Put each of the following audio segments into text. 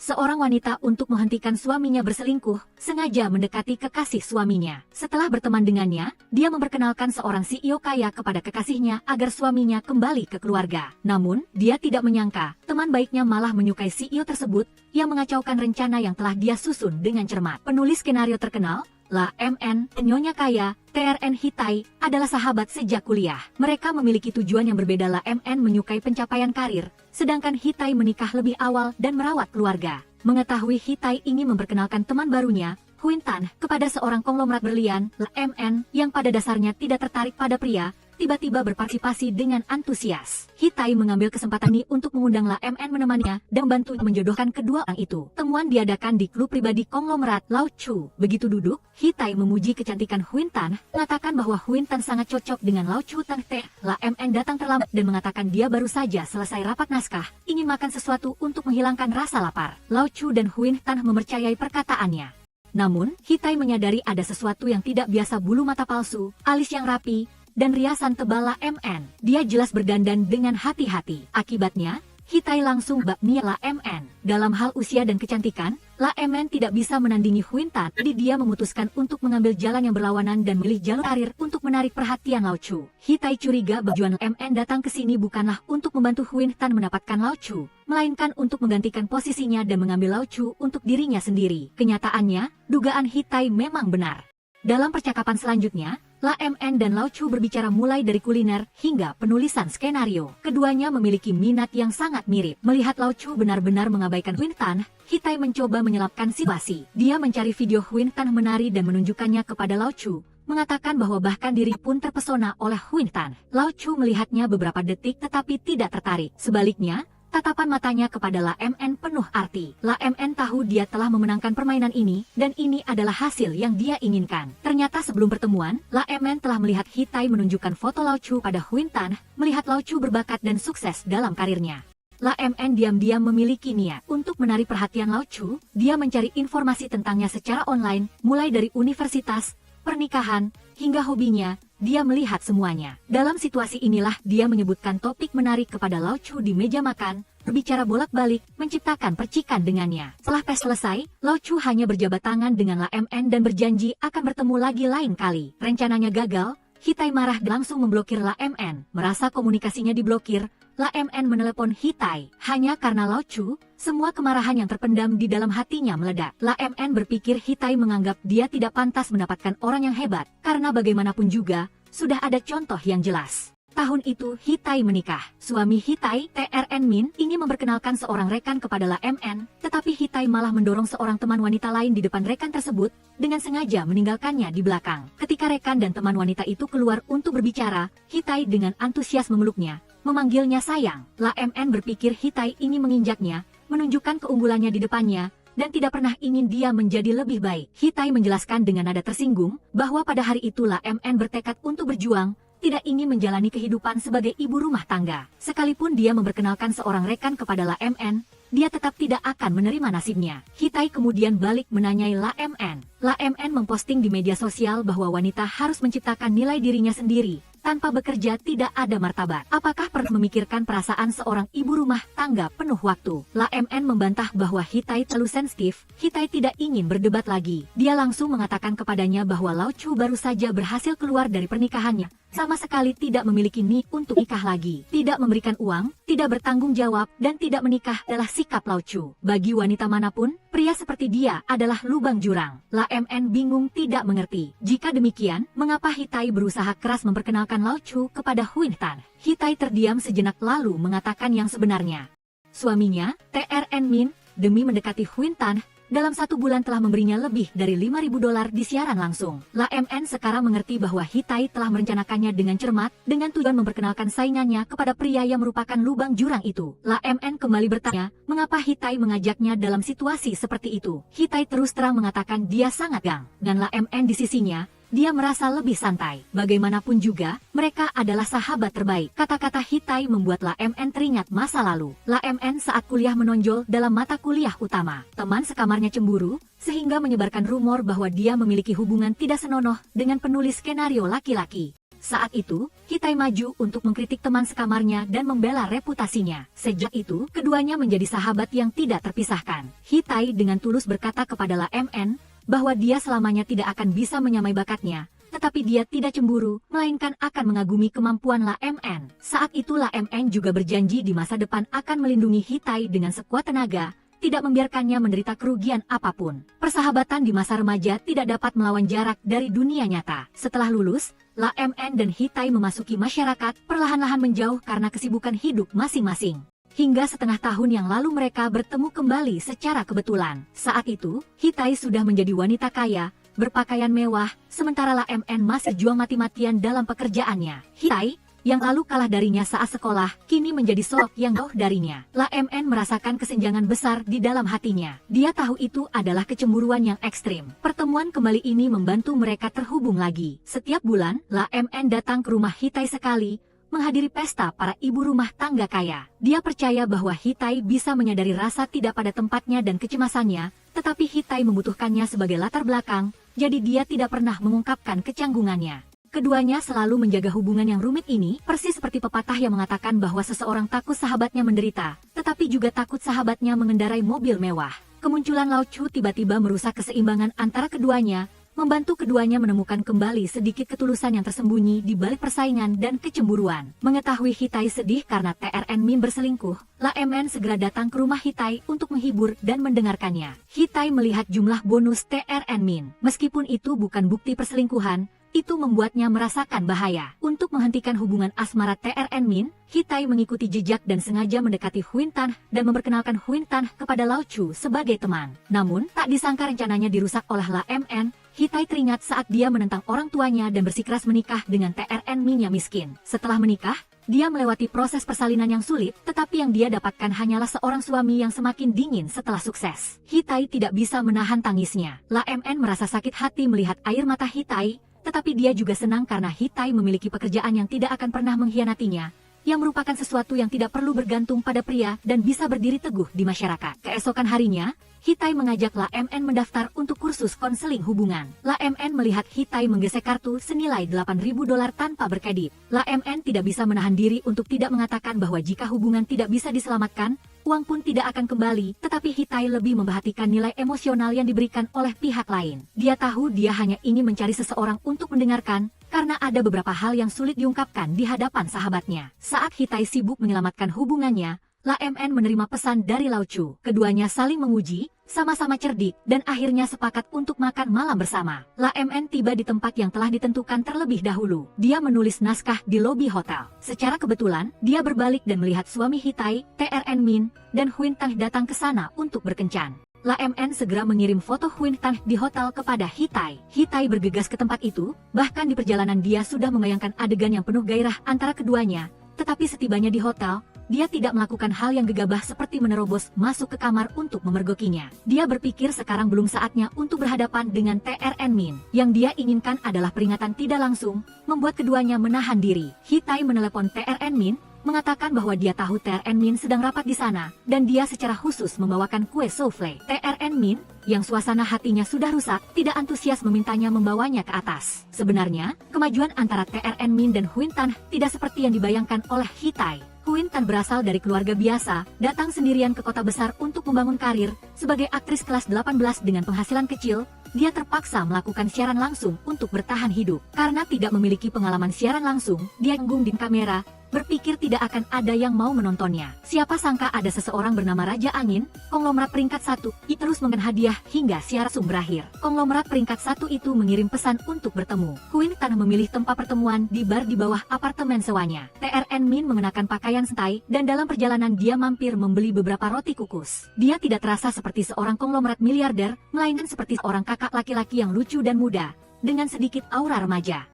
seorang wanita untuk menghentikan suaminya berselingkuh, sengaja mendekati kekasih suaminya. Setelah berteman dengannya, dia memperkenalkan seorang CEO kaya kepada kekasihnya agar suaminya kembali ke keluarga. Namun, dia tidak menyangka, teman baiknya malah menyukai CEO tersebut, yang mengacaukan rencana yang telah dia susun dengan cermat. Penulis skenario terkenal, La MN, Nyonya Kaya, TRN Hitai, adalah sahabat sejak kuliah. Mereka memiliki tujuan yang berbeda. La MN menyukai pencapaian karir, sedangkan Hitai menikah lebih awal dan merawat keluarga. Mengetahui Hitai ingin memperkenalkan teman barunya, Huin Tan, kepada seorang konglomerat berlian, La MN, yang pada dasarnya tidak tertarik pada pria, tiba-tiba berpartisipasi dengan antusias. Hitai mengambil kesempatan ini untuk mengundang La MN menemaninya dan membantu menjodohkan kedua orang itu. Temuan diadakan di klub pribadi konglomerat Lao Chu. Begitu duduk, Hitai memuji kecantikan Huin Tan, mengatakan bahwa Huin Tan sangat cocok dengan Lao Chu Tan. La MN datang terlambat dan mengatakan dia baru saja selesai rapat naskah, ingin makan sesuatu untuk menghilangkan rasa lapar. Lao Chu dan Huin Tan mempercayai perkataannya. Namun, Hitai menyadari ada sesuatu yang tidak biasa: bulu mata palsu, alis yang rapi, dan riasan tebal La MN. Dia jelas berdandan dengan hati-hati. Akibatnya, Hitai langsung bakmi La MN. Dalam hal usia dan kecantikan, La MN tidak bisa menandingi Huin Tan. Jadi dia memutuskan untuk mengambil jalan yang berlawanan dan memilih jalur karir untuk menarik perhatian Lao Chu. Hitai curiga bahwa La MN datang ke sini bukanlah untuk membantu Huin Tan mendapatkan Lao Chu, melainkan untuk menggantikan posisinya dan mengambil Lao Chu untuk dirinya sendiri. Kenyataannya, dugaan Hitai memang benar. Dalam percakapan selanjutnya, La MN dan Lao Chu berbicara mulai dari kuliner hingga penulisan skenario. Keduanya memiliki minat yang sangat mirip. Melihat Lao Chu benar-benar mengabaikan Huin Tan, Hitai mencoba menyelapkan situasi. Dia mencari video Huin Tan menari dan menunjukkannya kepada Lao Chu, mengatakan bahwa bahkan diri pun terpesona oleh Huin Tan. Lao Chu melihatnya beberapa detik tetapi tidak tertarik. Sebaliknya, tatapan matanya kepada La MN penuh arti. La MN tahu dia telah memenangkan permainan ini, dan ini adalah hasil yang dia inginkan. Ternyata sebelum pertemuan, La MN telah melihat Hitai menunjukkan foto Lao Chu pada Huin Tan, melihat Lao Chu berbakat dan sukses dalam karirnya. La MN diam-diam memiliki niat untuk menarik perhatian Lao Chu. Dia mencari informasi tentangnya secara online, mulai dari universitas, pernikahan, hingga hobinya. Dia melihat semuanya. Dalam situasi inilah dia menyebutkan topik menarik kepada Lao Chu di meja makan, berbicara bolak-balik, menciptakan percikan dengannya. Setelah tes selesai, Lao Chu hanya berjabat tangan dengan La MN dan berjanji akan bertemu lagi lain kali. Rencananya gagal, Hitai marah dan langsung memblokir La MN. Merasa komunikasinya diblokir, La MN menelepon Hitai. Hanya karena Lao Chu, semua kemarahan yang terpendam di dalam hatinya meledak. La MN berpikir Hitai menganggap dia tidak pantas mendapatkan orang yang hebat, karena bagaimanapun juga, sudah ada contoh yang jelas. Tahun itu Hitai menikah. Suami Hitai, TRN Min, ingin memperkenalkan seorang rekan kepada La MN, tetapi Hitai malah mendorong seorang teman wanita lain di depan rekan tersebut, dengan sengaja meninggalkannya di belakang. Ketika rekan dan teman wanita itu keluar untuk berbicara, Hitai dengan antusias memeluknya, memanggilnya sayang. La MN berpikir Hitai ingin menginjaknya, menunjukkan keunggulannya di depannya, dan tidak pernah ingin dia menjadi lebih baik. Hitai menjelaskan dengan nada tersinggung, bahwa pada hari itu La MN bertekad untuk berjuang, tidak ingin menjalani kehidupan sebagai ibu rumah tangga. Sekalipun dia memperkenalkan seorang rekan kepada La MN, dia tetap tidak akan menerima nasibnya. Hitai kemudian balik menanyai La MN. La MN memposting di media sosial bahwa wanita harus menciptakan nilai dirinya sendiri. Tanpa bekerja tidak ada martabat. Apakah pernah memikirkan perasaan seorang ibu rumah tangga penuh waktu? La MN membantah bahwa Hitai terlalu sensitif. Hitai tidak ingin berdebat lagi. Dia langsung mengatakan kepadanya bahwa Lao Chu baru saja berhasil keluar dari pernikahannya. Sama sekali tidak memiliki niat untuk nikah lagi. Tidak memberikan uang, tidak bertanggung jawab, dan tidak menikah adalah sikap Lao Chu. Bagi wanita manapun, pria seperti dia adalah lubang jurang. La MN bingung tidak mengerti. Jika demikian, mengapa Hitai berusaha keras memperkenalkan Lao Chu kepada Huin Tan? Hitai terdiam sejenak lalu mengatakan yang sebenarnya. Suaminya, TRN Min, demi mendekati Huin Tan, dalam 1 bulan telah memberinya lebih dari $5.000 di siaran langsung. La MN sekarang mengerti bahwa Hitai telah merencanakannya dengan cermat, dengan tujuan memperkenalkan saingannya kepada pria yang merupakan lubang jurang itu. La MN kembali bertanya, mengapa Hitai mengajaknya dalam situasi seperti itu. Hitai terus terang mengatakan dia sangat gang. Dan La MN di sisinya, dia merasa lebih santai. Bagaimanapun juga, mereka adalah sahabat terbaik. Kata-kata Hitai membuat La MN teringat masa lalu. La MN saat kuliah menonjol dalam mata kuliah utama. Teman sekamarnya cemburu, sehingga menyebarkan rumor bahwa dia memiliki hubungan tidak senonoh dengan penulis skenario laki-laki. Saat itu, Hitai maju untuk mengkritik teman sekamarnya dan membela reputasinya. Sejak itu, keduanya menjadi sahabat yang tidak terpisahkan. Hitai dengan tulus berkata kepada La MN bahwa dia selamanya tidak akan bisa menyamai bakatnya, tetapi dia tidak cemburu, melainkan akan mengagumi kemampuan La MN. Saat itu La MN juga berjanji di masa depan akan melindungi Hitai dengan sekuat tenaga, tidak membiarkannya menderita kerugian apapun. Persahabatan di masa remaja tidak dapat melawan jarak dari dunia nyata. Setelah lulus, La MN dan Hitai memasuki masyarakat, perlahan-lahan menjauh karena kesibukan hidup masing-masing. Hingga setengah tahun yang lalu mereka bertemu kembali secara kebetulan. Saat itu, Hitai sudah menjadi wanita kaya, berpakaian mewah, sementara La MN masih juang mati-matian dalam pekerjaannya. Hitai, yang lalu kalah darinya saat sekolah, kini menjadi sosok yang jauh darinya. La MN merasakan kesenjangan besar di dalam hatinya. Dia tahu itu adalah kecemburuan yang ekstrim. Pertemuan kembali ini membantu mereka terhubung lagi. Setiap bulan, La MN datang ke rumah Hitai sekali, menghadiri pesta para ibu rumah tangga kaya. Dia percaya bahwa Hitai bisa menyadari rasa tidak pada tempatnya dan kecemasannya, tetapi Hitai membutuhkannya sebagai latar belakang, jadi dia tidak pernah mengungkapkan kecanggungannya. Keduanya selalu menjaga hubungan yang rumit ini, persis seperti pepatah yang mengatakan bahwa seseorang takut sahabatnya menderita, tetapi juga takut sahabatnya mengendarai mobil mewah. Kemunculan Lao Chu tiba-tiba merusak keseimbangan antara keduanya, membantu keduanya menemukan kembali sedikit ketulusan yang tersembunyi di balik persaingan dan kecemburuan. Mengetahui Hitai sedih karena TRN Min berselingkuh, La MN segera datang ke rumah Hitai untuk menghibur dan mendengarkannya. Hitai melihat jumlah bonus TRN Min. Meskipun itu bukan bukti perselingkuhan, itu membuatnya merasakan bahaya. Untuk menghentikan hubungan asmara TRN Min, Hitai mengikuti jejak dan sengaja mendekati Huin Tan dan memperkenalkan Huin Tan kepada Lao Chu sebagai teman. Namun, tak disangka rencananya dirusak oleh La MN. Hitai teringat saat dia menentang orang tuanya dan bersikeras menikah dengan TRN Min yang miskin. Setelah menikah, dia melewati proses persalinan yang sulit, tetapi yang dia dapatkan hanyalah seorang suami yang semakin dingin setelah sukses. Hitai tidak bisa menahan tangisnya. La MN merasa sakit hati melihat air mata Hitai, tetapi dia juga senang karena Hitai memiliki pekerjaan yang tidak akan pernah mengkhianatinya, yang merupakan sesuatu yang tidak perlu bergantung pada pria dan bisa berdiri teguh di masyarakat. Keesokan harinya, Hitai mengajak La MN mendaftar untuk kursus konseling hubungan. La MN melihat Hitai menggesek kartu senilai $8.000 tanpa berkedip. La MN tidak bisa menahan diri untuk tidak mengatakan bahwa jika hubungan tidak bisa diselamatkan, uang pun tidak akan kembali, tetapi Hitai lebih memperhatikan nilai emosional yang diberikan oleh pihak lain. Dia tahu dia hanya ingin mencari seseorang untuk mendengarkan, karena ada beberapa hal yang sulit diungkapkan di hadapan sahabatnya. Saat Hitai sibuk menyelamatkan hubungannya, La MN menerima pesan dari Lao Chu. Keduanya saling menguji, sama-sama cerdik, dan akhirnya sepakat untuk makan malam bersama. La MN tiba di tempat yang telah ditentukan terlebih dahulu. Dia menulis naskah di lobi hotel. Secara kebetulan, dia berbalik dan melihat suami Hitai, TRN Min, dan Huin Tan datang ke sana untuk berkencan. La MN segera mengirim foto Huin Tan di hotel kepada Hitai. Hitai bergegas ke tempat itu, bahkan di perjalanan dia sudah membayangkan adegan yang penuh gairah antara keduanya. Tetapi setibanya di hotel, dia tidak melakukan hal yang gegabah seperti menerobos masuk ke kamar untuk memergokinya. Dia berpikir sekarang belum saatnya untuk berhadapan dengan TRN Min. Yang dia inginkan adalah peringatan tidak langsung, membuat keduanya menahan diri. Hitai menelepon TRN Min, mengatakan bahwa dia tahu TRN Min sedang rapat di sana, dan dia secara khusus membawakan kue souffle. TRN Min, yang suasana hatinya sudah rusak, tidak antusias memintanya membawanya ke atas. Sebenarnya, kemajuan antara TRN Min dan Huin Tan tidak seperti yang dibayangkan oleh Hitai. Huin Tan berasal dari keluarga biasa, datang sendirian ke kota besar untuk membangun karir. Sebagai aktris kelas 18 dengan penghasilan kecil, dia terpaksa melakukan siaran langsung untuk bertahan hidup. Karena tidak memiliki pengalaman siaran langsung, dia nanggung di kamera, berpikir tidak akan ada yang mau menontonnya. Siapa sangka ada seseorang bernama Raja Angin, konglomerat peringkat 1, terus memberikan hadiah hingga siaran berakhir. Konglomerat peringkat 1 itu mengirim pesan untuk bertemu. Huin Tan memilih tempat pertemuan di bar di bawah apartemen sewanya. TRN Min mengenakan pakaian santai, dan dalam perjalanan dia mampir membeli beberapa roti kukus. Dia tidak terasa seperti seorang konglomerat miliarder, melainkan seperti seorang kakak laki-laki yang lucu dan muda, dengan sedikit aura remaja.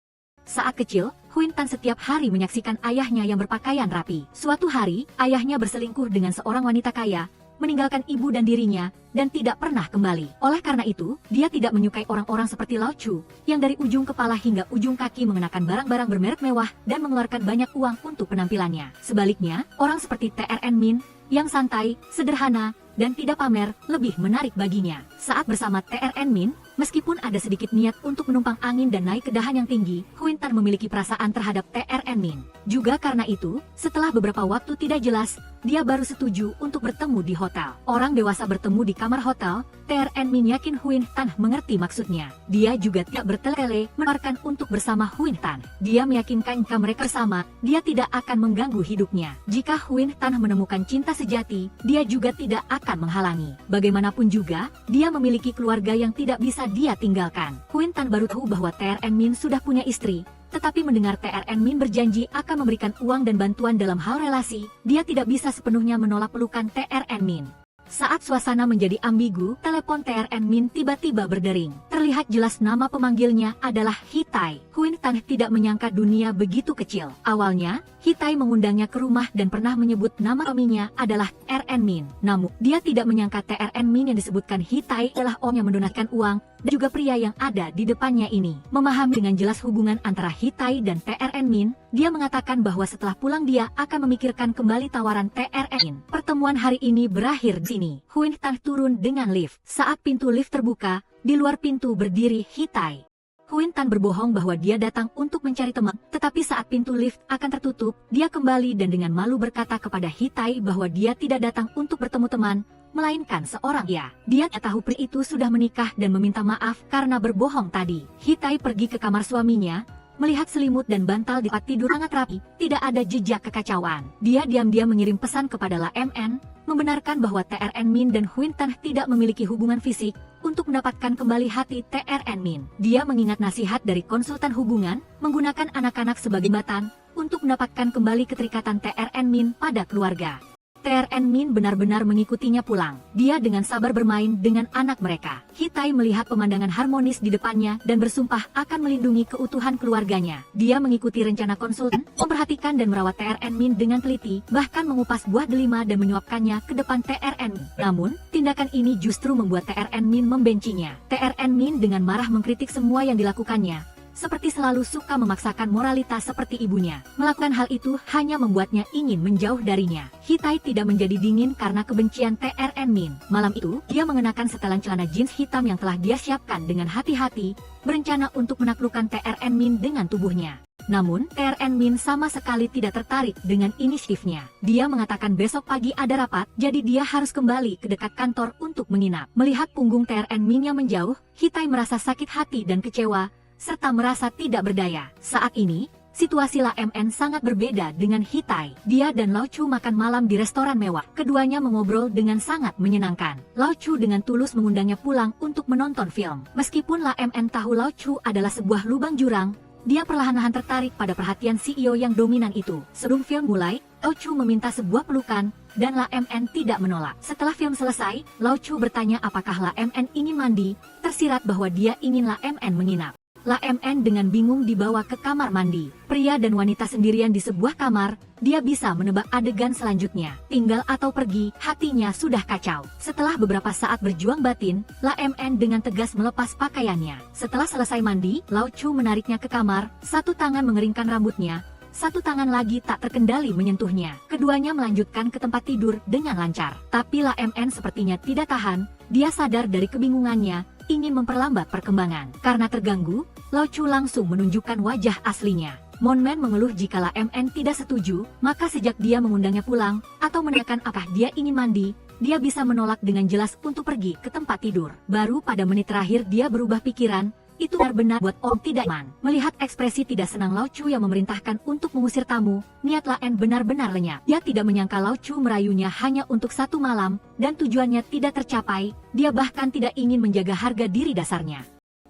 Saat kecil, Huin Tan setiap hari menyaksikan ayahnya yang berpakaian rapi. Suatu hari, ayahnya berselingkuh dengan seorang wanita kaya, meninggalkan ibu dan dirinya, dan tidak pernah kembali. Oleh karena itu, dia tidak menyukai orang-orang seperti Lao Chu, yang dari ujung kepala hingga ujung kaki mengenakan barang-barang bermerek mewah dan mengeluarkan banyak uang untuk penampilannya. Sebaliknya, orang seperti TRN Min, yang santai, sederhana, dan tidak pamer lebih menarik baginya. Saat bersama TRN Min, meskipun ada sedikit niat untuk menumpang angin dan naik ke dahan yang tinggi, Huin Tan memiliki perasaan terhadap TRN Min. Juga karena itu, setelah beberapa waktu tidak jelas, dia baru setuju untuk bertemu di hotel. Orang dewasa bertemu di kamar hotel, TRN Min yakin Huin Tan mengerti maksudnya. Dia juga tidak bertele-tele menawarkan untuk bersama Huin Tan. Dia meyakinkan jika mereka bersama, dia tidak akan mengganggu hidupnya. Jika Huin Tan menemukan cinta sejati, dia juga tidak akan menghalangi. Bagaimanapun juga, dia memiliki keluarga yang tidak bisa dia tinggalkan. Huin Tan baru tahu bahwa TRN Min sudah punya istri, tetapi mendengar TRN Min berjanji akan memberikan uang dan bantuan dalam hal relasi, dia tidak bisa sepenuhnya menolak pelukan TRN Min. Saat suasana menjadi ambigu, telepon TRN Min tiba-tiba berdering. Terlihat jelas nama pemanggilnya adalah Hitai. Huin Tan tidak menyangka dunia begitu kecil. Awalnya, Hitai mengundangnya ke rumah dan pernah menyebut nama suaminya adalah TRN Min. Namun, dia tidak menyangka TRN Min yang disebutkan Hitai adalah orang yang mendonatkan uang, dan juga pria yang ada di depannya ini. Memahami dengan jelas hubungan antara Hitai dan TRN Min, dia mengatakan bahwa setelah pulang dia akan memikirkan kembali tawaran TRN Min. Pertemuan hari ini berakhir di sini. Huin Tan turun dengan lift. Saat pintu lift terbuka, di luar pintu berdiri Hitai. Huin Tan berbohong bahwa dia datang untuk mencari teman, tetapi saat pintu lift akan tertutup, dia kembali dan dengan malu berkata kepada Hitai bahwa dia tidak datang untuk bertemu teman, melainkan seorang ia. Dia tak tahu pria itu sudah menikah dan meminta maaf karena berbohong tadi. Hitai pergi ke kamar suaminya, melihat selimut dan bantal di tempat tidur sangat rapi, tidak ada jejak kekacauan. Dia diam-diam mengirim pesan kepada La MN, membenarkan bahwa TRN Min dan Huin Tan tidak memiliki hubungan fisik, untuk mendapatkan kembali hati TRN Min. Dia mengingat nasihat dari konsultan hubungan, menggunakan anak-anak sebagai jembatan, untuk mendapatkan kembali keterikatan TRN Min pada keluarga. TRN Min benar-benar mengikutinya pulang. Dia dengan sabar bermain dengan anak mereka. Hitai melihat pemandangan harmonis di depannya dan bersumpah akan melindungi keutuhan keluarganya. Dia mengikuti rencana konsultan, memperhatikan dan merawat TRN Min dengan teliti, bahkan mengupas buah delima dan menyuapkannya ke depan TRN Min. Namun, tindakan ini justru membuat TRN Min membencinya. TRN Min dengan marah mengkritik semua yang dilakukannya. Seperti selalu suka memaksakan moralitas seperti ibunya. Melakukan hal itu hanya membuatnya ingin menjauh darinya. Hitai tidak menjadi dingin karena kebencian TRN Min. Malam itu, dia mengenakan setelan celana jeans hitam yang telah dia siapkan dengan hati-hati, berencana untuk menaklukkan TRN Min dengan tubuhnya. Namun, TRN Min sama sekali tidak tertarik dengan inisiatifnya. Dia mengatakan besok pagi ada rapat, jadi dia harus kembali ke dekat kantor untuk menginap. Melihat punggung TRN Min yang menjauh, Hitai merasa sakit hati dan kecewa, serta merasa tidak berdaya. Saat ini, situasi La MN sangat berbeda dengan Hitai. Dia dan Lao Chu makan malam di restoran mewah. Keduanya mengobrol dengan sangat menyenangkan. Lao Chu dengan tulus mengundangnya pulang untuk menonton film. Meskipun La MN tahu Lao Chu adalah sebuah lubang jurang, dia perlahan-lahan tertarik pada perhatian CEO yang dominan itu. Sebelum film mulai, Lao Chu meminta sebuah pelukan, dan La MN tidak menolak. Setelah film selesai, Lao Chu bertanya apakah La MN ingin mandi, tersirat bahwa dia ingin La MN menginap. La MN dengan bingung dibawa ke kamar mandi. Pria dan wanita sendirian di sebuah kamar, dia bisa menebak adegan selanjutnya. Tinggal atau pergi, hatinya sudah kacau. Setelah beberapa saat berjuang batin, La MN dengan tegas melepas pakaiannya. Setelah selesai mandi, Lao Chu menariknya ke kamar, satu tangan mengeringkan rambutnya, satu tangan lagi tak terkendali menyentuhnya. Keduanya melanjutkan ke tempat tidur dengan lancar. Tapi La MN sepertinya tidak tahan, dia sadar dari kebingungannya, ingin memperlambat perkembangan. Karena terganggu, Lao Chu langsung menunjukkan wajah aslinya. Mon Man mengeluh jika La MN tidak setuju, maka sejak dia mengundangnya pulang, atau menanyakan apakah dia ingin mandi, dia bisa menolak dengan jelas untuk pergi ke tempat tidur. Baru pada menit terakhir dia berubah pikiran, itu benar-benar buat Om tidak aman. Melihat ekspresi tidak senang Lao Chu yang memerintahkan untuk mengusir tamu, niat La En benar-benar lenyap. Dia tidak menyangka Lao Chu merayunya hanya untuk satu malam, dan tujuannya tidak tercapai, dia bahkan tidak ingin menjaga harga diri dasarnya.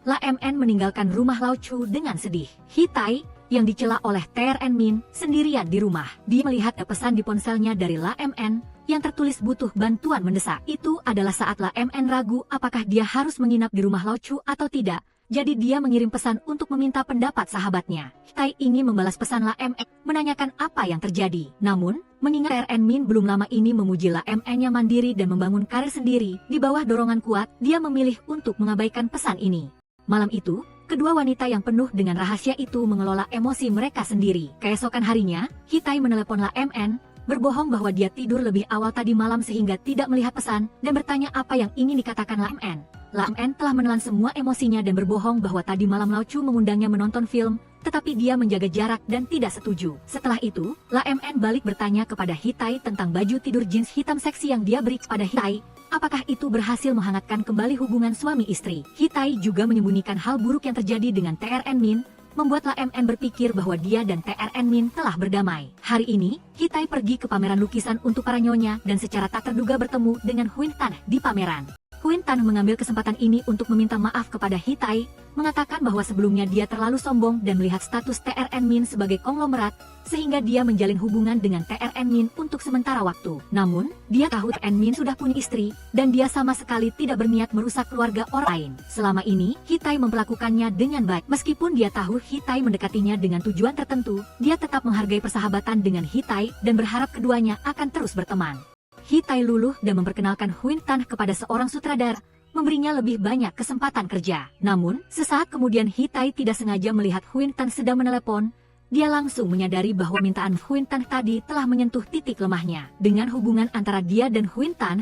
La MN meninggalkan rumah Lao Chu dengan sedih. Hitai, yang dicela oleh TRN Min, sendirian di rumah. Dia melihat pesan di ponselnya dari La MN, yang tertulis butuh bantuan mendesak. Itu adalah saat La MN ragu apakah dia harus menginap di rumah Lao Chu atau tidak. Jadi dia mengirim pesan untuk meminta pendapat sahabatnya. Hitai ingin membalas pesan La MN, menanyakan apa yang terjadi. Namun, mengingat TRN Min belum lama ini memuji La MN yang mandiri dan membangun karir sendiri, di bawah dorongan kuat, dia memilih untuk mengabaikan pesan ini. Malam itu, kedua wanita yang penuh dengan rahasia itu mengelola emosi mereka sendiri. Keesokan harinya, Hitai menelepon La MN, berbohong bahwa dia tidur lebih awal tadi malam sehingga tidak melihat pesan, dan bertanya apa yang ingin dikatakan Lam En. Lam En telah menelan semua emosinya dan berbohong bahwa tadi malam Lao Chu mengundangnya menonton film, tetapi dia menjaga jarak dan tidak setuju. Setelah itu, Lam En balik bertanya kepada Hitai tentang baju tidur jeans hitam seksi yang dia beri kepada Hitai. Apakah itu berhasil menghangatkan kembali hubungan suami istri? Hitai juga menyembunyikan hal buruk yang terjadi dengan TRN Min, membuat Lam En berpikir bahwa dia dan TRN Min telah berdamai. Hari ini, Hitai pergi ke pameran lukisan untuk para nyonya dan secara tak terduga bertemu dengan Huin Tan di pameran. Huin Tan mengambil kesempatan ini untuk meminta maaf kepada Hitai, mengatakan bahwa sebelumnya dia terlalu sombong dan melihat status TRN Min sebagai konglomerat, sehingga dia menjalin hubungan dengan TRN Min untuk sementara waktu. Namun, dia tahu TRN Min sudah punya istri, dan dia sama sekali tidak berniat merusak keluarga orang lain. Selama ini, Hitai memperlakukannya dengan baik. Meskipun dia tahu Hitai mendekatinya dengan tujuan tertentu, dia tetap menghargai persahabatan dengan Hitai dan berharap keduanya akan terus berteman. Hitai luluh dan memperkenalkan Huin Tan kepada seorang sutradara, memberinya lebih banyak kesempatan kerja. Namun, sesaat kemudian Hitai tidak sengaja melihat Huin Tan sedang menelepon. Dia langsung menyadari bahwa mintaan Huin Tan tadi telah menyentuh titik lemahnya. Dengan hubungan antara dia dan Huin Tan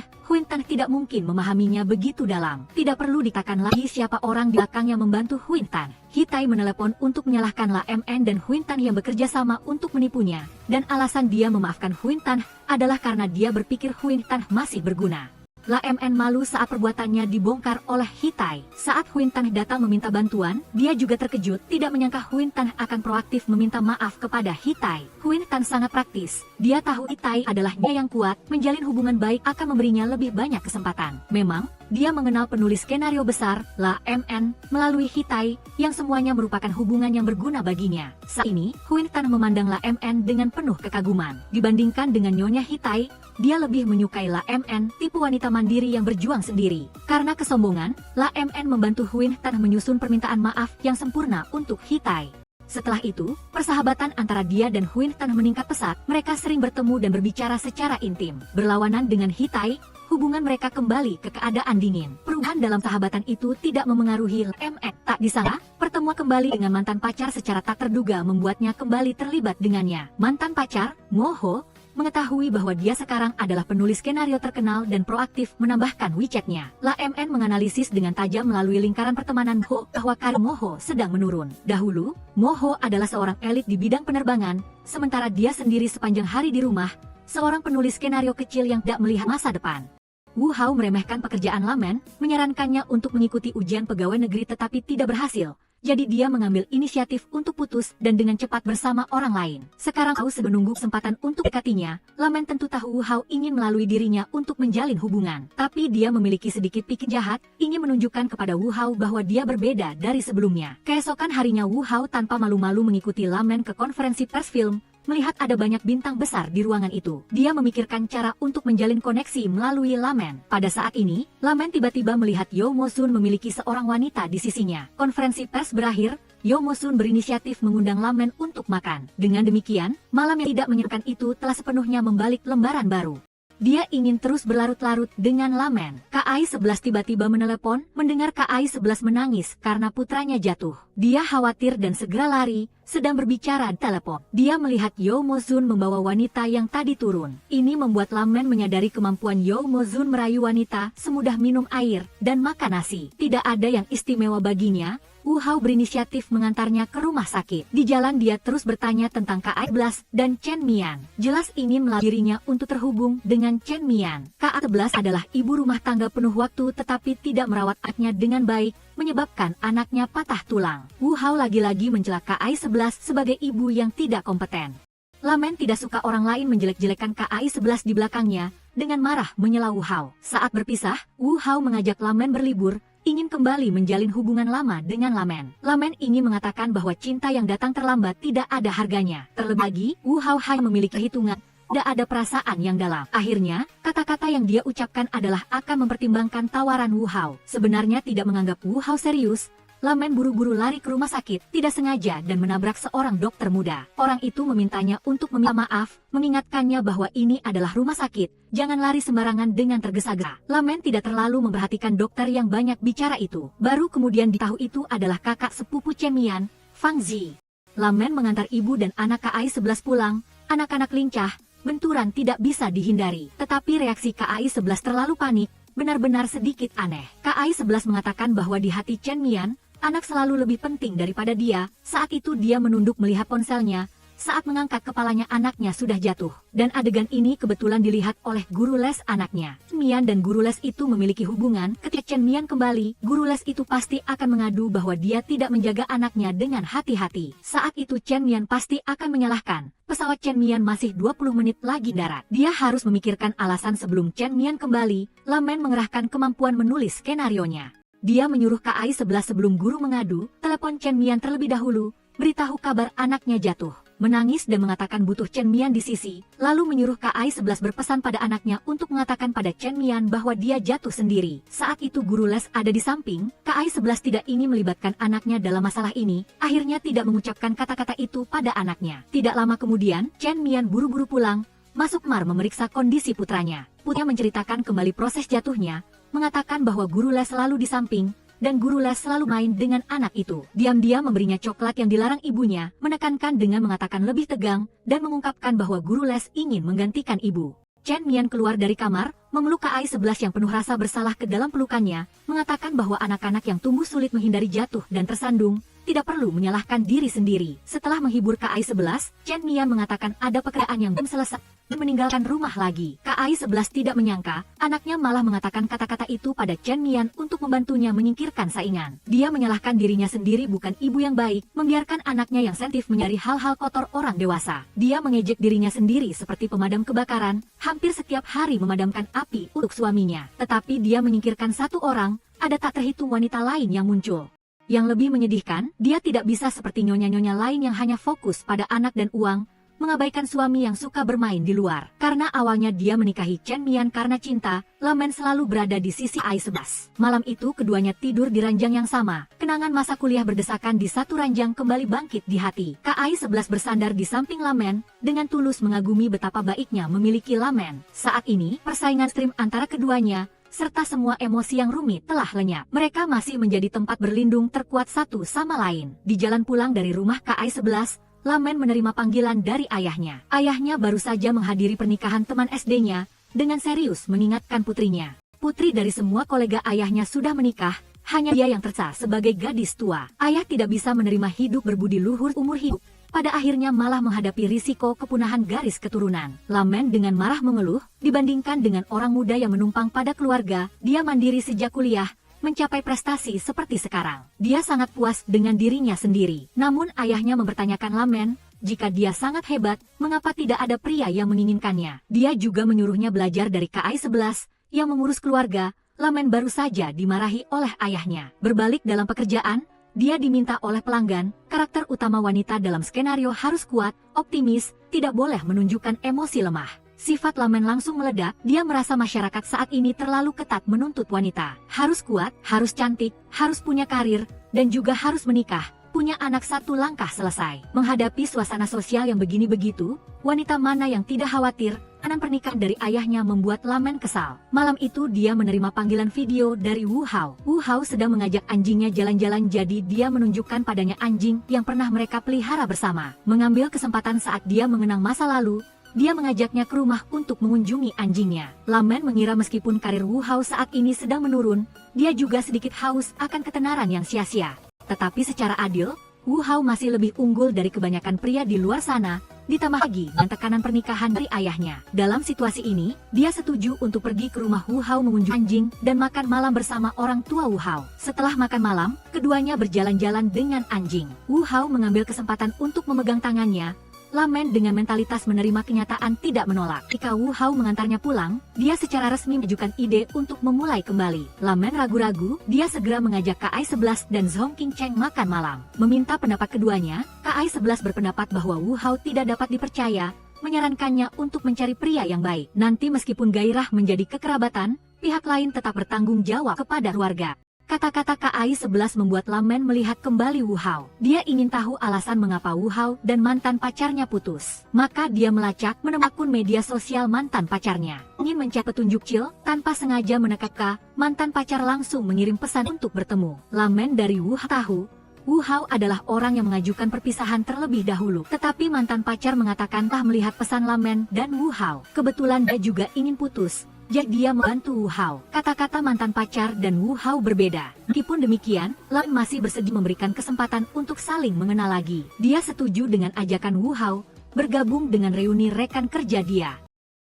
tidak mungkin memahaminya begitu dalam. Tidak perlu dikatakan lagi siapa orang di belakang yang membantu Huin Tan. Hitai menelepon untuk menyalahkan Lam En dan Huin Tan yang bekerja sama untuk menipunya. Dan alasan dia memaafkan Huin Tan adalah karena dia berpikir Huin Tan masih berguna. Lam En malu saat perbuatannya dibongkar oleh Hitai. Saat Huin Tan datang meminta bantuan, dia juga terkejut tidak menyangka Huin Tan akan proaktif meminta maaf kepada Hitai. Huin Tan sangat praktis. Dia tahu Hitai adalah yang kuat, menjalin hubungan baik akan memberinya lebih banyak kesempatan. Memang, dia mengenal penulis skenario besar, Lam En, melalui Hitai, yang semuanya merupakan hubungan yang berguna baginya. Saat ini, Huin Tan memandang Lam En dengan penuh kekaguman. Dibandingkan dengan Nyonya Hitai, dia lebih menyukai Lam En, tipe wanita mandiri yang berjuang sendiri. Karena kesombongan, Lam En membantu Huin Tan menyusun permintaan maaf yang sempurna untuk Hitai. Setelah itu, persahabatan antara dia dan Huin Tan meningkat pesat. Mereka sering bertemu dan berbicara secara intim. Berlawanan dengan Hitai, hubungan mereka kembali ke keadaan dingin. Perubahan dalam sahabatan itu tidak memengaruhi Lam En. Tak disangka, pertemuan kembali dengan mantan pacar secara tak terduga membuatnya kembali terlibat dengannya. Mantan pacar, Mo Ho, mengetahui bahwa dia sekarang adalah penulis skenario terkenal dan proaktif menambahkan WeChat-nya. Lam En menganalisis dengan tajam melalui lingkaran pertemanan Ho bahwa karir Mo Ho sedang menurun. Dahulu, Mo Ho adalah seorang elit di bidang penerbangan, sementara dia sendiri sepanjang hari di rumah, seorang penulis skenario kecil yang tidak melihat masa depan. Wu Hao meremehkan pekerjaan Lam En, menyarankannya untuk mengikuti ujian pegawai negeri tetapi tidak berhasil. Jadi dia mengambil inisiatif untuk putus dan dengan cepat bersama orang lain. Sekarang Hao sedang menunggu kesempatan untuk dekatinya. Lam En tentu tahu Wu Hao ingin melalui dirinya untuk menjalin hubungan. Tapi dia memiliki sedikit pikir jahat, ingin menunjukkan kepada Wu Hao bahwa dia berbeda dari sebelumnya. Keesokan harinya Wu Hao tanpa malu-malu mengikuti Lam En ke konferensi pers film. Melihat ada banyak bintang besar di ruangan itu, dia memikirkan cara untuk menjalin koneksi melalui Lam En. Pada saat ini, Lam En tiba-tiba melihat Yo Mo Sun memiliki seorang wanita di sisinya. Konferensi pers berakhir, Yo Mo Sun berinisiatif mengundang Lam En untuk makan. Dengan demikian, malam yang tidak menyenangkan itu telah sepenuhnya membalik lembaran baru. Dia ingin terus berlarut-larut dengan Lam En. KAI-11 tiba-tiba menelepon, mendengar KAI-11 menangis karena putranya jatuh. Dia khawatir dan segera lari, sedang berbicara di telepon. Dia melihat Yo Mo Sun membawa wanita yang tadi turun. Ini membuat Lam En menyadari kemampuan Yo Mo Sun merayu wanita semudah minum air dan makan nasi. Tidak ada yang istimewa baginya. Wu Hao berinisiatif mengantarnya ke rumah sakit. Di jalan dia terus bertanya tentang KA-11 dan Chen Mian. Jelas ingin melatih dirinya untuk terhubung dengan Chen Mian. KA-11 adalah ibu rumah tangga penuh waktu tetapi tidak merawat anaknya dengan baik, menyebabkan anaknya patah tulang. Wu Hao lagi-lagi mencela KA-11 sebagai ibu yang tidak kompeten. Lam En tidak suka orang lain menjelek-jelekan KA-11 di belakangnya, dengan marah menyela Wu Hao. Saat berpisah, Wu Hao mengajak Lam En berlibur, ingin kembali menjalin hubungan lama dengan Lam En. Lam En ingin mengatakan bahwa cinta yang datang terlambat tidak ada harganya. Terlebih lagi, Wu Hao hanya memiliki hitungan, tidak ada perasaan yang dalam. Akhirnya, kata-kata yang dia ucapkan adalah akan mempertimbangkan tawaran Wu Hao. Sebenarnya tidak menganggap Wu Hao serius, Lam En buru-buru lari ke rumah sakit, tidak sengaja dan menabrak seorang dokter muda. Orang itu memintanya untuk meminta maaf, mengingatkannya bahwa ini adalah rumah sakit, jangan lari sembarangan dengan tergesa-gesa. Lam En tidak terlalu memperhatikan dokter yang banyak bicara itu. Baru kemudian ditahu itu adalah kakak sepupu Chen Mian, Fang Zi. Lam En mengantar ibu dan anak KAI-11 pulang, anak-anak lincah, benturan tidak bisa dihindari. Tetapi reaksi KAI-11 terlalu panik, benar-benar sedikit aneh. KAI-11 mengatakan bahwa di hati Chen Mian, anak selalu lebih penting daripada dia. Saat itu dia menunduk melihat ponselnya. Saat mengangkat kepalanya, anaknya sudah jatuh. Dan adegan ini kebetulan dilihat oleh guru les anaknya. Mian dan guru les itu memiliki hubungan. Ketika Chen Mian kembali, guru les itu pasti akan mengadu bahwa dia tidak menjaga anaknya dengan hati-hati. Saat itu Chen Mian pasti akan menyalahkan. Pesawat Chen Mian masih 20 menit lagi darat. Dia harus memikirkan alasan sebelum Chen Mian kembali. Lamen mengerahkan kemampuan menulis skenarionya. Dia menyuruh KAI-11 sebelum guru mengadu, telepon Chen Mian terlebih dahulu, beritahu kabar anaknya jatuh. Menangis dan mengatakan butuh Chen Mian di sisi, lalu menyuruh KAI-11 berpesan pada anaknya untuk mengatakan pada Chen Mian bahwa dia jatuh sendiri. Saat itu guru les ada di samping, KAI-11 tidak ingin melibatkan anaknya dalam masalah ini, akhirnya tidak mengucapkan kata-kata itu pada anaknya. Tidak lama kemudian, Chen Mian buru-buru pulang, masuk kamar memeriksa kondisi putranya. Putranya menceritakan kembali proses jatuhnya, mengatakan bahwa guru les selalu di samping, dan guru les selalu main dengan anak itu. Diam-diam memberinya coklat yang dilarang ibunya, menekankan dengan mengatakan lebih tegang, dan mengungkapkan bahwa guru les ingin menggantikan ibu. Chen Mian keluar dari kamar, memeluk KAI-11 yang penuh rasa bersalah ke dalam pelukannya, mengatakan bahwa anak-anak yang tumbuh sulit menghindari jatuh dan tersandung, tidak perlu menyalahkan diri sendiri. Setelah menghibur KAI-11, Chen Mian mengatakan ada pekerjaan yang belum selesai, dan meninggalkan rumah lagi. KAI-11 tidak menyangka, anaknya malah mengatakan kata-kata itu pada Chen Mian untuk membantunya menyingkirkan saingan. Dia menyalahkan dirinya sendiri bukan ibu yang baik, membiarkan anaknya yang sensitif mencari hal-hal kotor orang dewasa. Dia mengejek dirinya sendiri seperti pemadam kebakaran, hampir setiap hari memadamkan api untuk suaminya. Tetapi dia menyingkirkan satu orang, ada tak terhitung wanita lain yang muncul. Yang lebih menyedihkan, dia tidak bisa seperti nyonya-nyonya lain yang hanya fokus pada anak dan uang, mengabaikan suami yang suka bermain di luar. Karena awalnya dia menikahi Chen Mian karena cinta, Lamen selalu berada di sisi KAI-11. Malam itu keduanya tidur di ranjang yang sama. Kenangan masa kuliah berdesakan di satu ranjang kembali bangkit di hati. KAI-11 bersandar di samping Lamen, dengan tulus mengagumi betapa baiknya memiliki Lamen. Saat ini, persaingan ekstrim antara keduanya, serta semua emosi yang rumit telah lenyap. Mereka masih menjadi tempat berlindung terkuat satu sama lain. Di jalan pulang dari rumah KAI-11, Lamen menerima panggilan dari ayahnya. Ayahnya baru saja menghadiri pernikahan teman SD-nya, dengan serius mengingatkan putrinya. Putri dari semua kolega ayahnya sudah menikah, hanya dia yang tersisa sebagai gadis tua. Ayah tidak bisa menerima hidup berbudi luhur umur hidup. Pada akhirnya malah menghadapi risiko kepunahan garis keturunan. Lamen dengan marah mengeluh, dibandingkan dengan orang muda yang menumpang pada keluarga, dia mandiri sejak kuliah, mencapai prestasi seperti sekarang. Dia sangat puas dengan dirinya sendiri. Namun ayahnya mempertanyakan Lamen, jika dia sangat hebat, mengapa tidak ada pria yang menginginkannya? Dia juga menyuruhnya belajar dari KAI-11, yang mengurus keluarga. Lamen baru saja dimarahi oleh ayahnya. Berbalik dalam pekerjaan, dia diminta oleh pelanggan, karakter utama wanita dalam skenario harus kuat, optimis, tidak boleh menunjukkan emosi lemah. Sifat Lamen langsung meledak, dia merasa masyarakat saat ini terlalu ketat menuntut wanita. Harus kuat, harus cantik, harus punya karir, dan juga harus menikah, punya anak satu langkah selesai. Menghadapi suasana sosial yang begini begitu, wanita mana yang tidak khawatir, anak pernikahan dari ayahnya membuat Lamen kesal. Malam itu dia menerima panggilan video dari Wu Hao. Wu Hao sedang mengajak anjingnya jalan-jalan, jadi dia menunjukkan padanya anjing yang pernah mereka pelihara bersama. Mengambil kesempatan saat dia mengenang masa lalu, dia mengajaknya ke rumah untuk mengunjungi anjingnya. Lamen mengira meskipun karir Wu Hao saat ini sedang menurun, dia juga sedikit haus akan ketenaran yang sia-sia. Tetapi secara adil, Wu Hao masih lebih unggul dari kebanyakan pria di luar sana, ditambah lagi dengan tekanan pernikahan dari ayahnya. Dalam situasi ini, dia setuju untuk pergi ke rumah Wu Hao mengunjungi anjing dan makan malam bersama orang tua Wu Hao. Setelah makan malam, keduanya berjalan-jalan dengan anjing. Wu Hao mengambil kesempatan untuk memegang tangannya. Lamen dengan mentalitas menerima kenyataan tidak menolak. Ketika Wu Hao mengantarnya pulang, dia secara resmi mengajukan ide untuk memulai kembali. Lamen ragu-ragu, dia segera mengajak KAI-11 dan Zhong Qingcheng makan malam. Meminta pendapat keduanya, KAI-11 berpendapat bahwa Wu Hao tidak dapat dipercaya, menyarankannya untuk mencari pria yang baik. Nanti meskipun gairah menjadi kekerabatan, pihak lain tetap bertanggung jawab kepada keluarga. Kata-kata KAI-11 membuat Lamen melihat kembali Wu Hao. Dia ingin tahu alasan mengapa Wu Hao dan mantan pacarnya putus. Maka dia melacak menemukan akun media sosial mantan pacarnya. Ingin mencari petunjuk Cil, tanpa sengaja menekak mantan pacar langsung mengirim pesan untuk bertemu. Lamen dari Wu Hao tahu Wu Hao adalah orang yang mengajukan perpisahan terlebih dahulu. Tetapi mantan pacar mengatakan telah melihat pesan Lamen dan Wu Hao. Kebetulan dia juga ingin putus, jadi dia membantu Wu Hao. Kata-kata mantan pacar dan Wu Hao berbeda. Meskipun demikian, Lamen masih bersedia memberikan kesempatan untuk saling mengenal lagi. Dia setuju dengan ajakan Wu Hao bergabung dengan reuni rekan kerja dia.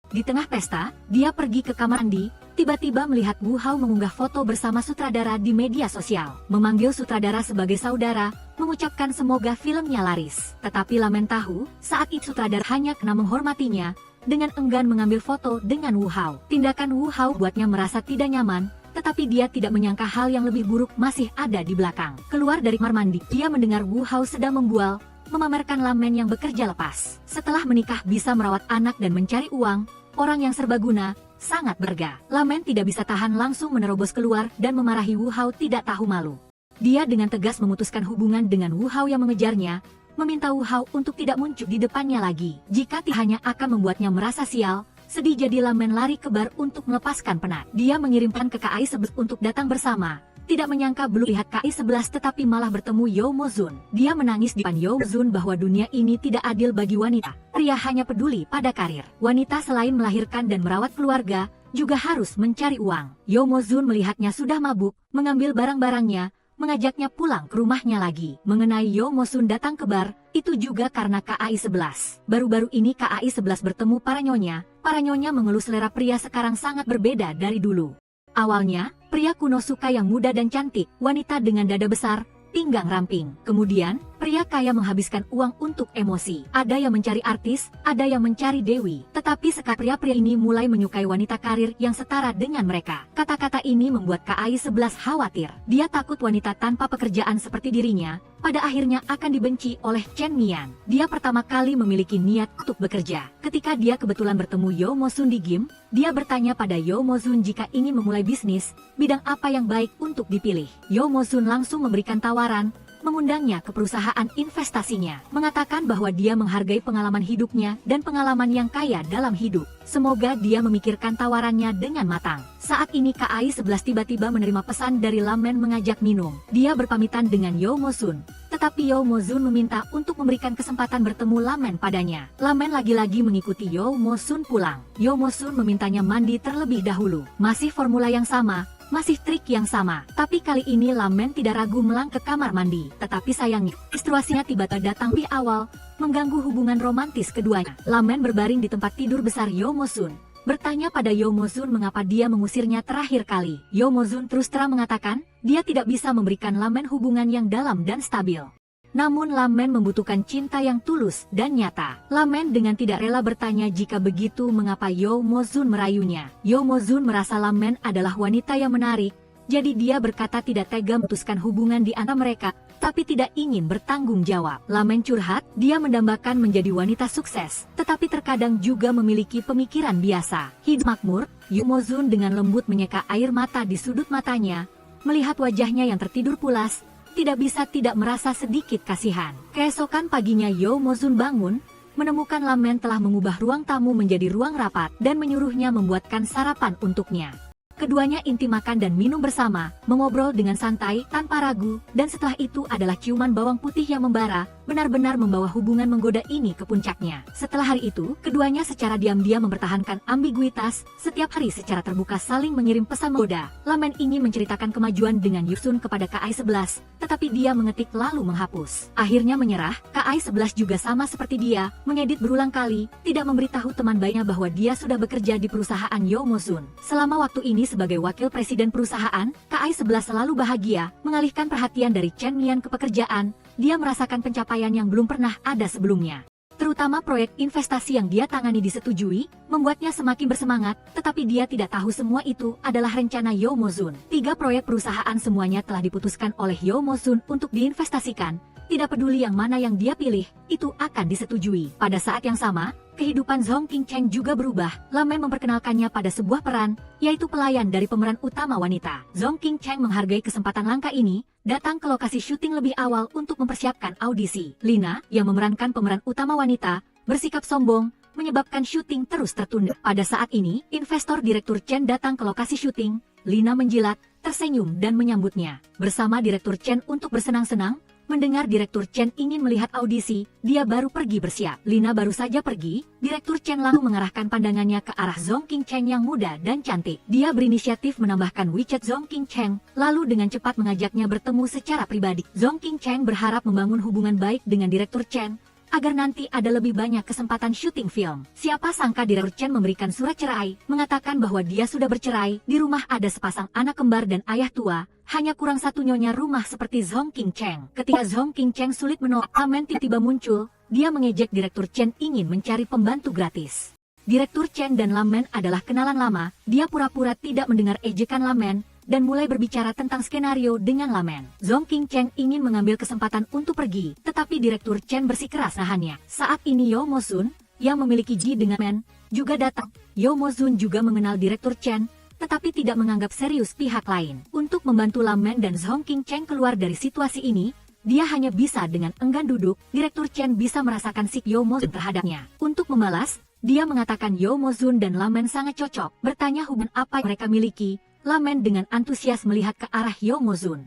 Di tengah pesta, dia pergi ke kamar mandi, tiba-tiba melihat Wu Hao mengunggah foto bersama sutradara di media sosial. Memanggil sutradara sebagai saudara, mengucapkan semoga filmnya laris. Tetapi Lamen tahu, saat itu sutradara hanya kena menghormatinya, dengan enggan mengambil foto dengan Wu Hao. Tindakan Wu Hao buatnya merasa tidak nyaman, tetapi dia tidak menyangka hal yang lebih buruk masih ada di belakang. Keluar dari kamar mandi, dia mendengar Wu Hao sedang membual, memamerkan Lamen yang bekerja lepas. Setelah menikah bisa merawat anak dan mencari uang, orang yang serbaguna, sangat berga. Lamen tidak bisa tahan langsung menerobos keluar dan memarahi Wu Hao tidak tahu malu. Dia dengan tegas memutuskan hubungan dengan Wu Hao yang mengejarnya, meminta Wu Hao untuk tidak muncul di depannya lagi. Jika hanya akan membuatnya merasa sial, sedih jadi Lamen lari ke bar untuk melepaskan penat. Dia mengirimkan ke KI-11 untuk datang bersama. Tidak menyangka belum lihat KI-11 tetapi malah bertemu Yo Mo-jun. Dia menangis di depan Yo Mo-jun bahwa dunia ini tidak adil bagi wanita. Pria hanya peduli pada karir. Wanita selain melahirkan dan merawat keluarga, juga harus mencari uang. Yo Mo-jun melihatnya sudah mabuk, mengambil barang-barangnya, mengajaknya pulang ke rumahnya lagi. Mengenai Yo Mo-jun datang ke bar, itu juga karena KI-11. Baru-baru ini KI-11 bertemu para nyonya. Para nyonya mengeluh selera pria sekarang sangat berbeda dari dulu. Awalnya, pria kuno suka yang muda dan cantik, wanita dengan dada besar, pinggang ramping. Kemudian, pria kaya menghabiskan uang untuk emosi. Ada yang mencari artis, ada yang mencari dewi. Tetapi sekarang pria-pria ini mulai menyukai wanita karir yang setara dengan mereka. Kata-kata ini membuat KI-11 khawatir. Dia takut wanita tanpa pekerjaan seperti dirinya, pada akhirnya akan dibenci oleh Chen Mian. Dia pertama kali memiliki niat untuk bekerja. Ketika dia kebetulan bertemu Yo Mo-jun di gym, dia bertanya pada Yo Mo-jun jika ingin memulai bisnis, bidang apa yang baik untuk dipilih. Yo Mo-jun langsung memberikan tawaran, mengundangnya ke perusahaan investasinya, mengatakan bahwa dia menghargai pengalaman hidupnya dan pengalaman yang kaya dalam hidup. Semoga dia memikirkan tawarannya dengan matang. Saat ini KI-11 tiba-tiba menerima pesan dari Lamen mengajak minum. Dia berpamitan dengan Yo Mo-jun, tetapi Yo Mo-jun meminta untuk memberikan kesempatan bertemu Lamen padanya. Lamen lagi-lagi mengikuti Yo Mo-jun pulang. Yo Mo-jun memintanya mandi terlebih dahulu. Masih formula yang sama, masih trik yang sama, tapi kali ini Lamen tidak ragu melangkah ke kamar mandi. Tetapi sayangnya, menstruasinya tiba-tiba datang di awal, mengganggu hubungan romantis keduanya. Lamen berbaring di tempat tidur besar Yo Mo-jun, bertanya pada Yo Mo-jun mengapa dia mengusirnya terakhir kali. Yo Mo-jun terus terang mengatakan, dia tidak bisa memberikan Lamen hubungan yang dalam dan stabil. Namun Lamen membutuhkan cinta yang tulus dan nyata. Lamen dengan tidak rela bertanya jika begitu mengapa Yo Mo-jun merayunya. Yo Mo-jun merasa Lamen adalah wanita yang menarik, jadi dia berkata tidak tega memutuskan hubungan di antara mereka, tapi tidak ingin bertanggung jawab. Lamen curhat, dia mendambakan menjadi wanita sukses, tetapi terkadang juga memiliki pemikiran biasa. Hidup makmur, Yo Mo-jun dengan lembut menyeka air mata di sudut matanya, melihat wajahnya yang tertidur pulas, tidak bisa tidak merasa sedikit kasihan. Keesokan paginya Yo Mo-jun bangun, menemukan Lamen telah mengubah ruang tamu menjadi ruang rapat dan menyuruhnya membuatkan sarapan untuknya. Keduanya inti makan dan minum bersama, mengobrol dengan santai, tanpa ragu, dan setelah itu adalah ciuman bawang putih yang membara, benar-benar membawa hubungan menggoda ini ke puncaknya. Setelah hari itu, keduanya secara diam-diam mempertahankan ambiguitas, setiap hari secara terbuka saling mengirim pesan menggoda. Lamen ingin menceritakan kemajuan dengan Yusun kepada KI-11, tetapi dia mengetik lalu menghapus. Akhirnya menyerah, KI-11 juga sama seperti dia, mengedit berulang kali, tidak memberitahu teman baiknya bahwa dia sudah bekerja di perusahaan Yo Mo-jun. Selama waktu ini sebagai wakil presiden perusahaan, KI-11 selalu bahagia, mengalihkan perhatian dari Chen Mian ke pekerjaan. Dia merasakan pencapaian yang belum pernah ada sebelumnya. Terutama proyek investasi yang dia tangani disetujui, membuatnya semakin bersemangat, tetapi dia tidak tahu semua itu adalah rencana Yo Mo-jun. 3 proyek perusahaan semuanya telah diputuskan oleh Yo Mo-jun untuk diinvestasikan. Tidak peduli yang mana yang dia pilih, itu akan disetujui. Pada saat yang sama, kehidupan Zhong Qingcheng juga berubah. Lamen memperkenalkannya pada sebuah peran, yaitu pelayan dari pemeran utama wanita. Zhong Qingcheng menghargai kesempatan langka ini, datang ke lokasi syuting lebih awal untuk mempersiapkan audisi. Lina, yang memerankan pemeran utama wanita, bersikap sombong, menyebabkan syuting terus tertunda. Pada saat ini, investor Direktur Chen datang ke lokasi syuting. Lina menjilat, tersenyum dan menyambutnya. Bersama Direktur Chen untuk bersenang-senang, Mendengar Direktur Chen ingin melihat audisi, dia baru pergi bersiap. Lina baru saja pergi, Direktur Chen lalu mengarahkan pandangannya ke arah Zhong Qingcheng yang muda dan cantik. Dia berinisiatif menambahkan WeChat Zhong Qingcheng, lalu dengan cepat mengajaknya bertemu secara pribadi. Zhong Qingcheng berharap membangun hubungan baik dengan Direktur Chen, agar nanti ada lebih banyak kesempatan syuting film. Siapa sangka Direktur Chen memberikan surat cerai, mengatakan bahwa dia sudah bercerai, di rumah ada sepasang anak kembar dan ayah tua, hanya kurang satu nyonya rumah seperti Zhong Qingcheng. Ketika Zhong Qingcheng sulit menolak, Lamen tiba-tiba muncul, dia mengejek Direktur Chen ingin mencari pembantu gratis. Direktur Chen dan Lamen adalah kenalan lama, dia pura-pura tidak mendengar ejekan Lamen, dan mulai berbicara tentang skenario dengan Lamen. Zhong Qingcheng ingin mengambil kesempatan untuk pergi, tetapi Direktur Chen bersikeras nahannya. Saat ini Yo Mo-sun, yang memiliki ji dengan Men, juga datang. Yo Mo-sun juga mengenal Direktur Chen, tetapi tidak menganggap serius pihak lain. Untuk membantu Lamen dan Zhong Qingcheng keluar dari situasi ini, dia hanya bisa dengan enggan duduk. Direktur Chen bisa merasakan sik Yo Mo-sun terhadapnya. Untuk membalas, dia mengatakan Yo Mo-sun dan Lamen sangat cocok, bertanya hubungan apa yang mereka miliki. Lamen dengan antusias melihat ke arah Yo Mo-sun.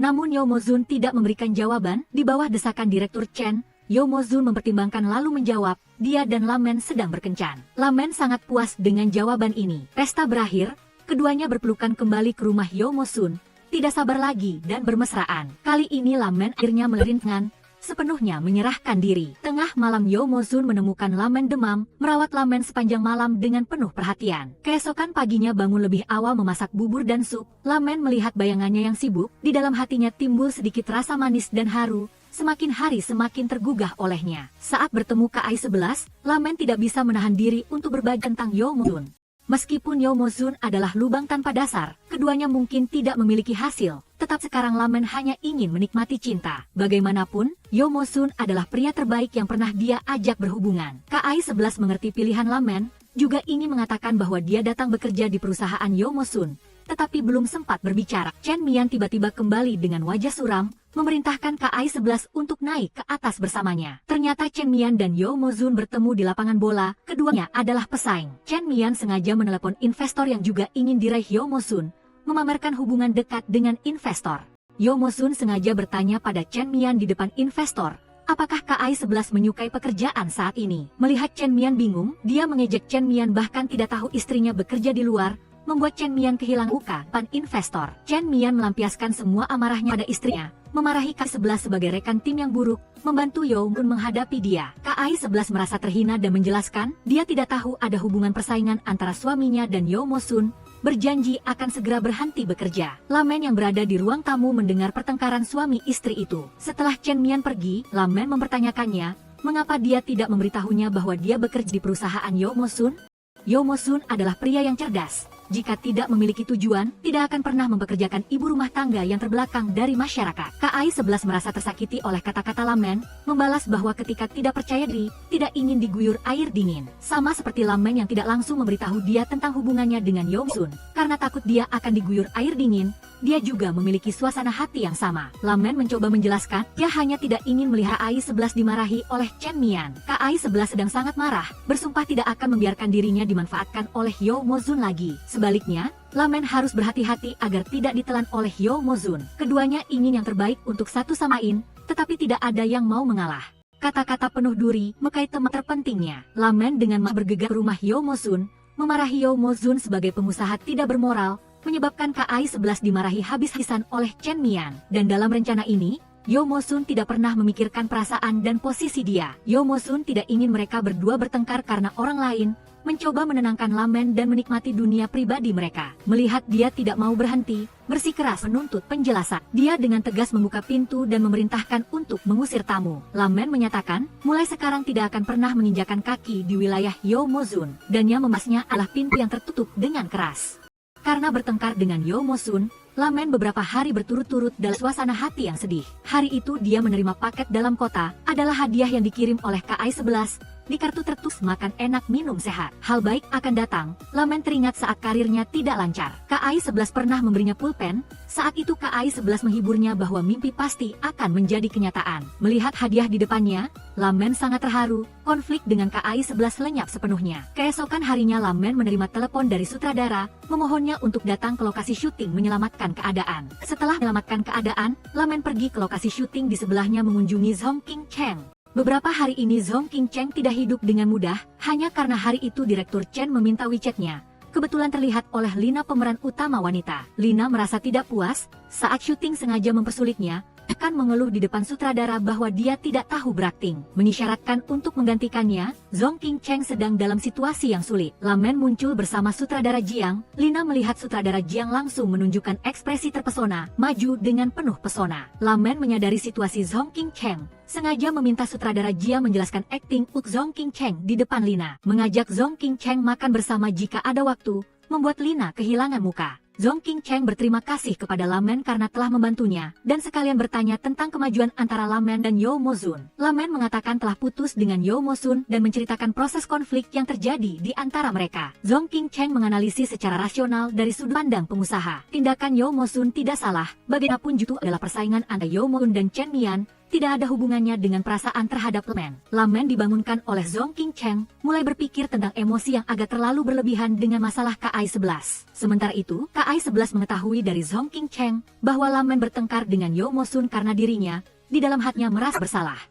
Namun Yo Mo-sun tidak memberikan jawaban. Di bawah desakan Direktur Chen, Yo Mo-sun mempertimbangkan lalu menjawab, dia dan Lamen sedang berkencan. Lamen sangat puas dengan jawaban ini. Pesta berakhir, keduanya berpelukan kembali ke rumah Yo Mo-sun, tidak sabar lagi dan bermesraan. Kali ini Lamen akhirnya meleringan, sepenuhnya menyerahkan diri. Tengah malam Yo Mo-sun menemukan Lamen demam, merawat Lamen sepanjang malam dengan penuh perhatian. Keesokan paginya bangun lebih awal memasak bubur dan sup. Lamen melihat bayangannya yang sibuk, di dalam hatinya timbul sedikit rasa manis dan haru, semakin hari semakin tergugah olehnya. Saat bertemu KI-11, Lamen tidak bisa menahan diri untuk berbagi tentang Yo Mo-sun. Meskipun Yo Mo-sun adalah lubang tanpa dasar, keduanya mungkin tidak memiliki hasil, tetap sekarang Lamen hanya ingin menikmati cinta. Bagaimanapun, Yo Mo-sun adalah pria terbaik yang pernah dia ajak berhubungan. KI-11 mengerti pilihan Lamen, juga ingin mengatakan bahwa dia datang bekerja di perusahaan Yo Mo-sun, tetapi belum sempat berbicara. Chen Mian tiba-tiba kembali dengan wajah suram, memerintahkan KI-11 untuk naik ke atas bersamanya. Ternyata Chen Mian dan Yo Mo-sun bertemu di lapangan bola, keduanya adalah pesaing. Chen Mian sengaja menelepon investor yang juga ingin diraih Yo Mo-sun, memamerkan hubungan dekat dengan investor. Yo Mo-sun sengaja bertanya pada Chen Mian di depan investor, apakah KI-11 menyukai pekerjaan saat ini? Melihat Chen Mian bingung, dia mengejek Chen Mian bahkan tidak tahu istrinya bekerja di luar, membuat Chen Mian kehilangan muka depan investor. Chen Mian melampiaskan semua amarahnya pada istrinya, memarahi KI-11 sebagai rekan tim yang buruk, membantu Yo Mo-sun menghadapi dia. KI-11 merasa terhina dan menjelaskan, dia tidak tahu ada hubungan persaingan antara suaminya dan Yo Mo-sun, berjanji akan segera berhenti bekerja. Lamen yang berada di ruang tamu mendengar pertengkaran suami istri itu. Setelah Chen Mian pergi, Lamen mempertanyakannya, mengapa dia tidak memberitahunya bahwa dia bekerja di perusahaan Yo Mo-sun? Yo Mo-sun adalah pria yang cerdas. Jika tidak memiliki tujuan, tidak akan pernah mempekerjakan ibu rumah tangga yang terbelakang dari masyarakat. KI-11 merasa tersakiti oleh kata-kata Lamen, membalas bahwa ketika tidak percaya diri, tidak ingin diguyur air dingin. Sama seperti Lamen yang tidak langsung memberitahu dia tentang hubungannya dengan Yo Mo-sun. Karena takut dia akan diguyur air dingin, dia juga memiliki suasana hati yang sama. Lamen mencoba menjelaskan, dia hanya tidak ingin melihat KI-11 dimarahi oleh Chen Mian. KI-11 sedang sangat marah, bersumpah tidak akan membiarkan dirinya dimanfaatkan oleh Yo Mo-sun lagi. Sebaliknya, Lamen harus berhati-hati agar tidak ditelan oleh Yo Mo-sun. Keduanya ingin yang terbaik untuk satu sama lain, tetapi tidak ada yang mau mengalah. Kata-kata penuh duri, mekai teman terpentingnya. Lamen dengan bergegas ke rumah Yo Mo-sun, memarahi Yo Mo-sun sebagai pengusaha tidak bermoral, menyebabkan KI-11 dimarahi habis-habisan oleh Chen Mian. Dan dalam rencana ini, Yo Mo-sun tidak pernah memikirkan perasaan dan posisi dia. Yo Mo-sun tidak ingin mereka berdua bertengkar karena orang lain, mencoba menenangkan Lamen dan menikmati dunia pribadi mereka. Melihat dia tidak mau berhenti, bersikeras menuntut penjelasan. Dia dengan tegas membuka pintu dan memerintahkan untuk mengusir tamu. Lamen menyatakan, mulai sekarang tidak akan pernah menginjakan kaki di wilayah Yo Mo-sun, dan yang memasnya adalah pintu yang tertutup dengan keras. Karena bertengkar dengan Yo Mo-sun, Lamen beberapa hari berturut-turut dalam suasana hati yang sedih. Hari itu dia menerima paket dalam kota, adalah hadiah yang dikirim oleh KI-11, di kartu tertulis makan enak minum sehat. Hal baik akan datang. Lamen teringat saat karirnya tidak lancar. KI-11 pernah memberinya pulpen, saat itu KI-11 menghiburnya bahwa mimpi pasti akan menjadi kenyataan. Melihat hadiah di depannya, Lamen sangat terharu, konflik dengan KI-11 lenyap sepenuhnya. Keesokan harinya Lamen menerima telepon dari sutradara, memohonnya untuk datang ke lokasi syuting menyelamatkan menyelamatkan keadaan. Setelah menyelamatkan keadaan, Lamen pergi ke lokasi syuting di sebelahnya mengunjungi Zhong King Cheng. Beberapa hari ini Zhong King Cheng tidak hidup dengan mudah, hanya karena hari itu Direktur Chen meminta WeChat-nya. Kebetulan terlihat oleh Lina pemeran utama wanita. Lina merasa tidak puas saat syuting sengaja mempersulitnya, akan mengeluh di depan sutradara bahwa dia tidak tahu berakting. Mengisyaratkan untuk menggantikannya, Zhong King Cheng sedang dalam situasi yang sulit. Lamen muncul bersama sutradara Jiang. Lina melihat sutradara Jiang langsung menunjukkan ekspresi terpesona, maju dengan penuh pesona. Lamen menyadari situasi Zhong King Cheng, sengaja meminta sutradara Jiang menjelaskan akting Zhong King Cheng di depan Lina. Mengajak Zhong King Cheng makan bersama jika ada waktu, membuat Lina kehilangan muka. Zhong King Cheng berterima kasih kepada Lamen karena telah membantunya, dan sekalian bertanya tentang kemajuan antara Lamen dan Yo Mo-sun. Lamen mengatakan telah putus dengan Yo Mo-sun dan menceritakan proses konflik yang terjadi di antara mereka. Zhong King Cheng menganalisis secara rasional dari sudut pandang pengusaha. Tindakan Yo Mo-sun tidak salah, bagaimanapun itu adalah persaingan antara Yo Mo-sun dan Chen Mian, tidak ada hubungannya dengan perasaan terhadap Lamen. Lamen dibangunkan oleh Zhong King Cheng, mulai berpikir tentang emosi yang agak terlalu berlebihan dengan masalah KI-11. Sementara itu, KI-11 mengetahui dari Zhong King Cheng bahwa Lamen bertengkar dengan Yo Mo-sun karena dirinya, di dalam hatinya merasa bersalah.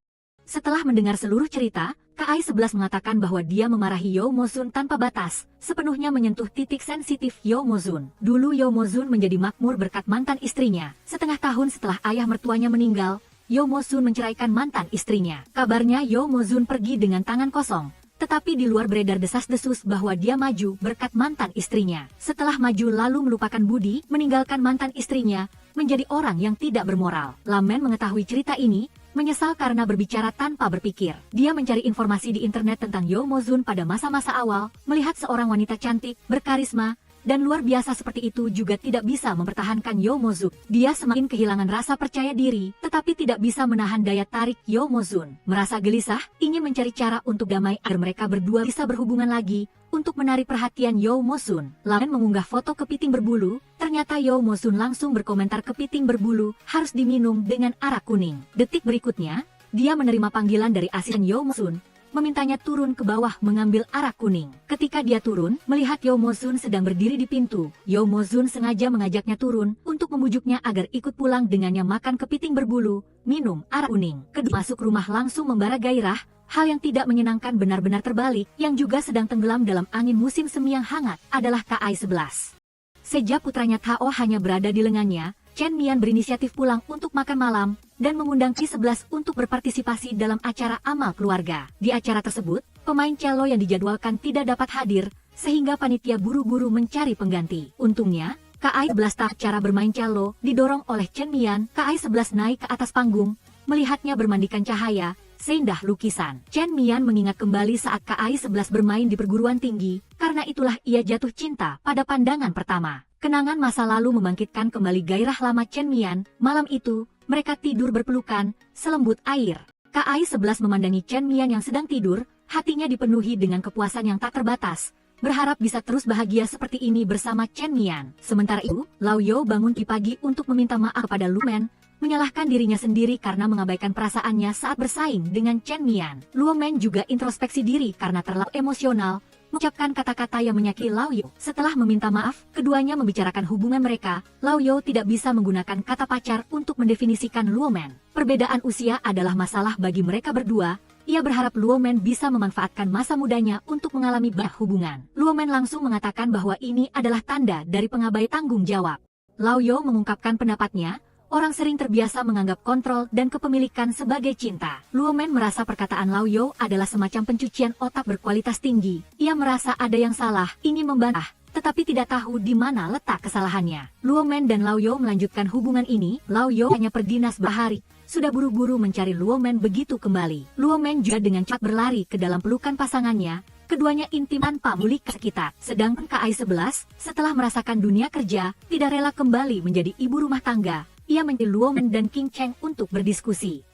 Setelah mendengar seluruh cerita, KI-11 mengatakan bahwa dia memarahi Yo Mo-sun tanpa batas, sepenuhnya menyentuh titik sensitif Yo Mo-sun. Dulu Yo Mo-sun menjadi makmur berkat mantan istrinya. Setengah tahun setelah ayah mertuanya meninggal, Yo Mo-sun menceraikan mantan istrinya. Kabarnya Yo Mo-sun pergi dengan tangan kosong, tetapi di luar beredar desas-desus bahwa dia maju berkat mantan istrinya. Setelah maju lalu melupakan budi, meninggalkan mantan istrinya, menjadi orang yang tidak bermoral. Lamen mengetahui cerita ini, menyesal karena berbicara tanpa berpikir. Dia mencari informasi di internet tentang Yo Mo-sun pada masa-masa awal, melihat seorang wanita cantik, berkarisma, dan luar biasa seperti itu juga tidak bisa mempertahankan Yo Mo-sun. Dia semakin kehilangan rasa percaya diri, tetapi tidak bisa menahan daya tarik Yo Mo-sun. Merasa gelisah, ingin mencari cara untuk damai agar mereka berdua bisa berhubungan lagi. Untuk menarik perhatian Yo Mo-sun, Lamen mengunggah foto kepiting berbulu. Ternyata Yo Mo-sun langsung berkomentar kepiting berbulu harus diminum dengan arak kuning. Detik berikutnya, dia menerima panggilan dari asisten Yo Mo-sun, memintanya turun ke bawah mengambil arak kuning. Ketika dia turun, melihat Yo Mo-sun sedang berdiri di pintu, Yo Mo-sun sengaja mengajaknya turun untuk membujuknya agar ikut pulang dengannya makan kepiting berbulu, minum arak kuning. Kedua masuk rumah langsung membara gairah. Hal yang tidak menyenangkan benar-benar terbalik, yang juga sedang tenggelam dalam angin musim semi yang hangat, adalah KI-11. Sejak putranya Tao hanya berada di lengannya, Chen Mian berinisiatif pulang untuk makan malam, dan mengundang Ki-11 untuk berpartisipasi dalam acara amal keluarga. Di acara tersebut, pemain cello yang dijadwalkan tidak dapat hadir, sehingga panitia buru-buru mencari pengganti. Untungnya, KI-11 tahu cara bermain cello, didorong oleh Chen Mian. KI-11 naik ke atas panggung, melihatnya bermandikan cahaya, seindah lukisan. Chen Mian mengingat kembali saat KI-11 bermain di perguruan tinggi, karena itulah ia jatuh cinta pada pandangan pertama. Kenangan masa lalu membangkitkan kembali gairah lama Chen Mian. Malam itu, mereka tidur berpelukan, selembut air. KI-11 memandangi Chen Mian yang sedang tidur, hatinya dipenuhi dengan kepuasan yang tak terbatas, berharap bisa terus bahagia seperti ini bersama Chen Mian. Sementara itu, Lao Yo bangun pagi untuk meminta maaf kepada Lu Men, menyalahkan dirinya sendiri karena mengabaikan perasaannya saat bersaing dengan Chen Mian. Lu Men juga introspeksi diri karena terlalu emosional, mengucapkan kata-kata yang menyakiti Lao Yo. Setelah meminta maaf, keduanya membicarakan hubungan mereka. Lao Yo tidak bisa menggunakan kata pacar untuk mendefinisikan Luo Men. Perbedaan usia adalah masalah bagi mereka berdua. Ia berharap Luo Men bisa memanfaatkan masa mudanya untuk mengalami banyak hubungan. Luo Men langsung mengatakan bahwa ini adalah tanda dari pengabaian tanggung jawab. Lao Yo mengungkapkan pendapatnya. Orang sering terbiasa menganggap kontrol dan kepemilikan sebagai cinta. Luo Men merasa perkataan Lao Yo adalah semacam pencucian otak berkualitas tinggi. Ia merasa ada yang salah, ingin membantah, tetapi tidak tahu di mana letak kesalahannya. Luo Men dan Lao Yo melanjutkan hubungan ini. Lao Yo hanya berdinas berhari, sudah buru-buru mencari Luo Men begitu kembali. Luo Men juga dengan cepat berlari ke dalam pelukan pasangannya. Keduanya intim tanpa mulik sekitar. Sedangkan KI-11, setelah merasakan dunia kerja, tidak rela kembali menjadi ibu rumah tangga. Ia menyuruh Luo Men dan King Cheng untuk berdiskusi.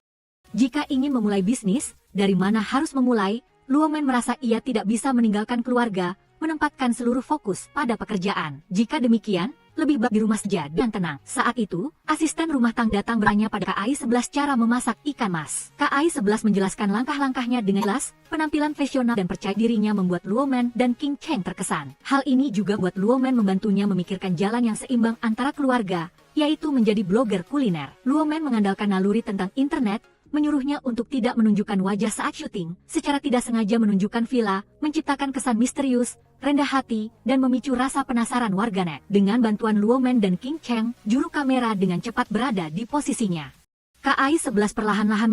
Jika ingin memulai bisnis, dari mana harus memulai? Luo Men merasa ia tidak bisa meninggalkan keluarga, menempatkan seluruh fokus pada pekerjaan. Jika demikian, lebih baik di rumah saja dan tenang. Saat itu, asisten rumah tangga datang bertanya pada KAI-11 cara memasak ikan mas. KAI-11 menjelaskan langkah-langkahnya dengan jelas. Penampilan profesional dan percaya dirinya membuat Luo Men dan King Cheng terkesan. Hal ini juga buat Luo Men membantunya memikirkan jalan yang seimbang antara keluarga, yaitu menjadi blogger kuliner. Luo Men mengandalkan naluri tentang internet, menyuruhnya untuk tidak menunjukkan wajah saat syuting, secara tidak sengaja menunjukkan villa, menciptakan kesan misterius, rendah hati, dan memicu rasa penasaran warganet. Dengan bantuan Luo Men dan King Cheng, juru kamera dengan cepat berada di posisinya. KAI-11 perlahan-lahan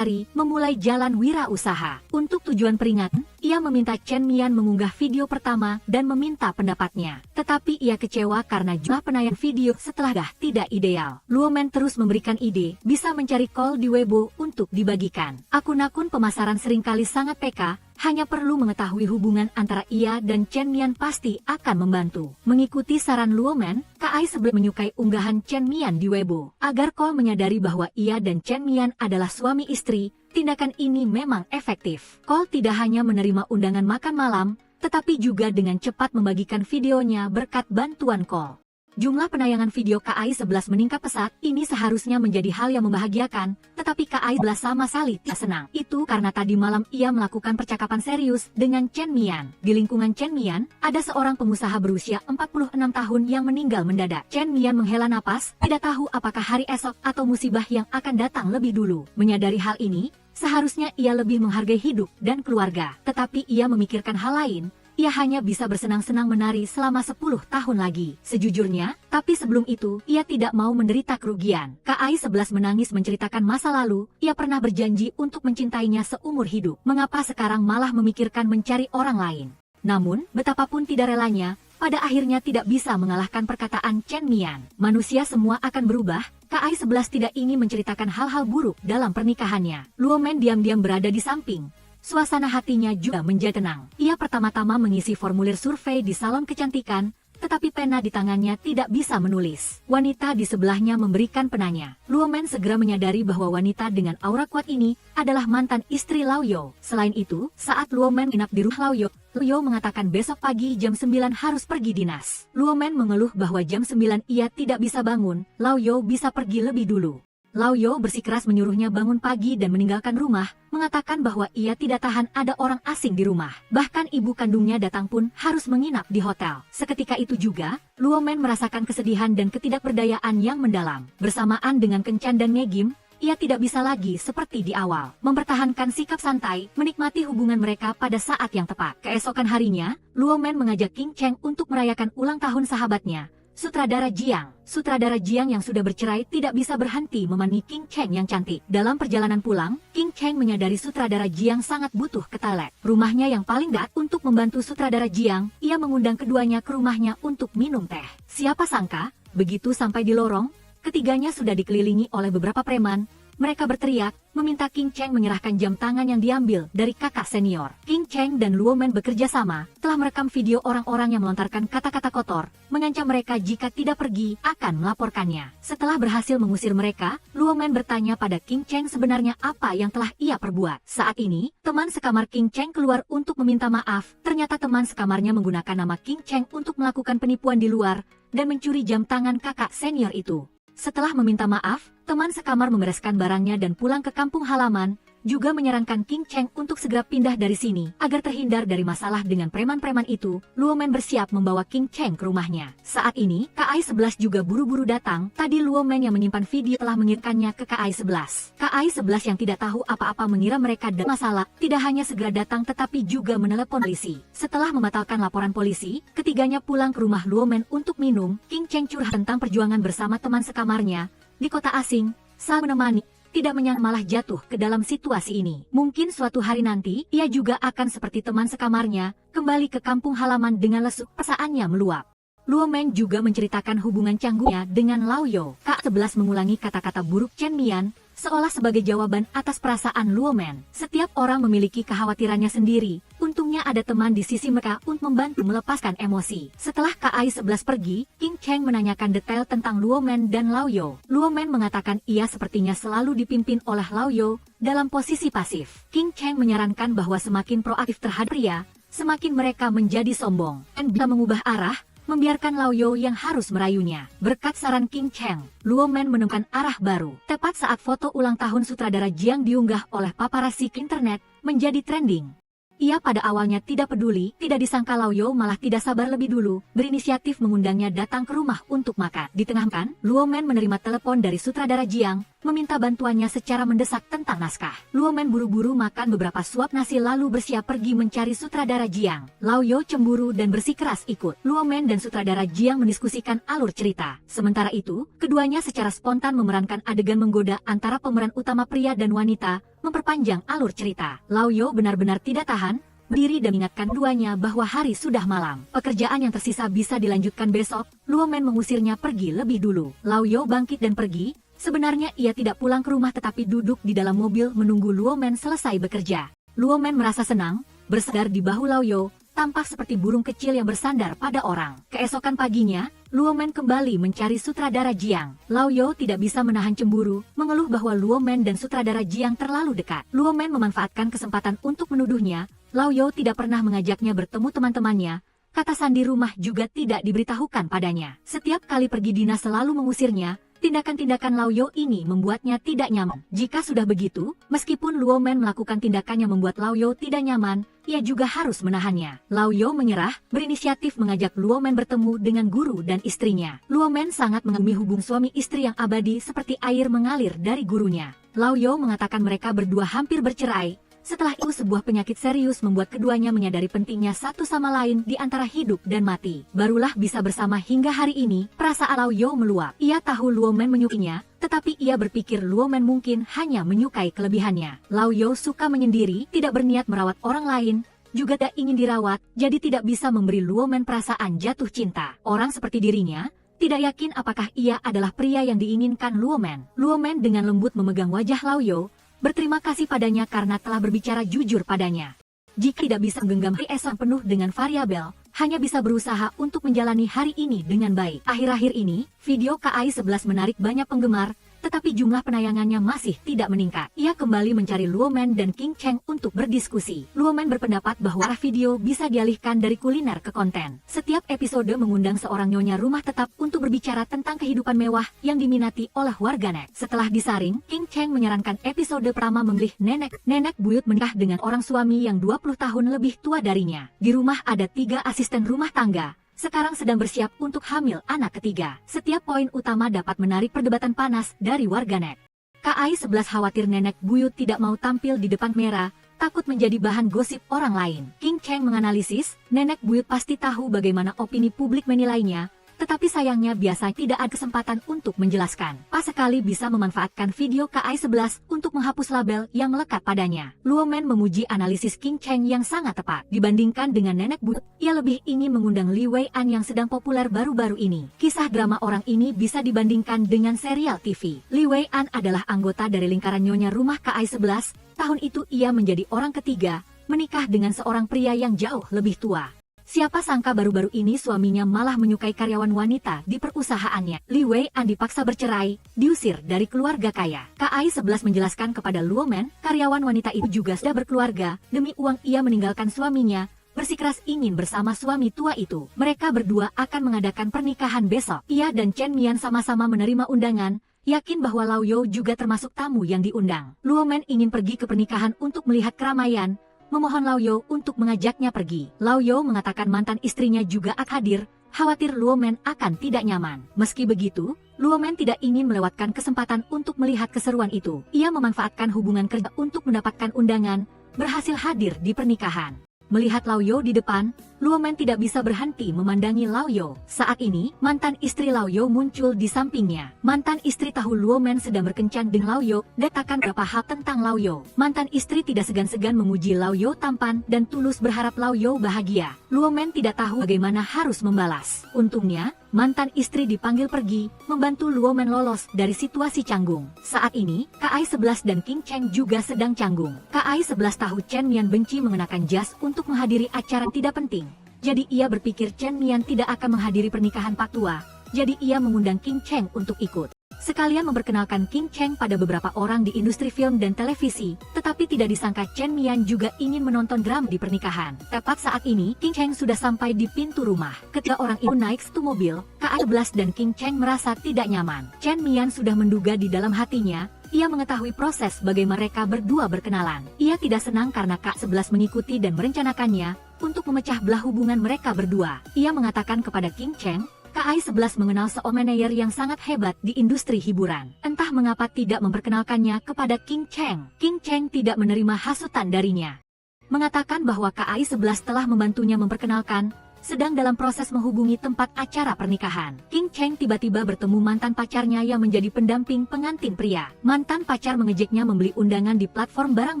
memulai jalan wirausaha. Untuk tujuan peringatan, ia meminta Chen Mian mengunggah video pertama dan meminta pendapatnya. Tetapi ia kecewa karena jumlah penayang video setelah tidak ideal. Luo Men terus memberikan ide, bisa mencari call di Weibo untuk dibagikan. Akun-akun pemasaran seringkali sangat peka, hanya perlu mengetahui hubungan antara ia dan Chen Mian pasti akan membantu. Mengikuti saran Luo Men, KAI-11 menyukai unggahan Chen Mian di Weibo. Agar Cole menyadari bahwa ia dan Chen Mian adalah suami istri, tindakan ini memang efektif. Cole tidak hanya menerima undangan makan malam, tetapi juga dengan cepat membagikan videonya berkat bantuan Cole. Jumlah penayangan video KAI-11 meningkat pesat, ini seharusnya menjadi hal yang membahagiakan, tetapi KAI-11 sama sekali tidak senang. Itu karena tadi malam ia melakukan percakapan serius dengan Chen Mian. Di lingkungan Chen Mian, ada seorang pengusaha berusia 46 tahun yang meninggal mendadak. Chen Mian menghela napas, tidak tahu apakah hari esok atau musibah yang akan datang lebih dulu. Menyadari hal ini, seharusnya ia lebih menghargai hidup dan keluarga. Tetapi ia memikirkan hal lain. Ia hanya bisa bersenang-senang menari selama 10 tahun lagi. Sejujurnya, tapi sebelum itu, ia tidak mau menderita kerugian. KAI-11 menangis menceritakan masa lalu, ia pernah berjanji untuk mencintainya seumur hidup. Mengapa sekarang malah memikirkan mencari orang lain? Namun, betapapun tidak relanya, pada akhirnya tidak bisa mengalahkan perkataan Chen Mian. Manusia semua akan berubah. KAI-11 tidak ingin menceritakan hal-hal buruk dalam pernikahannya. Luo Men diam-diam berada di samping. Suasana hatinya juga menjadi tenang. Ia pertama-tama mengisi formulir survei di salon kecantikan, tetapi pena di tangannya tidak bisa menulis. Wanita di sebelahnya memberikan penanya. Luo Men segera menyadari bahwa wanita dengan aura kuat ini adalah mantan istri Lao Yo. Selain itu, saat Luo Men menginap di rumah Lao Yo mengatakan besok pagi jam 9 harus pergi dinas. Luo Men mengeluh bahwa jam 9 ia tidak bisa bangun, Lao Yo bisa pergi lebih dulu. Lao Yo bersikeras menyuruhnya bangun pagi dan meninggalkan rumah, mengatakan bahwa ia tidak tahan ada orang asing di rumah. Bahkan ibu kandungnya datang pun harus menginap di hotel. Seketika itu juga, Luo Men merasakan kesedihan dan ketidakberdayaan yang mendalam. Bersamaan dengan Kencan dan Negim, ia tidak bisa lagi seperti di awal. Mempertahankan sikap santai, menikmati hubungan mereka pada saat yang tepat. Keesokan harinya, Luo Men mengajak King Cheng untuk merayakan ulang tahun sahabatnya, Sutradara Jiang. Sutradara Jiang yang sudah bercerai tidak bisa berhenti menemani King Cheng yang cantik. Dalam perjalanan pulang, King Cheng menyadari Sutradara Jiang sangat butuh ke toilet. Rumahnya yang paling dekat. Untuk membantu Sutradara Jiang, ia mengundang keduanya ke rumahnya untuk minum teh. Siapa sangka, begitu sampai di lorong, ketiganya sudah dikelilingi oleh beberapa preman. Mereka berteriak, meminta King Cheng menyerahkan jam tangan yang diambil dari kakak senior. King Cheng dan Luo Men bekerja sama, telah merekam video orang-orang yang melontarkan kata-kata kotor, mengancam mereka jika tidak pergi, akan melaporkannya. Setelah berhasil mengusir mereka, Luo Men bertanya pada King Cheng sebenarnya apa yang telah ia perbuat. Saat ini, teman sekamar King Cheng keluar untuk meminta maaf. Ternyata teman sekamarnya menggunakan nama King Cheng untuk melakukan penipuan di luar, dan mencuri jam tangan kakak senior itu. Setelah meminta maaf, teman sekamar membereskan barangnya dan pulang ke kampung halaman, juga menyarankan King Cheng untuk segera pindah dari sini. Agar terhindar dari masalah dengan preman-preman itu, Luo Men bersiap membawa King Cheng ke rumahnya. Saat ini, KAI-11 juga buru-buru datang. Tadi Luo Men yang menyimpan video telah mengirimkannya ke KAI-11. KAI-11 yang tidak tahu apa-apa mengira mereka ada masalah, tidak hanya segera datang tetapi juga menelepon polisi. Setelah membatalkan laporan polisi, ketiganya pulang ke rumah Luo Men untuk minum. King Cheng curhat tentang perjuangan bersama teman sekamarnya di kota asing, saat menemani, tidak menyangka malah jatuh ke dalam situasi ini. Mungkin suatu hari nanti, ia juga akan seperti teman sekamarnya, kembali ke kampung halaman dengan lesu. Perasaannya meluap. Luo Men juga menceritakan hubungan canggungnya dengan Lao Yo. KAI-11 mengulangi kata-kata buruk Chen Mian, seolah sebagai jawaban atas perasaan Luo Men. Setiap orang memiliki kekhawatirannya sendiri. Untungnya ada teman di sisi mereka untuk membantu melepaskan emosi. Setelah KAI-11 pergi, King Cheng menanyakan detail tentang Luo Men dan Lao Yo. Luo Men mengatakan ia sepertinya selalu dipimpin oleh Lao Yo dalam posisi pasif. King Cheng menyarankan bahwa semakin proaktif terhadap pria, semakin mereka menjadi sombong dan bisa mengubah arah. membiarkan Lao Yo yang harus merayunya. Berkat saran King Cheng, Luo Men menemukan arah baru. Tepat saat foto ulang tahun sutradara Jiang diunggah oleh paparazzi ke internet, menjadi trending. Ia pada awalnya tidak peduli, tidak disangka Lao Yo malah tidak sabar lebih dulu, berinisiatif mengundangnya datang ke rumah untuk makan. Di tengah makan, Luo Men menerima telepon dari sutradara Jiang, meminta bantuannya secara mendesak tentang naskah. Luo Men buru-buru makan beberapa suap nasi lalu bersiap pergi mencari sutradara Jiang. Lao Yo cemburu dan bersikeras ikut. Luo Men dan sutradara Jiang mendiskusikan alur cerita. Sementara itu, keduanya secara spontan memerankan adegan menggoda antara pemeran utama pria dan wanita, memperpanjang alur cerita. Lao Yo benar-benar tidak tahan, berdiri dan mengingatkan duanya bahwa hari sudah malam. Pekerjaan yang tersisa bisa dilanjutkan besok. Luo Men mengusirnya pergi lebih dulu. Lao Yo bangkit dan pergi. Sebenarnya ia tidak pulang ke rumah tetapi duduk di dalam mobil menunggu Luo Men selesai bekerja. Luo Men merasa senang, bersandar di bahu Lao Yo, tampak seperti burung kecil yang bersandar pada orang. Keesokan paginya, Luo Men kembali mencari sutradara Jiang. Lao Yo tidak bisa menahan cemburu, mengeluh bahwa Luo Men dan sutradara Jiang terlalu dekat. Luo Men memanfaatkan kesempatan untuk menuduhnya. Lao Yo tidak pernah mengajaknya bertemu teman-temannya. Kata sandi rumah juga tidak diberitahukan padanya. Setiap kali pergi dinas selalu mengusirnya. Tindakan-tindakan Lao Yo ini membuatnya tidak nyaman. Jika sudah begitu, meskipun Luo Men melakukan tindakan yang membuat Lao Yo tidak nyaman, ia juga harus menahannya. Lao Yo menyerah, berinisiatif mengajak Luo Men bertemu dengan guru dan istrinya. Luo Men sangat mengagumi hubungan suami istri yang abadi seperti air mengalir dari gurunya. Lao Yo mengatakan mereka berdua hampir bercerai. Setelah itu sebuah penyakit serius membuat keduanya menyadari pentingnya satu sama lain di antara hidup dan mati. Barulah bisa bersama hingga hari ini. Perasaan Lao Yo meluap. Ia tahu Luo Men menyukainya, tetapi ia berpikir Luo Men mungkin hanya menyukai kelebihannya. Lao Yo suka menyendiri, tidak berniat merawat orang lain, juga tak ingin dirawat, jadi tidak bisa memberi Luo Men perasaan jatuh cinta. Orang seperti dirinya tidak yakin apakah ia adalah pria yang diinginkan Luo Men. Luo Men dengan lembut memegang wajah Lao Yo, berterima kasih padanya karena telah berbicara jujur padanya. Jika tidak bisa menggenggam hari esok penuh dengan variabel, hanya bisa berusaha untuk menjalani hari ini dengan baik. Akhir-akhir ini, video KAI11 menarik banyak penggemar, tetapi jumlah penayangannya masih tidak meningkat. Ia kembali mencari Luo Men dan King Cheng untuk berdiskusi. Luo Men berpendapat bahwa arah video bisa dialihkan dari kuliner ke konten. Setiap episode mengundang seorang nyonya rumah tetap untuk berbicara tentang kehidupan mewah yang diminati oleh warganet. Setelah disaring, King Cheng menyarankan episode pertama memilih Nenek buyut menikah dengan orang suami yang 20 tahun lebih tua darinya. Di rumah ada 3 asisten rumah tangga. Sekarang sedang bersiap untuk hamil anak ketiga. Setiap poin utama dapat menarik perdebatan panas dari warganet. KAI11 khawatir nenek buyut tidak mau tampil di depan kamera, takut menjadi bahan gosip orang lain. King Cheng menganalisis, nenek buyut pasti tahu bagaimana opini publik menilainya, tetapi sayangnya biasa tidak ada kesempatan untuk menjelaskan. Pas sekali bisa memanfaatkan video KAI11 untuk menghapus label yang melekat padanya. Luo Men memuji analisis King Cheng yang sangat tepat. Dibandingkan dengan nenek buyut, ia lebih ingin mengundang Li Wei An yang sedang populer baru-baru ini. Kisah drama orang ini bisa dibandingkan dengan serial TV. Li Wei An adalah anggota dari lingkaran nyonya rumah KAI11. Tahun itu ia menjadi orang ketiga, menikah dengan seorang pria yang jauh lebih tua. Siapa sangka baru-baru ini suaminya malah menyukai karyawan wanita di perusahaannya. Li Wei An dipaksa bercerai, diusir dari keluarga kaya. KAI11 menjelaskan kepada Luo Men, karyawan wanita itu juga sudah berkeluarga. Demi uang ia meninggalkan suaminya, bersikeras ingin bersama suami tua itu. Mereka berdua akan mengadakan pernikahan besok. Ia dan Chen Mian sama-sama menerima undangan, yakin bahwa Lao Yo juga termasuk tamu yang diundang. Luo Men ingin pergi ke pernikahan untuk melihat keramaian, memohon Lao Yo untuk mengajaknya pergi. Lao Yo mengatakan mantan istrinya juga akan hadir, khawatir Luo Men akan tidak nyaman. Meski begitu, Luo Men tidak ingin melewatkan kesempatan untuk melihat keseruan itu. Ia memanfaatkan hubungan kerja untuk mendapatkan undangan, berhasil hadir di pernikahan. Melihat Lao Yo di depan, Luo Men tidak bisa berhenti memandangi Lao Yo. Saat ini, mantan istri Lao Yo muncul di sampingnya. Mantan istri tahu Luo Men sedang berkencan dengan Lao Yo, dan katakan beberapa hal tentang Lao Yo. Mantan istri tidak segan-segan memuji Lao Yo tampan dan tulus berharap Lao Yo bahagia. Luo Men tidak tahu bagaimana harus membalas. Untungnya, mantan istri dipanggil pergi, membantu Luo Men lolos dari situasi canggung. Saat ini, KAI11 dan King Cheng juga sedang canggung. KAI11 tahu Chen Mian benci mengenakan jas untuk menghadiri acara tidak penting. Jadi ia berpikir Chen Mian tidak akan menghadiri pernikahan Pak Tua. Jadi ia mengundang King Cheng untuk ikut. sekalian memperkenalkan King Cheng pada beberapa orang di industri film dan televisi, tetapi tidak disangka Chen Mian juga ingin menonton drama di pernikahan. Tepat saat ini, King Cheng sudah sampai di pintu rumah. Ketika orang itu naik satu mobil, KA11 dan King Cheng merasa tidak nyaman. Chen Mian sudah menduga di dalam hatinya, ia mengetahui proses bagaimana mereka berdua berkenalan. Ia tidak senang karena KA11 mengikuti dan merencanakannya untuk memecah belah hubungan mereka berdua. Ia mengatakan kepada King Cheng, KA11 mengenal seorang manajer yang sangat hebat di industri hiburan. Entah mengapa tidak memperkenalkannya kepada King Cheng. King Cheng tidak menerima hasutan darinya, mengatakan bahwa KA11 telah membantunya memperkenalkan, sedang dalam proses menghubungi tempat acara pernikahan. King Cheng tiba-tiba bertemu mantan pacarnya yang menjadi pendamping pengantin pria. Mantan pacar mengejeknya membeli undangan di platform barang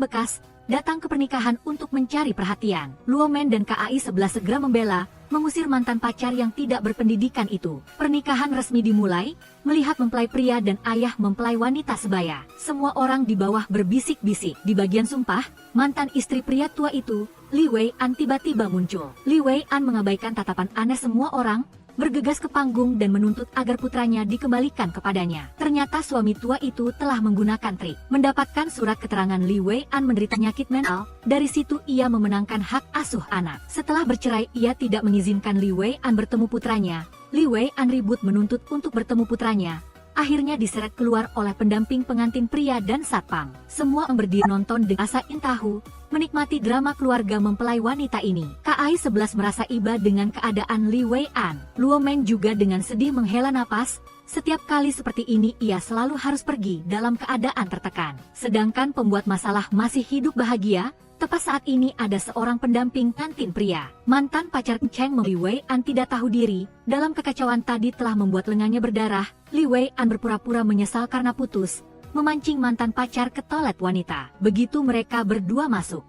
bekas, datang ke pernikahan untuk mencari perhatian. Luo Men dan KAI11 segera membela, mengusir mantan pacar yang tidak berpendidikan itu. Pernikahan resmi dimulai, melihat mempelai pria dan ayah mempelai wanita sebaya. Semua orang di bawah berbisik-bisik. Di bagian sumpah, mantan istri pria tua itu, Li Wei An tiba-tiba muncul. Li Wei An mengabaikan tatapan aneh semua orang, bergegas ke panggung dan menuntut agar putranya dikembalikan kepadanya. Ternyata suami tua itu telah menggunakan trik. Mendapatkan surat keterangan Li Wei An menderita penyakit mental, dari situ ia memenangkan hak asuh anak. Setelah bercerai, ia tidak mengizinkan Li Wei An bertemu putranya. Li Wei An ribut menuntut untuk bertemu putranya. Akhirnya diseret keluar oleh pendamping pengantin pria dan satpam. Semua berdiri nonton dengan asa ingin tahu, menikmati drama keluarga mempelai wanita ini. KAI11 merasa iba dengan keadaan Li Wei An. Luo Men juga dengan sedih menghela napas. Setiap kali seperti ini ia selalu harus pergi dalam keadaan tertekan. Sedangkan pembuat masalah masih hidup bahagia. Tepat saat ini ada seorang pendamping pengantin pria. Mantan pacar Cheng Li Wei An tidak tahu diri. Dalam kekacauan tadi telah membuat lengannya berdarah. Li Wei An berpura-pura menyesal karena putus, memancing mantan pacar ke toilet wanita. Begitu mereka berdua masuk,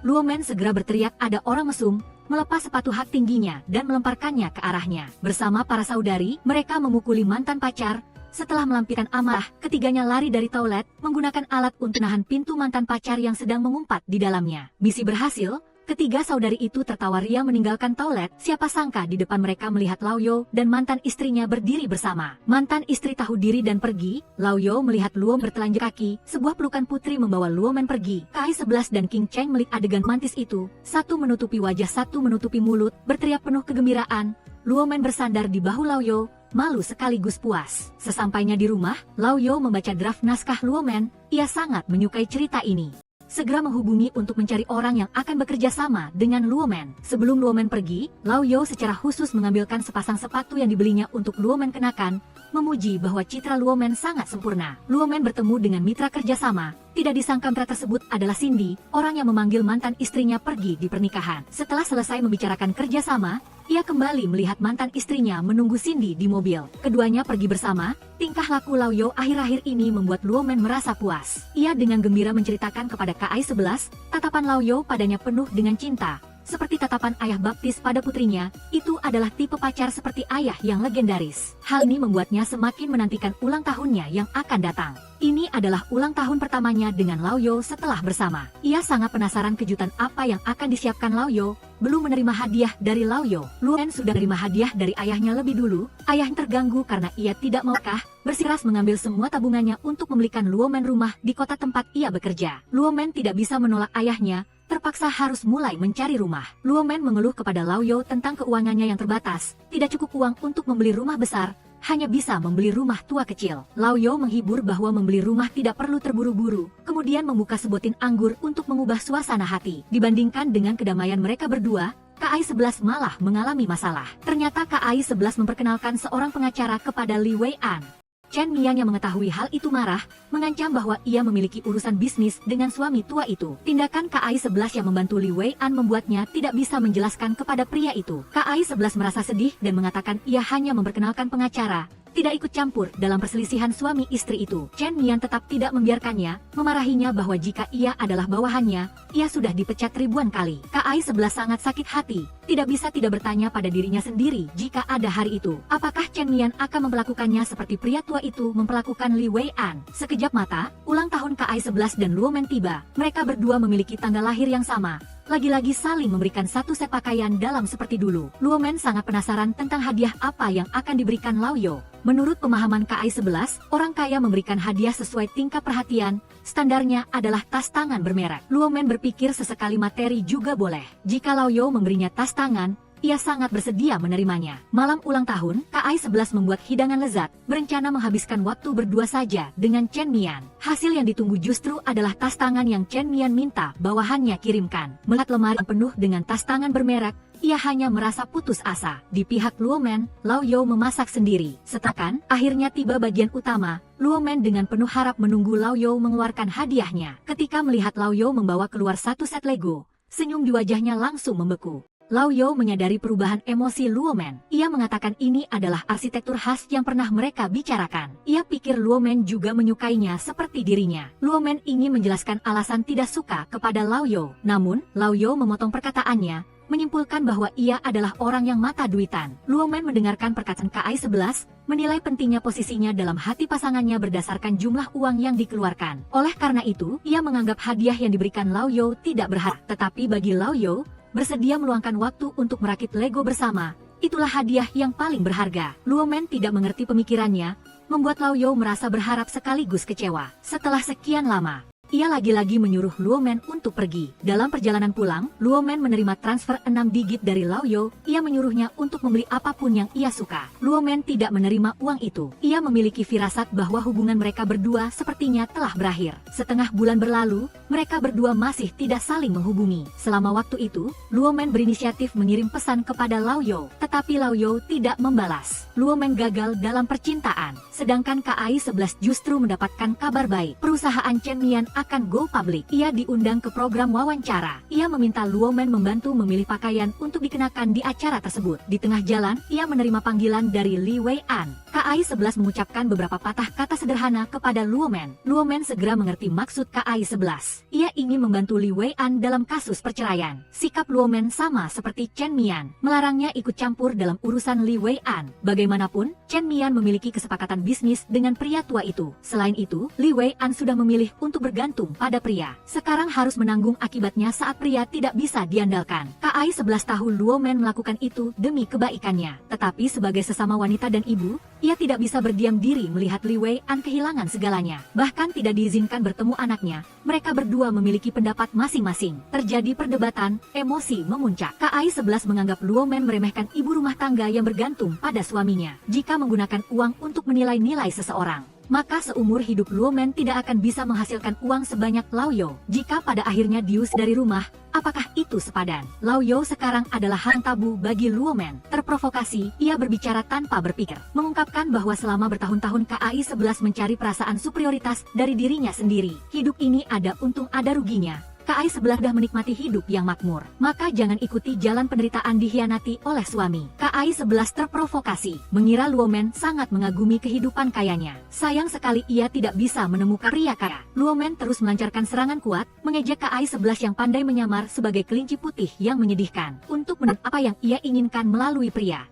Luo Men segera berteriak ada orang mesum, melepas sepatu hak tingginya dan melemparkannya ke arahnya. Bersama para saudari, mereka memukuli mantan pacar. Setelah melampiaskan amarah, ketiganya lari dari toilet, menggunakan alat untuk menahan pintu mantan pacar yang sedang mengumpat di dalamnya. Misi berhasil, ketiga saudari itu tertawa ria meninggalkan toilet. Siapa sangka di depan mereka melihat Lao Yo dan mantan istrinya berdiri bersama. Mantan istri tahu diri dan pergi. Lao Yo melihat Luo bertelanjang kaki, sebuah pelukan putri membawa Luo Men pergi. KAI11 dan King Cheng melihat adegan romantis itu. Satu menutupi wajah, satu menutupi mulut, berteriak penuh kegembiraan. Luo Men bersandar di bahu Lao Yo, malu sekaligus puas. Sesampainya di rumah, Lao Yo membaca draft naskah Luo Men. Ia sangat menyukai cerita ini. Segera menghubungi untuk mencari orang yang akan bekerja sama dengan Luo Men. Sebelum Luo Men pergi, Lao Yo secara khusus mengambilkan sepasang sepatu yang dibelinya untuk Luo Men kenakan, memuji bahwa citra Luo Men sangat sempurna. Luo Men bertemu dengan mitra kerjasama. Tidak disangka mitra tersebut adalah Cindy, orang yang memanggil mantan istrinya pergi di pernikahan. Setelah selesai membicarakan kerjasama, ia kembali melihat mantan istrinya menunggu Cindy di mobil. Keduanya pergi bersama. Tingkah laku Lao Yo akhir-akhir ini membuat Luo Men merasa puas. Ia dengan gembira menceritakan kepada KAI11, tatapan Lao Yo padanya penuh dengan cinta. Seperti tatapan ayah baptis pada putrinya, itu adalah tipe pacar seperti ayah yang legendaris. Hal ini membuatnya semakin menantikan ulang tahunnya yang akan datang. Ini adalah ulang tahun pertamanya dengan Lao Yo setelah bersama. Ia sangat penasaran kejutan apa yang akan disiapkan Lao Yo. Belum menerima hadiah dari Lao Yo. Luo Men sudah menerima hadiah dari ayahnya lebih dulu. Ayahnya terganggu karena ia tidak mau kah, bersikeras mengambil semua tabungannya untuk membelikan Luo Men rumah di kota tempat ia bekerja. Luo Men tidak bisa menolak ayahnya, terpaksa harus mulai mencari rumah. Luo Men mengeluh kepada Lao Yo tentang keuangannya yang terbatas. Tidak cukup uang untuk membeli rumah besar, hanya bisa membeli rumah tua kecil. Lao Yo menghibur bahwa membeli rumah tidak perlu terburu-buru, kemudian membuka sebutin anggur untuk mengubah suasana hati. Dibandingkan dengan kedamaian mereka berdua, KAI11 malah mengalami masalah. Ternyata KAI11 memperkenalkan seorang pengacara kepada Li Wei An. Chen Mian yang mengetahui hal itu marah, mengancam bahwa ia memiliki urusan bisnis dengan suami tua itu. Tindakan KAI11 yang membantu Li Wei An membuatnya tidak bisa menjelaskan kepada pria itu. KAI11 merasa sedih dan mengatakan ia hanya memperkenalkan pengacara, tidak ikut campur dalam perselisihan suami istri itu. Chen Mian tetap tidak membiarkannya, memarahinya bahwa jika ia adalah bawahannya, ia sudah dipecat ribuan kali. KAI11 sangat sakit hati, tidak bisa tidak bertanya pada dirinya sendiri jika ada hari itu. Apakah Chen Mian akan memperlakukannya seperti pria tua itu memperlakukan Li Wei An? Sekejap mata, ulang tahun KAI11 dan Luo Men tiba. Mereka berdua memiliki tanggal lahir yang sama. lagi-lagi saling memberikan satu set pakaian dalam seperti dulu. Luo Men sangat penasaran tentang hadiah apa yang akan diberikan Lao Yo. Menurut pemahaman KAI-11, orang kaya memberikan hadiah sesuai tingkat perhatian. Standarnya adalah tas tangan bermerek. Luo Men berpikir sesekali materi juga boleh. Jika Lao Yo memberinya tas tangan, ia sangat bersedia menerimanya. Malam ulang tahun, KAI-11 membuat hidangan lezat, berencana menghabiskan waktu berdua saja dengan Chen Mian. Hasil yang ditunggu justru adalah tas tangan yang Chen Mian minta bawahannya kirimkan. Melihat lemari penuh dengan tas tangan bermerek, ia hanya merasa putus asa. Di pihak Luo Men, Lao Yo memasak sendiri. Setekan, akhirnya tiba bagian utama. Luo Men dengan penuh harap menunggu Lao Yo mengeluarkan hadiahnya. Ketika melihat Lao Yo membawa keluar satu set Lego, senyum di wajahnya langsung membeku. Lao Yo menyadari perubahan emosi Luo Men. Ia mengatakan ini adalah arsitektur khas yang pernah mereka bicarakan. Ia pikir Luo Men juga menyukainya seperti dirinya. Luo Men ingin menjelaskan alasan tidak suka kepada Lao Yo. Namun, Lao Yo memotong perkataannya, menyimpulkan bahwa ia adalah orang yang mata duitan. Luo Men mendengarkan perkataan KAI-11, menilai pentingnya posisinya dalam hati pasangannya berdasarkan jumlah uang yang dikeluarkan. Oleh karena itu, ia menganggap hadiah yang diberikan Lao Yo tidak berharga. Tetapi bagi Lao Yo, bersedia meluangkan waktu untuk merakit Lego bersama, itulah hadiah yang paling berharga. Luo Men tidak mengerti pemikirannya, membuat Lao Yo merasa berharap sekaligus kecewa. Setelah sekian lama, ia lagi-lagi menyuruh Luo Men untuk pergi. Dalam perjalanan pulang, Luo Men menerima transfer 6 digit dari Lao Yo. Ia menyuruhnya untuk membeli apapun yang ia suka. Luo Men tidak menerima uang itu. Ia memiliki firasat bahwa hubungan mereka berdua sepertinya telah berakhir. Setengah bulan berlalu, mereka berdua masih tidak saling menghubungi. Selama waktu itu, Luo Men berinisiatif mengirim pesan kepada Lao Yo. Tetapi Lao Yo tidak membalas. Luo Men gagal dalam percintaan. Sedangkan KAI-11 justru mendapatkan kabar baik. Perusahaan Chen Mian akan go public. Ia diundang ke program wawancara. Ia meminta Luo Men membantu memilih pakaian untuk dikenakan di acara tersebut. Di tengah jalan, ia menerima panggilan dari Li Wei An. KAI-11 mengucapkan beberapa patah kata sederhana kepada Luo Men. Luo Men segera mengerti maksud KAI-11. Ia ingin membantu Li Wei An dalam kasus perceraian. Sikap Luo Men sama seperti Chen Mian, melarangnya ikut campur dalam urusan Li Wei An. Bagaimanapun, Chen Mian memiliki kesepakatan bisnis dengan pria tua itu. Selain itu, Li Wei An sudah memilih untuk bergantung pada pria. Sekarang harus menanggung akibatnya saat pria tidak bisa diandalkan. KAI-11 tahu Luo Men melakukan itu demi kebaikannya. Tetapi sebagai sesama wanita dan ibu, ia tidak bisa berdiam diri melihat Li Wei An kehilangan segalanya. Bahkan tidak diizinkan bertemu anaknya. Mereka berdua memiliki pendapat masing-masing. Terjadi perdebatan, emosi memuncak. KAI-11 menganggap Luo Men meremehkan ibu rumah tangga yang bergantung pada suaminya. Jika menggunakan uang untuk menilai nilai seseorang, maka seumur hidup Luo Men tidak akan bisa menghasilkan uang sebanyak Lao Yo. Jika pada akhirnya diusir dari rumah, apakah itu sepadan? Lao Yo sekarang adalah hal tabu bagi Luo Men. Terprovokasi, ia berbicara tanpa berpikir. Mengungkapkan bahwa selama bertahun-tahun KAI-11 mencari perasaan superioritas dari dirinya sendiri. Hidup ini ada untung ada ruginya. KAI-11 sudah menikmati hidup yang makmur. Maka jangan ikuti jalan penderitaan dikhianati oleh suami. KAI-11 terprovokasi, mengira Luo Men sangat mengagumi kehidupan kayanya. Sayang sekali ia tidak bisa menemukan pria kaya. Luo Men terus melancarkan serangan kuat, mengejek KAI-11 yang pandai menyamar sebagai kelinci putih yang menyedihkan. Untuk mendapat apa yang ia inginkan melalui pria.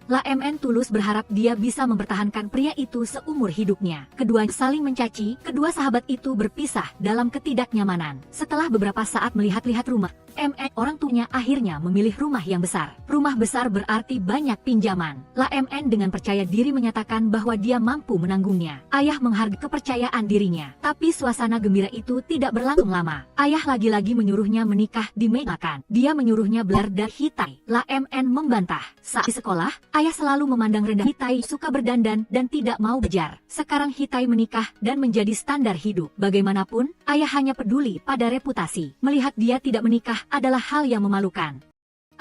La MN tulus berharap dia bisa mempertahankan pria itu seumur hidupnya. Keduanya saling mencaci, kedua sahabat itu berpisah dalam ketidaknyamanan. Setelah beberapa saat melihat-lihat rumah, MN orang tuanya akhirnya memilih rumah yang besar. Rumah besar berarti banyak pinjaman. La MN dengan percaya diri menyatakan bahwa dia mampu menanggungnya. Ayah menghargai kepercayaan dirinya. Tapi suasana gembira itu tidak berlangsung lama. Ayah lagi-lagi menyuruhnya menikah di meja makan. Dia menyuruhnya belajar dan hitai. La MN membantah. Saat di sekolah, ayah selalu memandang rendah Hitai suka berdandan dan tidak mau belajar. Sekarang Hitai menikah dan menjadi standar hidup. Bagaimanapun, ayah hanya peduli pada reputasi. Melihat dia tidak menikah adalah hal yang memalukan.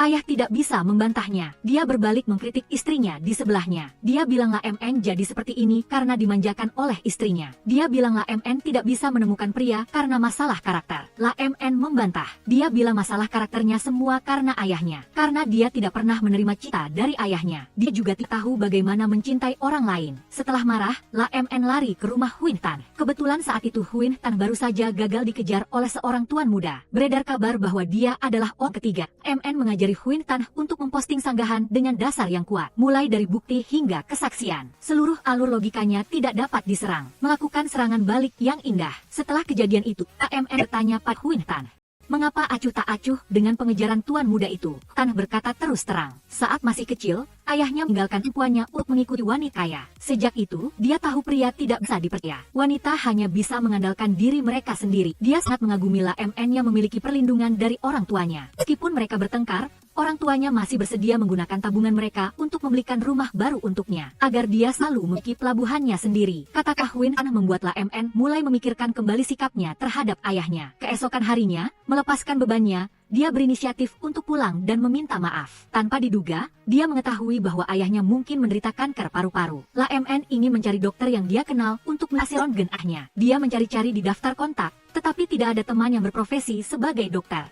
Ayah tidak bisa membantahnya. Dia berbalik mengkritik istrinya di sebelahnya. Dia bilang La MN jadi seperti ini karena dimanjakan oleh istrinya. Dia bilang La MN tidak bisa menemukan pria karena masalah karakter. La MN membantah. Dia bilang masalah karakternya semua karena ayahnya. Karena dia tidak pernah menerima cita dari ayahnya. Dia juga tidak tahu bagaimana mencintai orang lain. Setelah marah, La MN lari ke rumah Huin Tan. Kebetulan saat itu Huin Tan baru saja gagal dikejar oleh seorang tuan muda. Beredar kabar bahwa dia adalah orang ketiga. MN mengajari Huin Tan untuk memposting sanggahan dengan dasar yang kuat, mulai dari bukti hingga kesaksian. Seluruh alur logikanya tidak dapat diserang. Melakukan serangan balik yang indah. Setelah kejadian itu, MN bertanya pada Huin Tan, Mengapa acuh tak acuh dengan pengejaran tuan muda itu? Tan berkata terus terang. Saat masih kecil, ayahnya meninggalkan impuannya untuk mengikuti wanita kaya. Sejak itu, dia tahu pria tidak bisa dipercaya. Wanita hanya bisa mengandalkan diri mereka sendiri. Dia sangat mengagumi La MN yang memiliki perlindungan dari orang tuanya. Meskipun mereka bertengkar, orang tuanya masih bersedia menggunakan tabungan mereka untuk membelikan rumah baru untuknya, agar dia selalu memiliki pelabuhannya sendiri. Kata Kahwin An membuat La MN mulai memikirkan kembali sikapnya terhadap ayahnya. Keesokan harinya, melepaskan bebannya, dia berinisiatif untuk pulang dan meminta maaf. Tanpa diduga, dia mengetahui bahwa ayahnya mungkin menderita kanker paru-paru. La MN ingin mencari dokter yang dia kenal untuk menghasil ronggen ahnya. Dia mencari-cari di daftar kontak, tetapi tidak ada teman yang berprofesi sebagai dokter.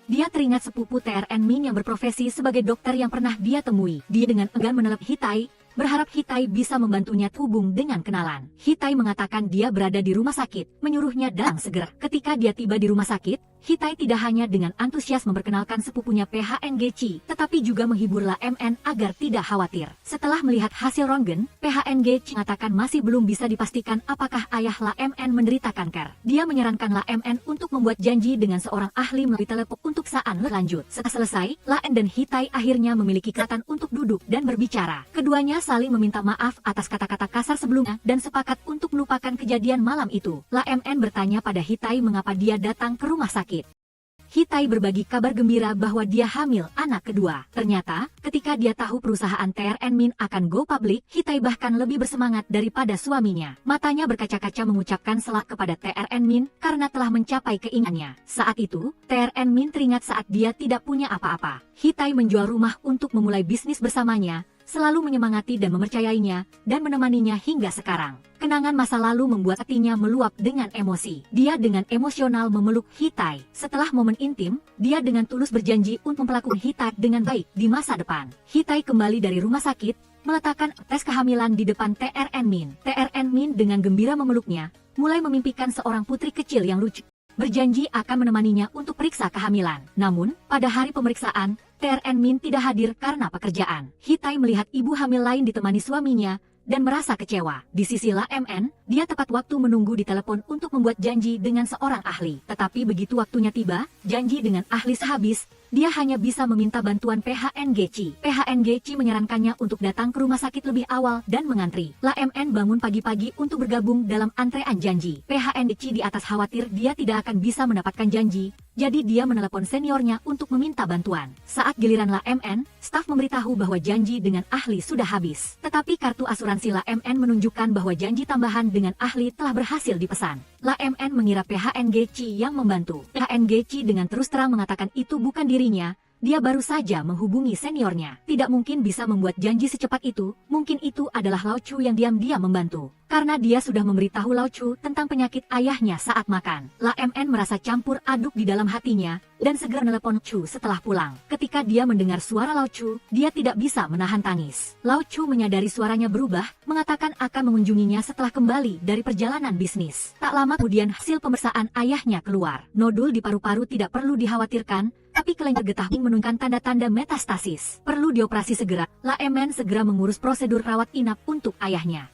Dia teringat sepupu TRN Min yang berprofesi sebagai dokter yang pernah dia temui. Dia dengan enggan menelepon Hitai, berharap Hitai bisa membantunya hubung dengan kenalan. Hitai mengatakan dia berada di rumah sakit, menyuruhnya datang segera. Ketika dia tiba di rumah sakit, Hitai tidak hanya dengan antusias memperkenalkan sepupunya PHNGC, tetapi juga menghibur La MN agar tidak khawatir. Setelah melihat hasil ronggen, PHNGC mengatakan masih belum bisa dipastikan apakah ayah La MN menderita kanker. Dia menyarankan La MN untuk membuat janji dengan seorang ahli melalui telepon untuk saat lanjut. Setelah selesai, La MN dan Hitai akhirnya memiliki kesempatan untuk duduk dan berbicara. Keduanya saling meminta maaf atas kata-kata kasar sebelumnya dan sepakat untuk melupakan kejadian malam itu. La MN bertanya pada Hitai mengapa dia datang ke rumah sakit. Hitai berbagi kabar gembira bahwa dia hamil anak kedua. Ternyata, ketika dia tahu perusahaan TRN Min akan go public, Hitai bahkan lebih bersemangat daripada suaminya. Matanya berkaca-kaca mengucapkan selamat kepada TRN Min karena telah mencapai keinginannya. Saat itu, TRN Min teringat saat dia tidak punya apa-apa. Hitai menjual rumah untuk memulai bisnis bersamanya, selalu menyemangati dan mempercayainya, dan menemaninya hingga sekarang. Kenangan masa lalu membuat hatinya meluap dengan emosi. Dia dengan emosional memeluk Hitai. Setelah momen intim, dia dengan tulus berjanji untuk memperlakukan Hitai dengan baik di masa depan. Hitai kembali dari rumah sakit, meletakkan tes kehamilan di depan TRN Min. TRN Min dengan gembira memeluknya, mulai memimpikan seorang putri kecil yang lucu. Berjanji akan menemaninya untuk periksa kehamilan. Namun, pada hari pemeriksaan, TRN Min tidak hadir karena pekerjaan. Hitai melihat ibu hamil lain ditemani suaminya, dan merasa kecewa. Di sisi La MN, dia tepat waktu menunggu di telepon untuk membuat janji dengan seorang ahli. Tetapi begitu waktunya tiba, janji dengan ahli sehabis, dia hanya bisa meminta bantuan PHNGC. PHNGC menyarankannya untuk datang ke rumah sakit lebih awal dan mengantri. La MN bangun pagi-pagi untuk bergabung dalam antrean janji. PHNGC di atas khawatir dia tidak akan bisa mendapatkan janji, jadi dia menelepon seniornya untuk meminta bantuan. Saat giliran La MN, staf memberitahu bahwa janji dengan ahli sudah habis. Tetapi kartu asuransi La MN menunjukkan bahwa janji tambahan dengan ahli telah berhasil dipesan. La MN mengira PHNGC yang membantu. PHNGC dengan terus terang mengatakan itu bukan dirinya. Dia baru saja menghubungi seniornya. Tidak mungkin bisa membuat janji secepat itu. Mungkin itu adalah Lao Chu yang diam-diam membantu. Karena dia sudah memberitahu Lao Chu tentang penyakit ayahnya saat makan. La MN merasa campur aduk di dalam hatinya, dan segera menelepon Chu setelah pulang. Ketika dia mendengar suara Lao Chu, dia tidak bisa menahan tangis. Lao Chu menyadari suaranya berubah, mengatakan akan mengunjunginya setelah kembali dari perjalanan bisnis. Tak lama kemudian hasil pemeriksaan ayahnya keluar. Nodul di paru-paru tidak perlu dikhawatirkan, tapi kelainan getah menunjukkan tanda-tanda metastasis. Perlu dioperasi segera. La MN segera mengurus prosedur rawat inap untuk ayahnya.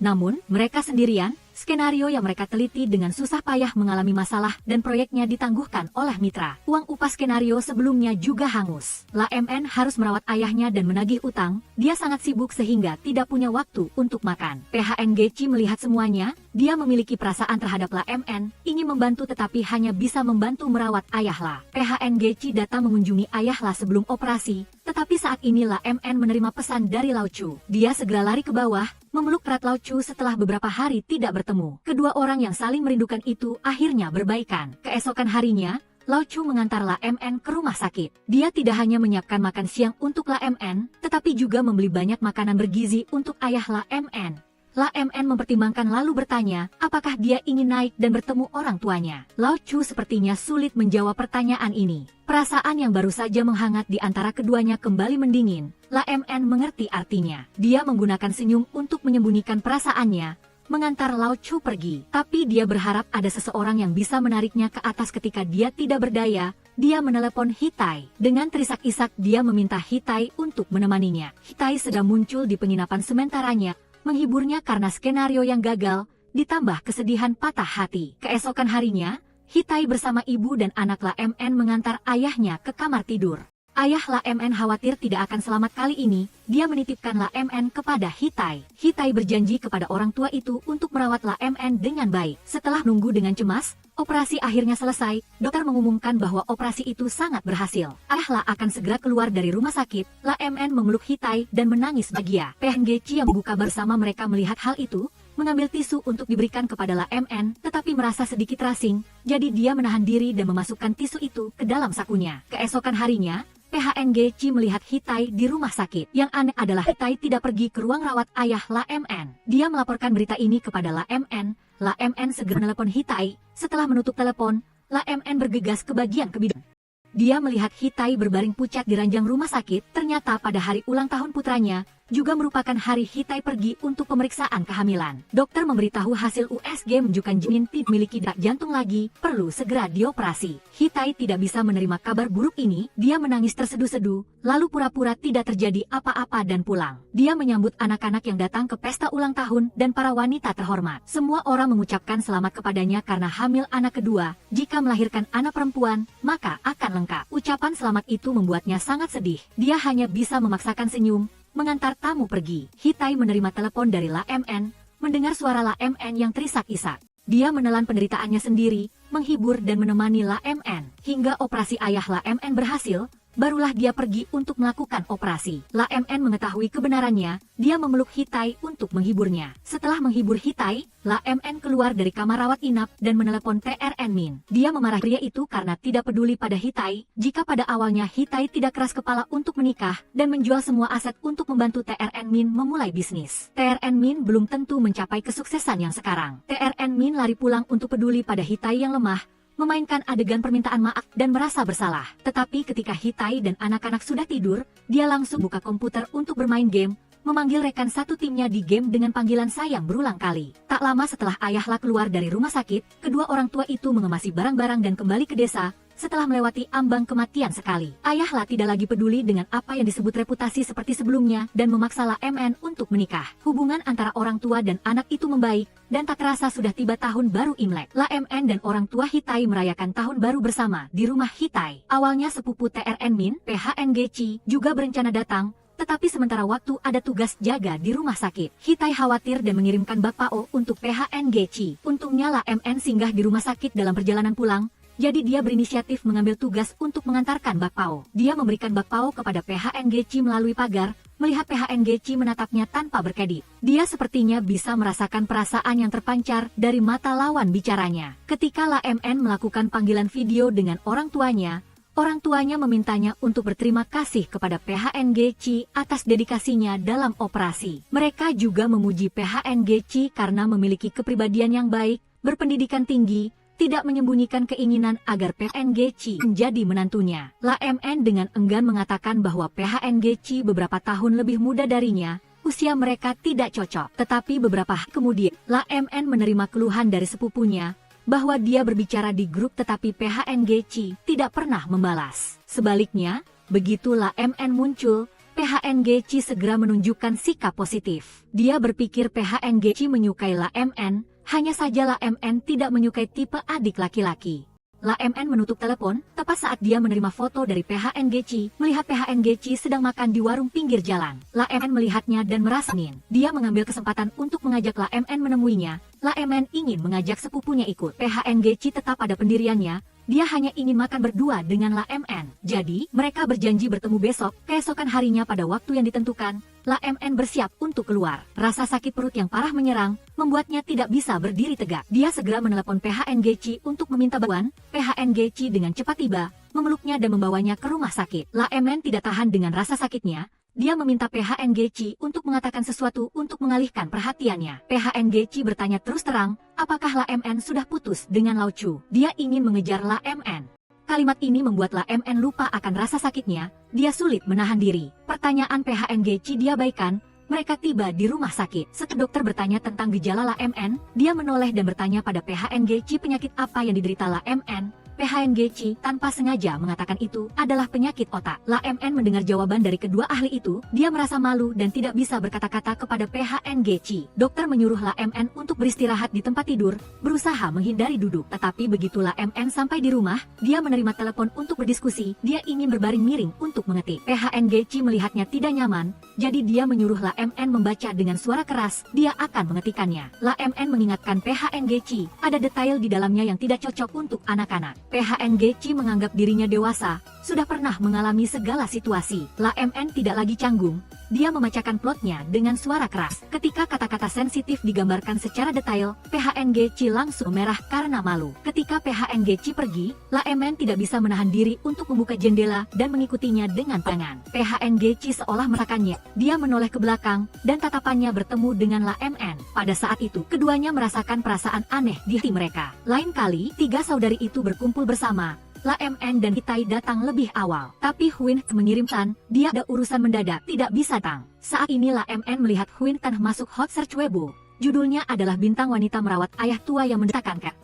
Namun, mereka sendirian, skenario yang mereka teliti dengan susah payah mengalami masalah dan proyeknya ditangguhkan oleh mitra. Uang upah skenario sebelumnya juga hangus. La MN harus merawat ayahnya dan menagih utang, dia sangat sibuk sehingga tidak punya waktu untuk makan. PHNGC melihat semuanya, dia memiliki perasaan terhadap La MN, ingin membantu tetapi hanya bisa membantu merawat ayah La. PHNGC datang mengunjungi ayah La sebelum operasi, tetapi saat ini La MN menerima pesan dari Lao Chu. Dia segera lari ke bawah, memeluk erat Lao Chu setelah beberapa hari tidak bertemu. Kedua orang yang saling merindukan itu akhirnya berbaikan. Keesokan harinya, Lao Chu mengantar La MN ke rumah sakit. Dia tidak hanya menyiapkan makan siang untuk La MN, tetapi juga membeli banyak makanan bergizi untuk ayah La MN. La MN mempertimbangkan lalu bertanya, apakah dia ingin naik dan bertemu orang tuanya. Lao Chu sepertinya sulit menjawab pertanyaan ini. Perasaan yang baru saja menghangat di antara keduanya kembali mendingin. La MN mengerti artinya. Dia menggunakan senyum untuk menyembunyikan perasaannya, mengantar Lao Chu pergi. Tapi dia berharap ada seseorang yang bisa menariknya ke atas ketika dia tidak berdaya. Dia menelepon Hitai. Dengan terisak-isak dia meminta Hitai untuk menemaninya. Hitai sedang muncul di penginapan sementaranya, menghiburnya karena skenario yang gagal, ditambah kesedihan patah hati. Keesokan harinya, Hitai bersama ibu dan anak La MN mengantar ayahnya ke kamar tidur. Ayah La MN khawatir tidak akan selamat kali ini, dia menitipkan La MN kepada Hitai. Hitai berjanji kepada orang tua itu untuk merawat La MN dengan baik. Setelah menunggu dengan cemas, operasi akhirnya selesai. Dokter mengumumkan bahwa operasi itu sangat berhasil. Ayah La akan segera keluar dari rumah sakit. La MN memeluk Hitai dan menangis bahagia. PHNGC yang membuka bersama mereka melihat hal itu, mengambil tisu untuk diberikan kepada La MN, tetapi merasa sedikit rasing, jadi dia menahan diri dan memasukkan tisu itu ke dalam sakunya. Keesokan harinya, PHNGC melihat Hitai di rumah sakit. Yang aneh adalah Hitai tidak pergi ke ruang rawat ayah La MN. Dia melaporkan berita ini kepada La MN. La MN segera menelepon Hitai. Setelah menutup telepon, La MN bergegas ke bagian kebidanan. Dia melihat Hitai berbaring pucat di ranjang rumah sakit. Ternyata pada hari ulang tahun putranya, juga merupakan hari Hitai pergi untuk pemeriksaan kehamilan. Dokter memberitahu hasil USG menunjukkan janin tidak memiliki detak jantung lagi, perlu segera dioperasi. Hitai tidak bisa menerima kabar buruk ini, dia menangis terseduh-seduh, lalu pura-pura tidak terjadi apa-apa dan pulang. Dia menyambut anak-anak yang datang ke pesta ulang tahun dan para wanita terhormat. Semua orang mengucapkan selamat kepadanya karena hamil anak kedua. Jika melahirkan anak perempuan, maka akan lengkap. Ucapan selamat itu membuatnya sangat sedih. Dia hanya bisa memaksakan senyum, mengantar tamu pergi. Hitai menerima telepon dari La MN, mendengar suara La MN yang terisak-isak. Dia menelan penderitaannya sendiri, menghibur dan menemani La MN. Hingga operasi ayah La MN berhasil, barulah dia pergi untuk melakukan operasi. La MN mengetahui kebenarannya, dia memeluk Hitai untuk menghiburnya. Setelah menghibur Hitai, La MN keluar dari kamar rawat inap dan menelepon TRN Min. Dia memarahi pria itu karena tidak peduli pada Hitai, jika pada awalnya Hitai tidak keras kepala untuk menikah dan menjual semua aset untuk membantu TRN Min memulai bisnis. TRN Min belum tentu mencapai kesuksesan yang sekarang. TRN Min lari pulang untuk peduli pada Hitai yang lemah, memainkan adegan permintaan maaf dan merasa bersalah. Tetapi ketika Hitai dan anak-anak sudah tidur, dia langsung buka komputer untuk bermain game, memanggil rekan satu timnya di game dengan panggilan sayang berulang kali. Tak lama setelah ayah La keluar dari rumah sakit, kedua orang tua itu mengemasi barang-barang dan kembali ke desa, setelah melewati ambang kematian sekali. Ayah La tidak lagi peduli dengan apa yang disebut reputasi seperti sebelumnya dan memaksa La MN untuk menikah. Hubungan antara orang tua dan anak itu membaik, dan tak terasa sudah tiba tahun baru Imlek. La MN dan orang tua Hitai merayakan tahun baru bersama di rumah Hitai. Awalnya sepupu TRN Min, PHNGC, juga berencana datang, tetapi sementara waktu ada tugas jaga di rumah sakit. Hitai khawatir dan mengirimkan Bakpao untuk PHNGC. Untungnya La MN singgah di rumah sakit dalam perjalanan pulang, jadi dia berinisiatif mengambil tugas untuk mengantarkan Bakpao. Dia memberikan Bakpao kepada PHNGC melalui pagar, melihat PHNGC menatapnya tanpa berkedip. Dia sepertinya bisa merasakan perasaan yang terpancar dari mata lawan bicaranya. Ketika La MN melakukan panggilan video dengan orang tuanya memintanya untuk berterima kasih kepada PHNGC atas dedikasinya dalam operasi. Mereka juga memuji PHNGC karena memiliki kepribadian yang baik, berpendidikan tinggi, tidak menyembunyikan keinginan agar PHNGC menjadi menantunya. La MN dengan enggan mengatakan bahwa PHNGC beberapa tahun lebih muda darinya, usia mereka tidak cocok. Tetapi beberapa hari kemudian, La MN menerima keluhan dari sepupunya, bahwa dia berbicara di grup tetapi PHNGC tidak pernah membalas. Sebaliknya, begitu La MN muncul, PHNGC segera menunjukkan sikap positif. Dia berpikir PHNGC menyukai La MN, hanya saja La MN tidak menyukai tipe adik laki-laki. La MN menutup telepon, tepat saat dia menerima foto dari PHNGC, melihat PHNGC sedang makan di warung pinggir jalan. La MN melihatnya dan merasa ingin. Dia mengambil kesempatan untuk mengajak La MN menemuinya. La MN ingin mengajak sepupunya ikut. PHNGC tetap pada pendiriannya, dia hanya ingin makan berdua dengan La MN. Jadi, mereka berjanji bertemu besok, keesokan harinya pada waktu yang ditentukan. La MN bersiap untuk keluar. Rasa sakit perut yang parah menyerang, membuatnya tidak bisa berdiri tegak. Dia segera menelepon PHNGC untuk meminta bantuan. PHNGC dengan cepat tiba, memeluknya dan membawanya ke rumah sakit. La MN tidak tahan dengan rasa sakitnya. Dia meminta PHNGC untuk mengatakan sesuatu untuk mengalihkan perhatiannya. PHNGC bertanya terus terang, apakah La MN sudah putus dengan Lao Chu? Dia ingin mengejar La MN. Kalimat ini membuat La MN lupa akan rasa sakitnya, dia sulit menahan diri. Pertanyaan PHNGC diabaikan, mereka tiba di rumah sakit. Setelah dokter bertanya tentang gejala La MN, dia menoleh dan bertanya pada PHNGC penyakit apa yang diderita La MN. PHNG tanpa sengaja mengatakan itu adalah penyakit otak. La MN mendengar jawaban dari kedua ahli itu, dia merasa malu dan tidak bisa berkata-kata kepada PHNG. Dokter menyuruh La MN untuk beristirahat di tempat tidur, berusaha menghindari duduk. Tetapi begitu La MN sampai di rumah, dia menerima telepon untuk berdiskusi. Dia ingin berbaring miring untuk mengetik. PHNG melihatnya tidak nyaman, jadi dia menyuruh La MN membaca dengan suara keras. Dia akan mengetikkannya. La MN mengingatkan PHNG, ada detail di dalamnya yang tidak cocok untuk anak-anak. PHNG menganggap dirinya dewasa, sudah pernah mengalami segala situasi. La MN tidak lagi canggung, dia membacakan plotnya dengan suara keras. Ketika kata-kata sensitif digambarkan secara detail, PHNG langsung merah karena malu. Ketika PHNG pergi, La MN tidak bisa menahan diri untuk membuka jendela dan mengikutinya dengan tangan. PHNG seolah merasakannya. Dia menoleh ke belakang dan tatapannya bertemu dengan La MN. Pada saat itu, keduanya merasakan perasaan aneh di hati mereka. Lain kali, tiga saudari itu berkumpul bersama. La MN dan Hitai datang lebih awal. Tapi Huin mengirimkan, dia ada urusan mendadak, tidak bisa datang. Saat ini La MN melihat Huin Tan masuk hot search Weibo. Judulnya adalah bintang wanita merawat ayah tua yang mendetakkan cat.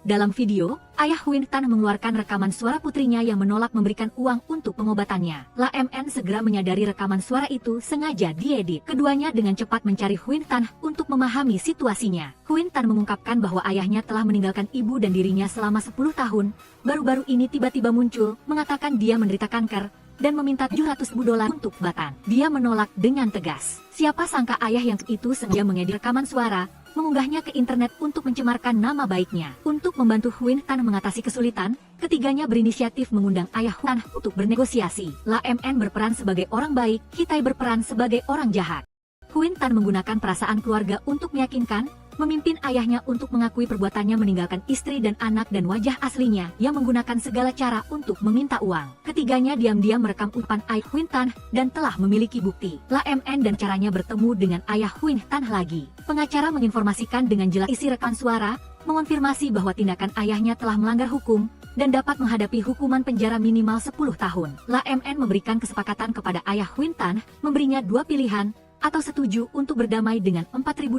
Dalam video, ayah Huin Tan mengeluarkan rekaman suara putrinya yang menolak memberikan uang untuk pengobatannya. La MN segera menyadari rekaman suara itu sengaja diedit. Keduanya dengan cepat mencari Huin Tan untuk memahami situasinya. Huin Tan mengungkapkan bahwa ayahnya telah meninggalkan ibu dan dirinya selama 10 tahun. Baru-baru ini tiba-tiba muncul, mengatakan dia menderita kanker, dan meminta $700.000 untuk batan. Dia menolak dengan tegas. Siapa sangka ayah yang itu sengaja mengedit rekaman suara, mengunggahnya ke internet untuk mencemarkan nama baiknya. Untuk membantu Huin Tan mengatasi kesulitan, ketiganya berinisiatif mengundang ayah Huin Tan untuk bernegosiasi. La MN berperan sebagai orang baik, Hitai berperan sebagai orang jahat. Huin Tan menggunakan perasaan keluarga untuk meyakinkan, memimpin ayahnya untuk mengakui perbuatannya meninggalkan istri dan anak dan wajah aslinya yang menggunakan segala cara untuk meminta uang. Ketiganya diam-diam merekam ucapan ayah Huin Tan dan telah memiliki bukti. La MN dan caranya bertemu dengan ayah Huin Tan lagi. Pengacara menginformasikan dengan jelas isi rekaman suara, mengonfirmasi bahwa tindakan ayahnya telah melanggar hukum dan dapat menghadapi hukuman penjara minimal 10 tahun. La MN memberikan kesepakatan kepada ayah Huin Tan, memberinya dua pilihan, atau setuju untuk berdamai dengan $4.000,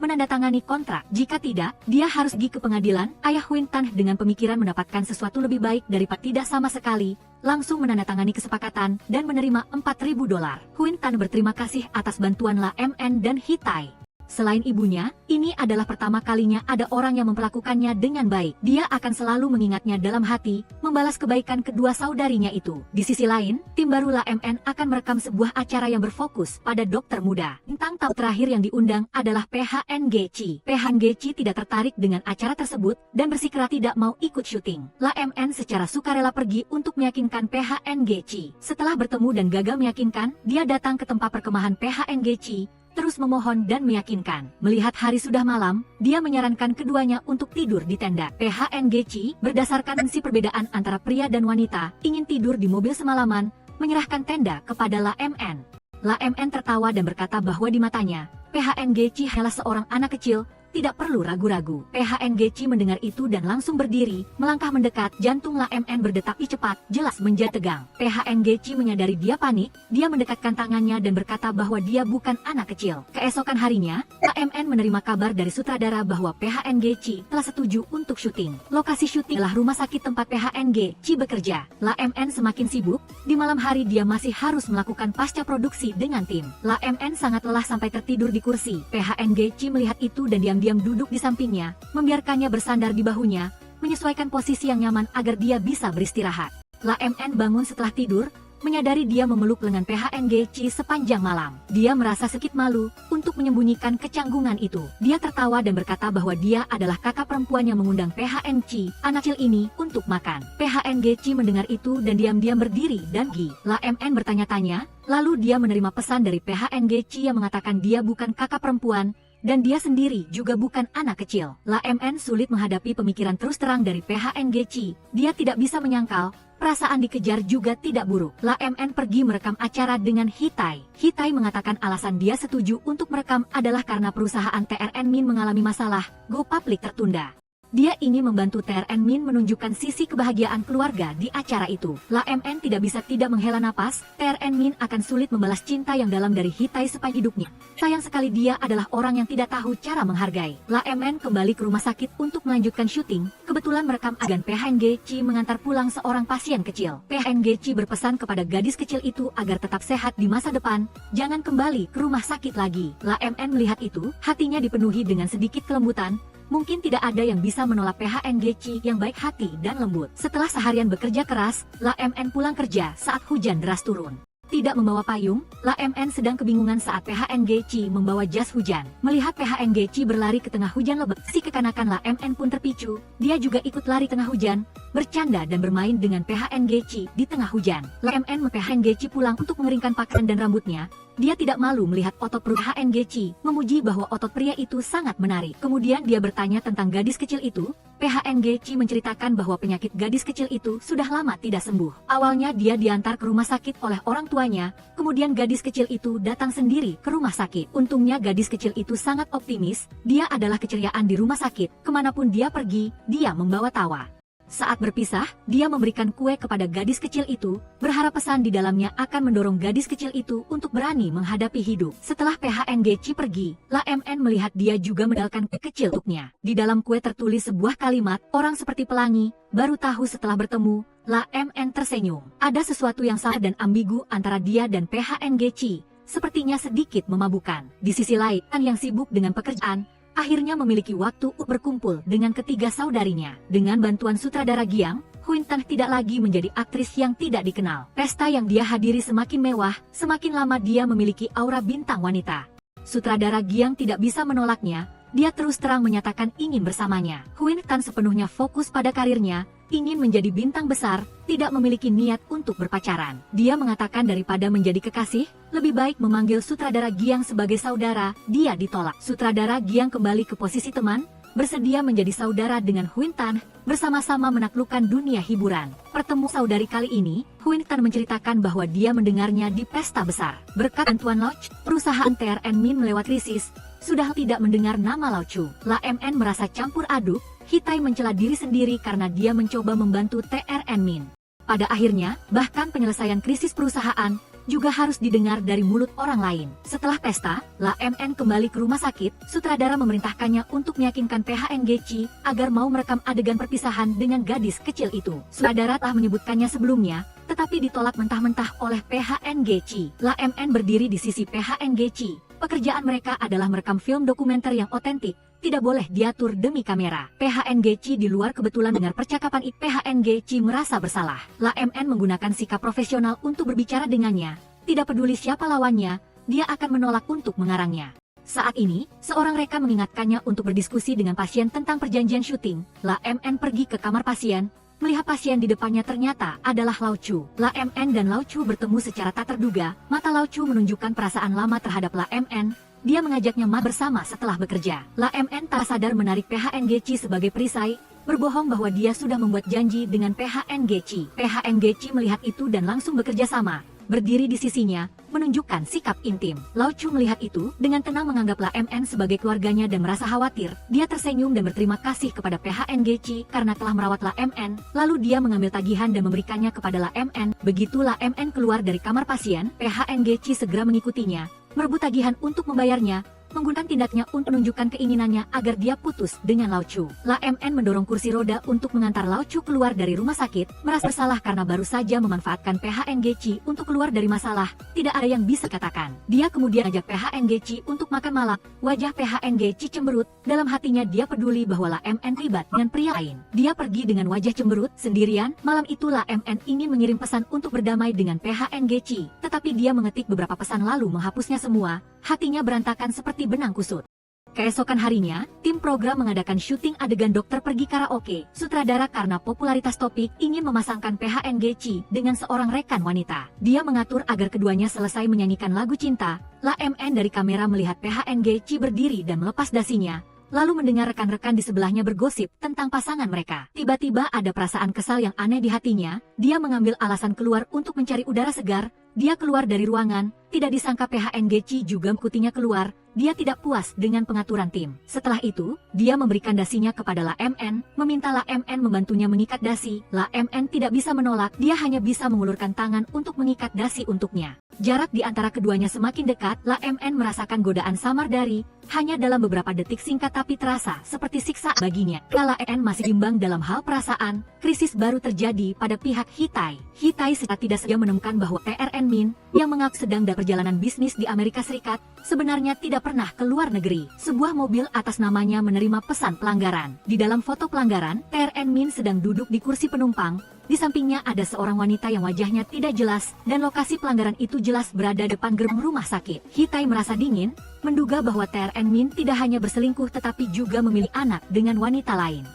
menandatangani kontrak. Jika tidak, dia harus pergi ke pengadilan. Ayah Huin Tan dengan pemikiran mendapatkan sesuatu lebih baik daripada tidak sama sekali, langsung menandatangani kesepakatan dan menerima $4.000. Huin Tan berterima kasih atas bantuan La MN dan Hitai. Selain ibunya, ini adalah pertama kalinya ada orang yang memperlakukannya dengan baik. Dia akan selalu mengingatnya dalam hati, membalas kebaikan kedua saudarinya itu. Di sisi lain, tim baru La MN akan merekam sebuah acara yang berfokus pada dokter muda. Bintang tamu terakhir yang diundang adalah PHNG. PHNG tidak tertarik dengan acara tersebut dan bersikeras tidak mau ikut syuting. La MN secara sukarela pergi untuk meyakinkan PHNG. Setelah bertemu dan gagal meyakinkan, dia datang ke tempat perkemahan PHNG, terus memohon dan meyakinkan. Melihat hari sudah malam, dia menyarankan keduanya untuk tidur di tenda. PHNG berdasarkan si perbedaan antara pria dan wanita, ingin tidur di mobil semalaman, menyerahkan tenda kepada La MN. La MN tertawa dan berkata bahwa di matanya, PHNG hanyalah seorang anak kecil, tidak perlu ragu-ragu. PHNG mendengar itu dan langsung berdiri, melangkah mendekat. Jantung La MN berdetak cepat, jelas menjadi tegang. PHNG menyadari dia panik, dia mendekatkan tangannya dan berkata bahwa dia bukan anak kecil. Keesokan harinya, La MN menerima kabar dari sutradara bahwa PHNG telah setuju untuk syuting. Lokasi syuting adalah rumah sakit tempat PHNG bekerja. La MN semakin sibuk, di malam hari dia masih harus melakukan pasca produksi dengan tim. La MN sangat lelah sampai tertidur di kursi. PHNG melihat itu dan diam-diam duduk di sampingnya, membiarkannya bersandar di bahunya, menyesuaikan posisi yang nyaman agar dia bisa beristirahat. La MN bangun setelah tidur, menyadari dia memeluk lengan PHNG sepanjang malam. Dia merasa sedikit malu untuk menyembunyikan kecanggungan itu. Dia tertawa dan berkata bahwa dia adalah kakak perempuan yang mengundang PHNG, anak kecil ini, untuk makan. PHNG mendengar itu dan diam-diam berdiri dan pergi. La MN bertanya-tanya, lalu dia menerima pesan dari PHNG yang mengatakan dia bukan kakak perempuan, dan dia sendiri juga bukan anak kecil. La MN sulit menghadapi pemikiran terus terang dari PHNG. Dia tidak bisa menyangkal, perasaan dikejar juga tidak buruk. La MN pergi merekam acara dengan Hitai. Hitai mengatakan alasan dia setuju untuk merekam adalah karena perusahaan TRN Min mengalami masalah, go public tertunda. Dia ingin membantu TRN Min menunjukkan sisi kebahagiaan keluarga di acara itu. La MN tidak bisa tidak menghela napas, TRN Min akan sulit membalas cinta yang dalam dari Hitai sepanjang hidupnya. Sayang sekali dia adalah orang yang tidak tahu cara menghargai. La MN kembali ke rumah sakit untuk melanjutkan syuting, kebetulan merekam adegan PHNG Chi mengantar pulang seorang pasien kecil. PHNG Chi berpesan kepada gadis kecil itu agar tetap sehat di masa depan, jangan kembali ke rumah sakit lagi. La MN melihat itu, hatinya dipenuhi dengan sedikit kelembutan. Mungkin tidak ada yang bisa menolak PHNG Chi yang baik hati dan lembut. Setelah seharian bekerja keras, La MN pulang kerja saat hujan deras turun. Tidak membawa payung, La MN sedang kebingungan saat PHNG Chi membawa jas hujan. Melihat PHNG Chi berlari ke tengah hujan lebat, si kekanakan La MN pun terpicu. Dia juga ikut lari tengah hujan, bercanda dan bermain dengan PHNG Chi di tengah hujan. La MN PHNG Chi pulang untuk mengeringkan pakaian dan rambutnya. Dia tidak malu melihat otot perut PHNG Chi, memuji bahwa otot pria itu sangat menarik. Kemudian dia bertanya tentang gadis kecil itu. PHNG Chi menceritakan bahwa penyakit gadis kecil itu sudah lama tidak sembuh. Awalnya dia diantar ke rumah sakit oleh orang tuanya, kemudian gadis kecil itu datang sendiri ke rumah sakit. Untungnya gadis kecil itu sangat optimis, dia adalah keceriaan di rumah sakit, kemanapun dia pergi, dia membawa tawa. Saat berpisah, dia memberikan kue kepada gadis kecil itu, berharap pesan di dalamnya akan mendorong gadis kecil itu untuk berani menghadapi hidup. Setelah PHNG Chi pergi, La MN melihat dia juga mendalkan kue kecil untuknya. Di dalam kue tertulis sebuah kalimat, orang seperti pelangi, baru tahu setelah bertemu. La MN tersenyum. Ada sesuatu yang salah dan ambigu antara dia dan PHNG Chi, sepertinya sedikit memabukkan. Di sisi lain, yang sibuk dengan pekerjaan, akhirnya memiliki waktu untuk berkumpul dengan ketiga saudarinya. Dengan bantuan sutradara Giang, Huin Tan tidak lagi menjadi aktris yang tidak dikenal. Pesta yang dia hadiri semakin mewah, semakin lama dia memiliki aura bintang wanita. Sutradara Giang tidak bisa menolaknya, dia terus terang menyatakan ingin bersamanya. Huin Tan sepenuhnya fokus pada karirnya, ingin menjadi bintang besar, tidak memiliki niat untuk berpacaran. Dia mengatakan daripada menjadi kekasih, lebih baik memanggil sutradara Giang sebagai saudara. Dia ditolak. Sutradara Giang kembali ke posisi teman, bersedia menjadi saudara dengan Huin Tan, bersama-sama menaklukkan dunia hiburan. Pertemu saudari kali ini, Huin Tan menceritakan bahwa dia mendengarnya di pesta besar. Berkat bantuan Lodge, perusahaan TRN Min melewati krisis, sudah tidak mendengar nama Lao Chu. La MN merasa campur aduk, Hitai mencela diri sendiri karena dia mencoba membantu TRN Min. Pada akhirnya, bahkan penyelesaian krisis perusahaan juga harus didengar dari mulut orang lain. Setelah pesta, La MN kembali ke rumah sakit, sutradara memerintahkannya untuk meyakinkan PHNG Chi agar mau merekam adegan perpisahan dengan gadis kecil itu. Sutradara telah menyebutkannya sebelumnya, tetapi ditolak mentah-mentah oleh PHNG Chi. La MN berdiri di sisi PHNG Chi. Pekerjaan mereka adalah merekam film dokumenter yang otentik, tidak boleh diatur demi kamera. PHNG Chi di luar kebetulan dengar percakapan itu. PHNG Chi merasa bersalah. La MN menggunakan sikap profesional untuk berbicara dengannya. Tidak peduli siapa lawannya, dia akan menolak untuk mengarangnya. Saat ini, seorang rekan mengingatkannya untuk berdiskusi dengan pasien tentang perjanjian syuting. La MN pergi ke kamar pasien, melihat pasien di depannya ternyata adalah Lao Chu. La MN dan Lao Chu bertemu secara tak terduga, mata Lao Chu menunjukkan perasaan lama terhadap La MN. Dia mengajaknya bersama setelah bekerja. La MN tak sadar menarik PHNG Chi sebagai perisai, berbohong bahwa dia sudah membuat janji dengan PHNG Chi. PHNG Chi melihat itu dan langsung bekerja sama, berdiri di sisinya, menunjukkan sikap intim. Lao Chu melihat itu, dengan tenang menganggap La MN sebagai keluarganya dan merasa khawatir. Dia tersenyum dan berterima kasih kepada PHNG Chi karena telah merawat La MN, lalu dia mengambil tagihan dan memberikannya kepada La MN. Begitu La MN keluar dari kamar pasien, PHNG Chi segera mengikutinya, merebut tagihan untuk membayarnya, menggunakan tindaknya untuk menunjukkan keinginannya agar dia putus dengan Lao Chu. La MN mendorong kursi roda untuk mengantar Lao Chu keluar dari rumah sakit, merasa bersalah karena baru saja memanfaatkan PHNG Chi untuk keluar dari masalah, tidak ada yang bisa katakan. Dia kemudian ajak PHNG Chi untuk makan malam, wajah PHNG Chi cemberut, dalam hatinya dia peduli bahwa La MN terlibat dengan pria lain. Dia pergi dengan wajah cemberut, sendirian. Malam itu La MN ingin mengirim pesan untuk berdamai dengan PHNG Chi, tetapi dia mengetik beberapa pesan lalu menghapusnya semua, hatinya berantakan seperti benang kusut. Keesokan harinya, tim program mengadakan syuting adegan dokter pergi karaoke. Sutradara karena popularitas topik ingin memasangkan PHNG Chi dengan seorang rekan wanita. Dia mengatur agar keduanya selesai menyanyikan lagu cinta. La MN dari kamera melihat PHNG Chi berdiri dan melepas dasinya, lalu mendengar rekan-rekan di sebelahnya bergosip tentang pasangan mereka. Tiba-tiba ada perasaan kesal yang aneh di hatinya. Dia mengambil alasan keluar untuk mencari udara segar, dia keluar dari ruangan. Tidak disangka PHNGC juga mengikutinya keluar. Dia tidak puas dengan pengaturan tim. Setelah itu, dia memberikan dasinya kepada La MN, meminta La MN membantunya mengikat dasi. La MN tidak bisa menolak, dia hanya bisa mengulurkan tangan untuk mengikat dasi untuknya. Jarak di antara keduanya semakin dekat. La MN merasakan godaan samar dari hanya dalam beberapa detik singkat, tapi terasa seperti siksa baginya. Kala MN masih bimbang dalam hal perasaan, krisis baru terjadi pada pihak Hitai. Hitai secara tidak sengaja menemukan bahwa TRN Min, yang mengaku sedang dalam perjalanan bisnis di Amerika Serikat, sebenarnya tidak pernah ke luar negeri. Sebuah mobil atas namanya menerima pesan pelanggaran. Di dalam foto pelanggaran, TRN Min sedang duduk di kursi penumpang. Di sampingnya ada seorang wanita yang wajahnya tidak jelas, dan lokasi pelanggaran itu jelas berada depan gerbang rumah sakit. Hitai merasa dingin, menduga bahwa TRN Min tidak hanya berselingkuh tetapi juga memiliki anak dengan wanita lain.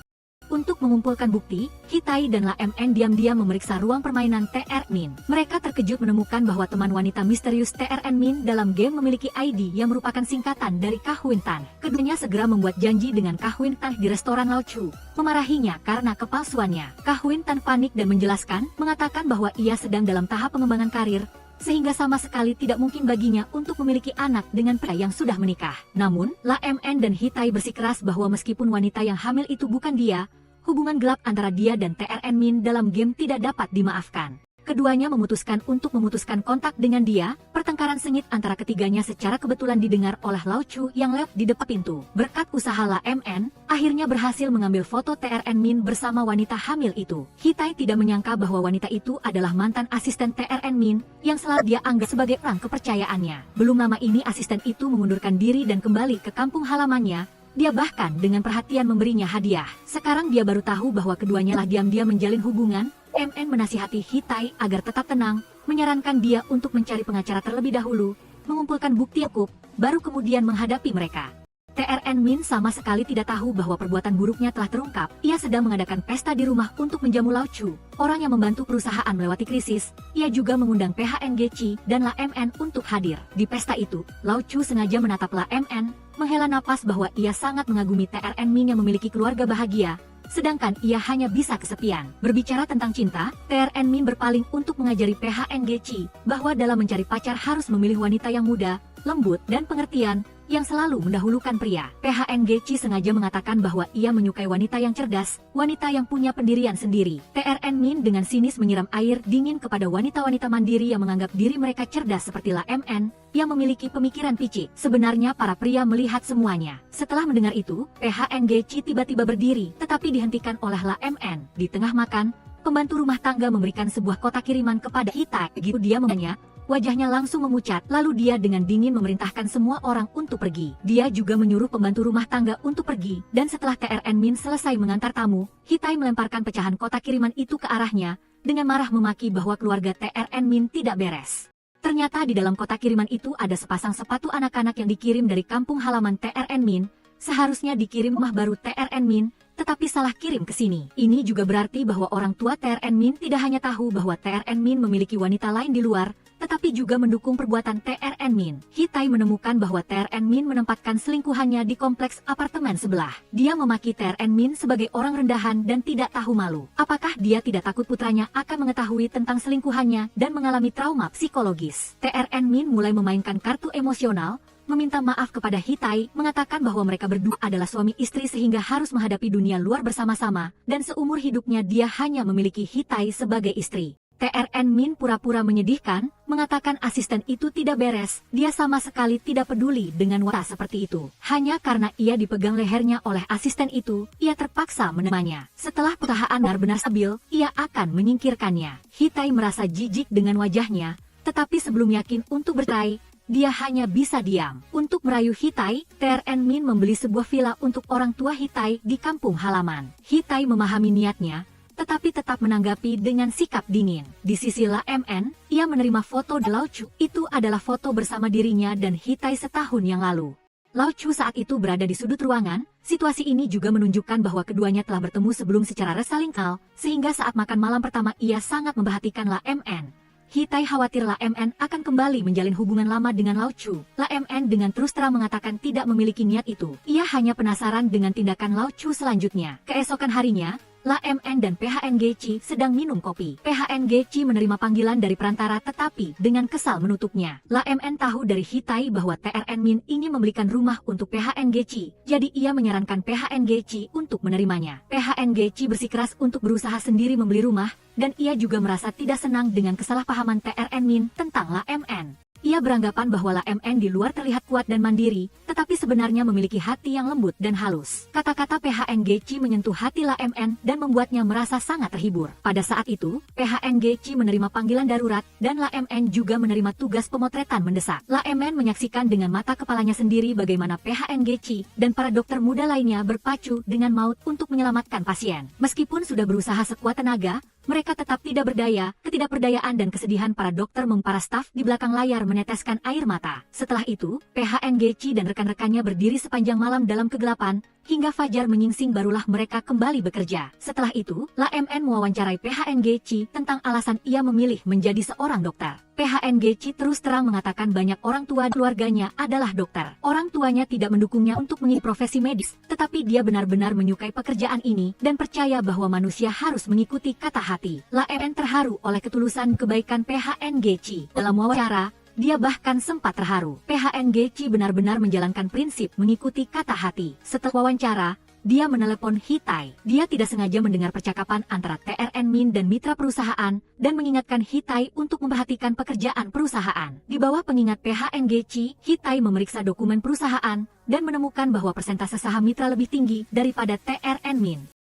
Untuk mengumpulkan bukti, Hitai dan La MN diam-diam memeriksa ruang permainan TRN Min. Mereka terkejut menemukan bahwa teman wanita misterius TRN Min dalam game memiliki ID yang merupakan singkatan dari Kahwin Tan. Keduanya segera membuat janji dengan Kahwin Tan di restoran Lao Chu, memarahinya karena kepalsuannya. Kahwin Tan panik dan menjelaskan, mengatakan bahwa ia sedang dalam tahap pengembangan karir, sehingga sama sekali tidak mungkin baginya untuk memiliki anak dengan pria yang sudah menikah. Namun, La MN dan Hitai bersikeras bahwa meskipun wanita yang hamil itu bukan dia, hubungan gelap antara dia dan TRN Min dalam game tidak dapat dimaafkan. Keduanya memutuskan untuk memutuskan kontak dengan dia. Pertengkaran sengit antara ketiganya secara kebetulan didengar oleh Lao Chu yang lewat di depan pintu. Berkat usaha La MN, akhirnya berhasil mengambil foto TRN Min bersama wanita hamil itu. Hitai tidak menyangka bahwa wanita itu adalah mantan asisten TRN Min yang selalu dia anggap sebagai orang kepercayaannya. Belum lama ini asisten itu mengundurkan diri dan kembali ke kampung halamannya. Dia bahkan dengan perhatian memberinya hadiah. Sekarang dia baru tahu bahwa keduanya lah diam-diam menjalin hubungan. MN menasihati Hitai agar tetap tenang, menyarankan dia untuk mencari pengacara terlebih dahulu, mengumpulkan bukti cukup, baru kemudian menghadapi mereka. TRN Min sama sekali tidak tahu bahwa perbuatan buruknya telah terungkap. Ia sedang mengadakan pesta di rumah untuk menjamu Lao Chu, orang yang membantu perusahaan melewati krisis. Ia juga mengundang PHNGC dan La MN untuk hadir. Di pesta itu, Lao Chu sengaja menatap La MN, menghela napas bahwa ia sangat mengagumi TRN Min yang memiliki keluarga bahagia, sedangkan ia hanya bisa kesepian. Berbicara tentang cinta, TRN Min berpaling untuk mengajari PHNGC bahwa dalam mencari pacar harus memilih wanita yang muda, lembut, dan pengertian, yang selalu mendahulukan pria. PHNGC sengaja mengatakan bahwa ia menyukai wanita yang cerdas, wanita yang punya pendirian sendiri. TRN Min dengan sinis menyiram air dingin kepada wanita-wanita mandiri yang menganggap diri mereka cerdas seperti La MN, yang memiliki pemikiran picik. Sebenarnya para pria melihat semuanya. Setelah mendengar itu, PHNGC tiba-tiba berdiri, tetapi dihentikan oleh La MN. Di tengah makan, pembantu rumah tangga memberikan sebuah kotak kiriman kepada Hitai. Begitu dia memanya, wajahnya langsung memucat, lalu dia dengan dingin memerintahkan semua orang untuk pergi. Dia juga menyuruh pembantu rumah tangga untuk pergi, dan setelah TRN Min selesai mengantar tamu, Hitai melemparkan pecahan kotak kiriman itu ke arahnya, dengan marah memaki bahwa keluarga TRN Min tidak beres. Ternyata di dalam kotak kiriman itu ada sepasang sepatu anak-anak yang dikirim dari kampung halaman TRN Min. Seharusnya dikirim rumah baru TRN Min, tetapi salah kirim ke sini. Ini juga berarti bahwa orang tua TRN Min tidak hanya tahu bahwa TRN Min memiliki wanita lain di luar, tetapi juga mendukung perbuatan TRN Min. Hitai menemukan bahwa TRN Min menempatkan selingkuhannya di kompleks apartemen sebelah. Dia memaki TRN Min sebagai orang rendahan dan tidak tahu malu. Apakah dia tidak takut putranya akan mengetahui tentang selingkuhannya dan mengalami trauma psikologis? TRN Min mulai memainkan kartu emosional, meminta maaf kepada Hitai, mengatakan bahwa mereka berdua adalah suami istri sehingga harus menghadapi dunia luar bersama-sama, dan seumur hidupnya dia hanya memiliki Hitai sebagai istri. TRN Min pura-pura menyedihkan, mengatakan asisten itu tidak beres. Dia sama sekali tidak peduli dengan wanita seperti itu. Hanya karena ia dipegang lehernya oleh asisten itu, ia terpaksa menerimanya. Setelah perusahaan benar-benar stabil, ia akan menyingkirkannya. Hitai merasa jijik dengan wajahnya, tetapi sebelum yakin untuk bercerai, dia hanya bisa diam. Untuk merayu Hitai, TRN Min membeli sebuah villa untuk orang tua Hitai di kampung halaman. Hitai memahami niatnya, tetapi tetap menanggapi dengan sikap dingin. Di sisi La MN, ia menerima foto di Lao Chu. Itu adalah foto bersama dirinya dan Hitai setahun yang lalu. Lao Chu saat itu berada di sudut ruangan. Situasi ini juga menunjukkan bahwa keduanya telah bertemu sebelum secara saling kenal, sehingga saat makan malam pertama ia sangat memperhatikan La MN. Hitai khawatir La MN akan kembali menjalin hubungan lama dengan Lao Chu. La MN dengan terus terang mengatakan tidak memiliki niat itu. Ia hanya penasaran dengan tindakan Lao Chu selanjutnya. Keesokan harinya, LMN dan PHNGC sedang minum kopi. PHNGC menerima panggilan dari perantara tetapi dengan kesal menutupnya. LMN tahu dari Hitai bahwa TRN Min ingin membelikan rumah untuk PHNGC, jadi ia menyarankan PHNGC untuk menerimanya. PHNGC bersikeras untuk berusaha sendiri membeli rumah, dan ia juga merasa tidak senang dengan kesalahpahaman TRN Min tentang LMN. Ia beranggapan bahwa LMN di luar terlihat kuat dan mandiri, tetapi sebenarnya memiliki hati yang lembut dan halus. Kata-kata PHNGC menyentuh hati LMN dan membuatnya merasa sangat terhibur. Pada saat itu, PHNGC menerima panggilan darurat, dan LMN juga menerima tugas pemotretan mendesak. LMN menyaksikan dengan mata kepalanya sendiri bagaimana PHNGC dan para dokter muda lainnya berpacu dengan maut untuk menyelamatkan pasien. Meskipun sudah berusaha sekuat tenaga, mereka tetap tidak berdaya. Ketidakberdayaan dan kesedihan para dokter para staf di belakang layar meneteskan air mata. Setelah itu, PHNGC dan rekan-rekannya berdiri sepanjang malam dalam kegelapan, hingga fajar menyingsing barulah mereka kembali bekerja. Setelah itu, LMN mewawancarai PHNGC tentang alasan ia memilih menjadi seorang dokter. PHNGC terus terang mengatakan banyak orang tua keluarganya adalah dokter. Orang tuanya tidak mendukungnya untuk mengikuti profesi medis, tetapi dia benar-benar menyukai pekerjaan ini dan percaya bahwa manusia harus mengikuti kata hati. LMN terharu oleh ketulusan kebaikan PHNGC. Dalam wawancara, dia bahkan sempat terharu. PHNGC benar-benar menjalankan prinsip mengikuti kata hati. Setelah wawancara, dia menelepon Hitai. Dia tidak sengaja mendengar percakapan antara TRN Min dan mitra perusahaan dan mengingatkan Hitai untuk memperhatikan pekerjaan perusahaan. Di bawah pengingat PHNGC, Hitai memeriksa dokumen perusahaan dan menemukan bahwa persentase saham mitra lebih tinggi daripada TRN Min.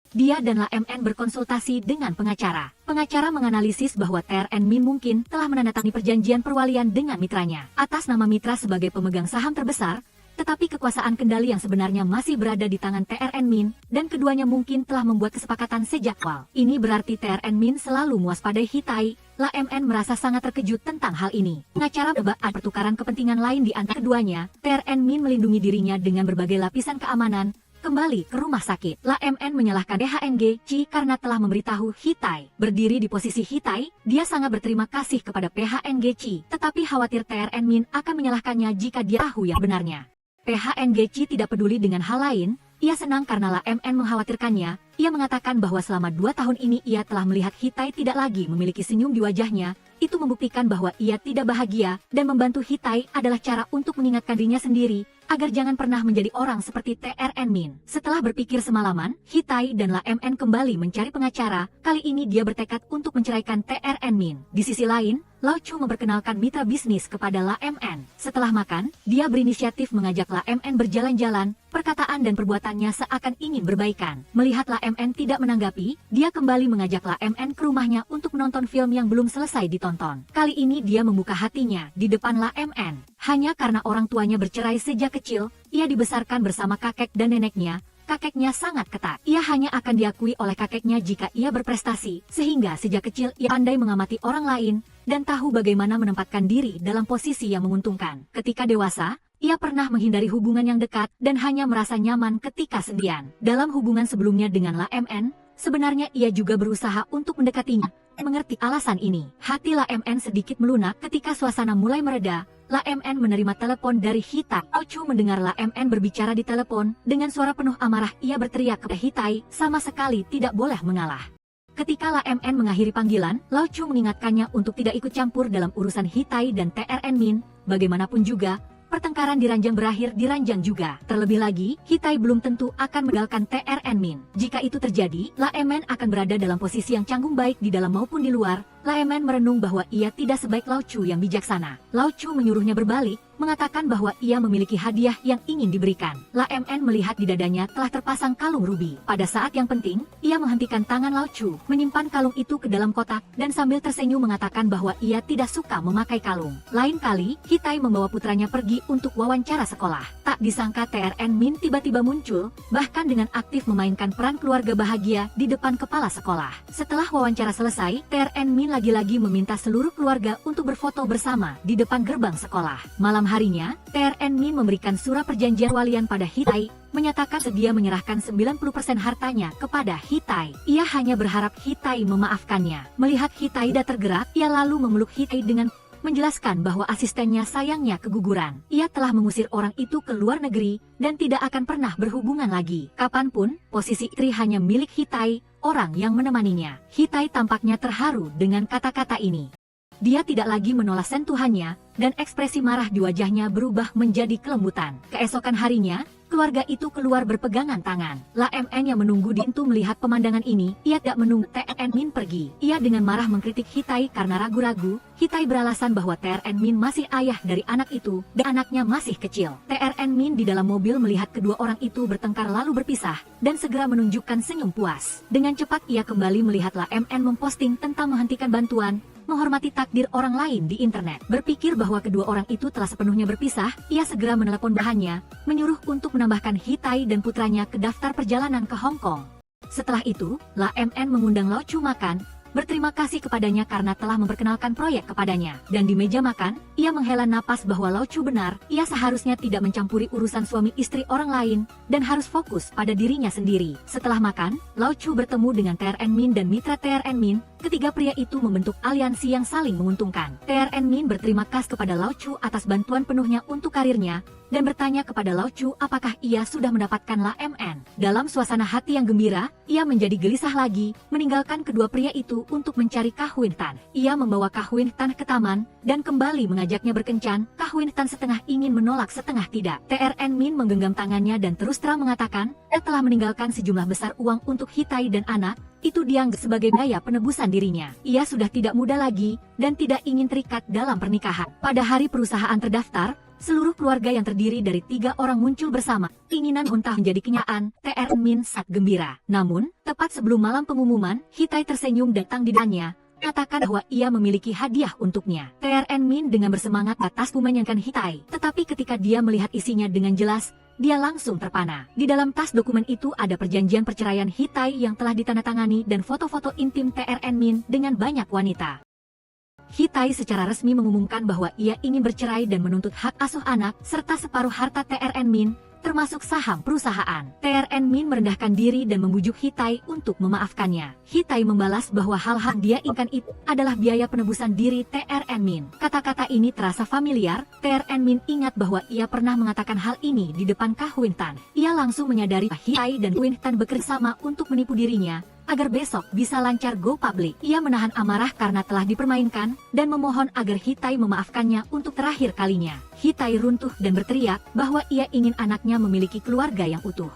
Dia dan LMN berkonsultasi dengan pengacara. Pengacara menganalisis bahwa TRN Min mungkin telah menandatangani perjanjian perwalian dengan mitranya atas nama mitra sebagai pemegang saham terbesar, tetapi kekuasaan kendali yang sebenarnya masih berada di tangan TRN Min, dan keduanya mungkin telah membuat kesepakatan sejak awal. Ini berarti TRN Min selalu mewaspadai Hitai. LMN merasa sangat terkejut tentang hal ini. Pengacara menebak pertukaran kepentingan lain di antara keduanya. TRN Min melindungi dirinya dengan berbagai lapisan keamanan. Kembali ke rumah sakit, LMN menyalahkan PHNGC karena telah memberitahu Hitai. Berdiri di posisi Hitai, dia sangat berterima kasih kepada PHNGC, tetapi khawatir TRN Min akan menyalahkannya jika dia tahu yang benarnya. PHNGC tidak peduli dengan hal lain. Ia senang karena LMN mengkhawatirkannya. Ia mengatakan bahwa selama 2 tahun ini ia telah melihat Hitai tidak lagi memiliki senyum di wajahnya. Itu membuktikan bahwa ia tidak bahagia, dan membantu Hitai adalah cara untuk mengingatkan dirinya sendiri agar jangan pernah menjadi orang seperti TRN Min. Setelah berpikir semalaman, Hitai dan LMN kembali mencari pengacara. Kali ini dia bertekad untuk menceraikan TRN Min. Di sisi lain, Lao Chu memperkenalkan mitra bisnis kepada LMN. Setelah makan, dia berinisiatif mengajak LMN berjalan-jalan. Perkataan dan perbuatannya seakan ingin berbaikan. Melihat LMN tidak menanggapi, dia kembali mengajak LMN ke rumahnya untuk menonton film yang belum selesai ditonton. Kali ini dia membuka hatinya di depan LMN. Hanya karena orang tuanya bercerai sejak kecil, ia dibesarkan bersama kakek dan neneknya. Kakeknya sangat ketat. Ia hanya akan diakui oleh kakeknya jika ia berprestasi, sehingga sejak kecil ia pandai mengamati orang lain dan tahu bagaimana menempatkan diri dalam posisi yang menguntungkan. Ketika dewasa, ia pernah menghindari hubungan yang dekat dan hanya merasa nyaman ketika sendirian. Dalam hubungan sebelumnya dengan LMN, sebenarnya ia juga berusaha untuk mendekatinya. Mengerti alasan ini, hati LMN sedikit melunak ketika suasana mulai mereda. LMN menerima telepon dari Hitai. Lao Chu mendengar LMN berbicara di telepon. Dengan suara penuh amarah, ia berteriak kepada Hitai, sama sekali tidak boleh mengalah. Ketika LMN mengakhiri panggilan, Lao Chu mengingatkannya untuk tidak ikut campur dalam urusan Hitai dan TRN Min. Bagaimanapun juga, pertengkaran di ranjang berakhir di ranjang juga. Terlebih lagi, Hitai belum tentu akan meninggalkan TRN Min. Jika itu terjadi, LMN akan berada dalam posisi yang canggung baik di dalam maupun di luar. LMN merenung bahwa ia tidak sebaik Lao Chu yang bijaksana. Lao Chu menyuruhnya berbalik, mengatakan bahwa ia memiliki hadiah yang ingin diberikan. LMN melihat di dadanya telah terpasang kalung rubi. Pada saat yang penting, ia menghentikan tangan Lao Chu, menyimpan kalung itu ke dalam kotak, dan sambil tersenyum mengatakan bahwa ia tidak suka memakai kalung. Lain kali, Hitai membawa putranya pergi untuk wawancara sekolah. Tak disangka TRN Min tiba-tiba muncul, bahkan dengan aktif memainkan peran keluarga bahagia di depan kepala sekolah. Setelah wawancara selesai, TRN Min lagi-lagi meminta seluruh keluarga untuk berfoto bersama di depan gerbang sekolah. Malam harinya, TRN Min memberikan surat perjanjian walian pada Hitai, menyatakan sedia menyerahkan 90% hartanya kepada Hitai. Ia hanya berharap Hitai memaafkannya. Melihat Hitai tidak tergerak, ia lalu memeluk Hitai dengan menjelaskan bahwa asistennya sayangnya keguguran. Ia telah mengusir orang itu ke luar negeri dan tidak akan pernah berhubungan lagi. Kapanpun, posisi istri hanya milik Hitai. orang yang menemaninya. Hitai tampaknya terharu dengan kata-kata ini. Dia tidak lagi menolak sentuhannya, dan ekspresi marah di wajahnya berubah menjadi kelembutan. Keesokan harinya, keluarga itu keluar berpegangan tangan. La MN yang menunggu di pintu melihat pemandangan ini, ia tidak menunggu TRN Min pergi. Ia dengan marah mengkritik Hitai karena ragu-ragu. Hitai beralasan bahwa TRN Min masih ayah dari anak itu, dan anaknya masih kecil. TRN Min di dalam mobil melihat kedua orang itu bertengkar lalu berpisah, dan segera menunjukkan senyum puas. Dengan cepat ia kembali melihat La MN memposting tentang menghentikan bantuan, menghormati takdir orang lain di internet. Berpikir bahwa kedua orang itu telah sepenuhnya berpisah, ia segera menelepon bahannya, menyuruh untuk menambahkan Hitai dan putranya ke daftar perjalanan ke Hong Kong. Setelah itu, La MN mengundang Lau Chu makan, berterima kasih kepadanya karena telah memperkenalkan proyek kepadanya. Dan di meja makan, ia menghela napas bahwa Lau Chu benar, ia seharusnya tidak mencampuri urusan suami istri orang lain, dan harus fokus pada dirinya sendiri. Setelah makan, Lau Chu bertemu dengan TRN Min dan mitra TRN Min. Ketiga pria itu membentuk aliansi yang saling menguntungkan. TRN Min berterima kasih kepada Lau Chu atas bantuan penuhnya untuk karirnya, dan bertanya kepada Lau Chu apakah ia sudah mendapatkan La MN. Dalam suasana hati yang gembira, ia menjadi gelisah lagi, meninggalkan kedua pria itu untuk mencari Kah Huin Tan. Ia membawa Kah Huin Tan ke taman, dan kembali mengajaknya berkencan. Kah Huin Tan setengah ingin menolak setengah tidak. TRN Min menggenggam tangannya dan terus terang mengatakan, telah meninggalkan sejumlah besar uang untuk Hitai dan anak, itu dianggap sebagai biaya penebusan dirinya. Ia sudah tidak muda lagi, dan tidak ingin terikat dalam pernikahan. Pada hari perusahaan terdaftar, seluruh keluarga yang terdiri dari 3 orang muncul bersama. Keinginan Huntah menjadi kenyataan, TRN Min sangat gembira. Namun, tepat sebelum malam pengumuman, Hitai tersenyum datang di depannya, mengatakan bahwa ia memiliki hadiah untuknya. TRN Min dengan bersemangat atas memenangkan Hitai. Tetapi ketika dia melihat isinya dengan jelas, dia langsung terpana. Di dalam tas dokumen itu ada perjanjian perceraian Hitai yang telah ditandatangani dan foto-foto intim TRN Min dengan banyak wanita. Hitai secara resmi mengumumkan bahwa ia ingin bercerai dan menuntut hak asuh anak serta separuh harta TRN Min, termasuk saham perusahaan. TRN Min merendahkan diri dan membujuk Hitai untuk memaafkannya. Hitai membalas bahwa hal-hal dia inginkan itu adalah biaya penebusan diri TRN Min. Kata-kata ini terasa familiar. TRN Min ingat bahwa ia pernah mengatakan hal ini di depan Kah Huin Tan. Ia langsung menyadari Hitai dan Huin Tan bekerja sama untuk menipu dirinya, agar besok bisa lancar go public. Ia menahan amarah karena telah dipermainkan, dan memohon agar Hitai memaafkannya untuk terakhir kalinya. Hitai runtuh dan berteriak bahwa ia ingin anaknya memiliki keluarga yang utuh.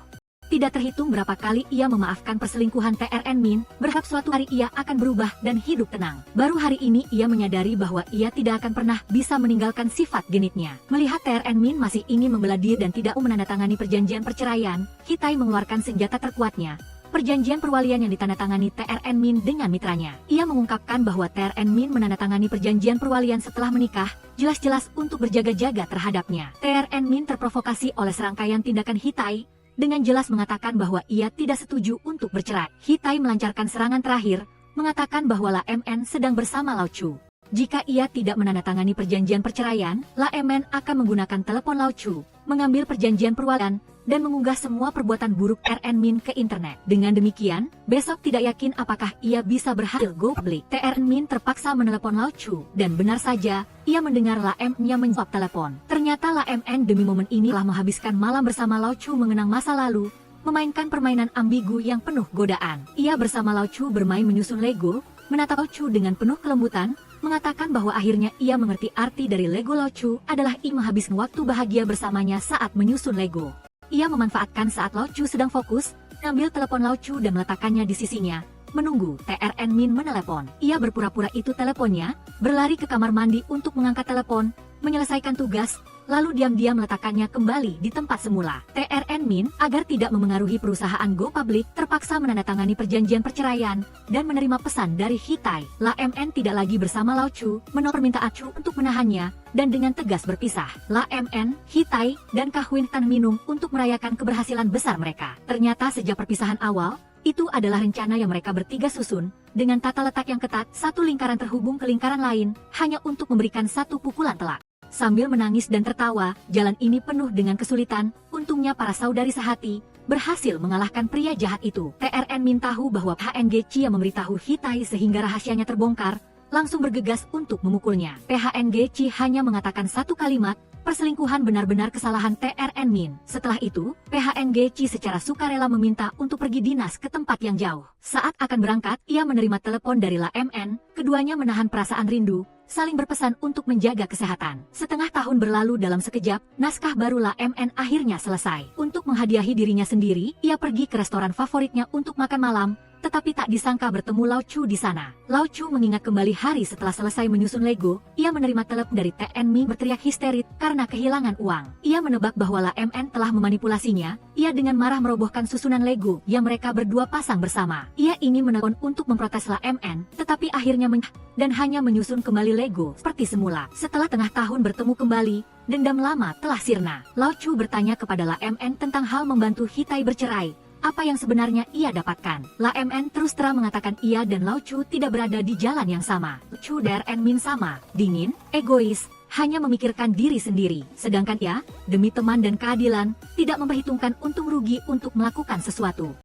Tidak terhitung berapa kali ia memaafkan perselingkuhan TRN Min, berharap suatu hari ia akan berubah dan hidup tenang. Baru hari ini ia menyadari bahwa ia tidak akan pernah bisa meninggalkan sifat genitnya. Melihat TRN Min masih ingin membela diri dan tidak menandatangani perjanjian perceraian, Hitai mengeluarkan senjata terkuatnya, perjanjian perwalian yang ditandatangani TRN Min dengan mitranya. Ia mengungkapkan bahwa TRN Min menandatangani perjanjian perwalian setelah menikah, jelas-jelas untuk berjaga-jaga terhadapnya. TRN Min terprovokasi oleh serangkaian tindakan Hitai, dengan jelas mengatakan bahwa ia tidak setuju untuk bercerai. Hitai melancarkan serangan terakhir, mengatakan bahwa La MN sedang bersama Lau Chu. Jika ia tidak menandatangani perjanjian perceraian, La MN akan menggunakan telepon Lau Chu, mengambil perjanjian perwalian, dan mengunggah semua perbuatan buruk TRN Min ke internet. Dengan demikian, besok tidak yakin apakah ia bisa berhasil go public. TRN Min terpaksa menelepon Lau Chu, dan benar saja, ia mendengar La MN menjawab telepon. Ternyata La MN demi momen ini telah menghabiskan malam bersama Lau Chu mengenang masa lalu, memainkan permainan ambigu yang penuh godaan. Ia bersama Lau Chu bermain menyusun Lego, menatap Lau Chu dengan penuh kelembutan, mengatakan bahwa akhirnya ia mengerti arti dari Lego. Lau Chu adalah ia menghabiskan waktu bahagia bersamanya saat menyusun Lego. Ia memanfaatkan saat Lau Chu sedang fokus, mengambil telepon Lau Chu dan meletakkannya di sisinya, menunggu TRN Min menelepon. Ia berpura-pura itu teleponnya, berlari ke kamar mandi untuk mengangkat telepon, menyelesaikan tugas, lalu diam-diam meletakkannya kembali di tempat semula. TRN Min, agar tidak memengaruhi perusahaan go public, terpaksa menandatangani perjanjian perceraian, dan menerima pesan dari Hitai. La MN tidak lagi bersama Lau Chu, menolak permintaan Chu untuk menahannya, dan dengan tegas berpisah. La MN, Hitai, dan Kah Huin Tan minum untuk merayakan keberhasilan besar mereka. Ternyata sejak perpisahan awal, itu adalah rencana yang mereka bertiga susun, dengan tata letak yang ketat, satu lingkaran terhubung ke lingkaran lain, hanya untuk memberikan satu pukulan telak. Sambil menangis dan tertawa, jalan ini penuh dengan kesulitan. Untungnya para saudari sehati berhasil mengalahkan pria jahat itu. TRN Min tahu bahwa PHNG Chia memberitahu Hitai sehingga rahasianya terbongkar, langsung bergegas untuk memukulnya. PHNG Chi hanya mengatakan satu kalimat, perselingkuhan benar-benar kesalahan TRN Min. Setelah itu, PHNGC secara sukarela meminta untuk pergi dinas ke tempat yang jauh. Saat akan berangkat, ia menerima telepon dari La MN, keduanya menahan perasaan rindu, saling berpesan untuk menjaga kesehatan. Setengah tahun berlalu dalam sekejap, naskah baru La MN akhirnya selesai. Untuk menghadiahi dirinya sendiri, ia pergi ke restoran favoritnya untuk makan malam, tetapi tak disangka bertemu Lao Chu di sana. Lao Chu mengingat kembali hari setelah selesai menyusun Lego, ia menerima telepon dari TN Ming berteriak histeris karena kehilangan uang. Ia menebak bahwa La MN telah memanipulasinya, ia dengan marah merobohkan susunan Lego yang mereka berdua pasang bersama. Ia ingin menelpon untuk memprotes La MN, tetapi akhirnya dan hanya menyusun kembali Lego seperti semula. Setelah tengah tahun bertemu kembali, dendam lama telah sirna. Lao Chu bertanya kepada La MN tentang hal membantu Hitai bercerai. Apa yang sebenarnya ia dapatkan? La MN terus terang mengatakan ia dan Lao Chu tidak berada di jalan yang sama. Chu dan Min sama, dingin, egois, hanya memikirkan diri sendiri. Sedangkan ia, demi teman dan keadilan, tidak memperhitungkan untung rugi untuk melakukan sesuatu.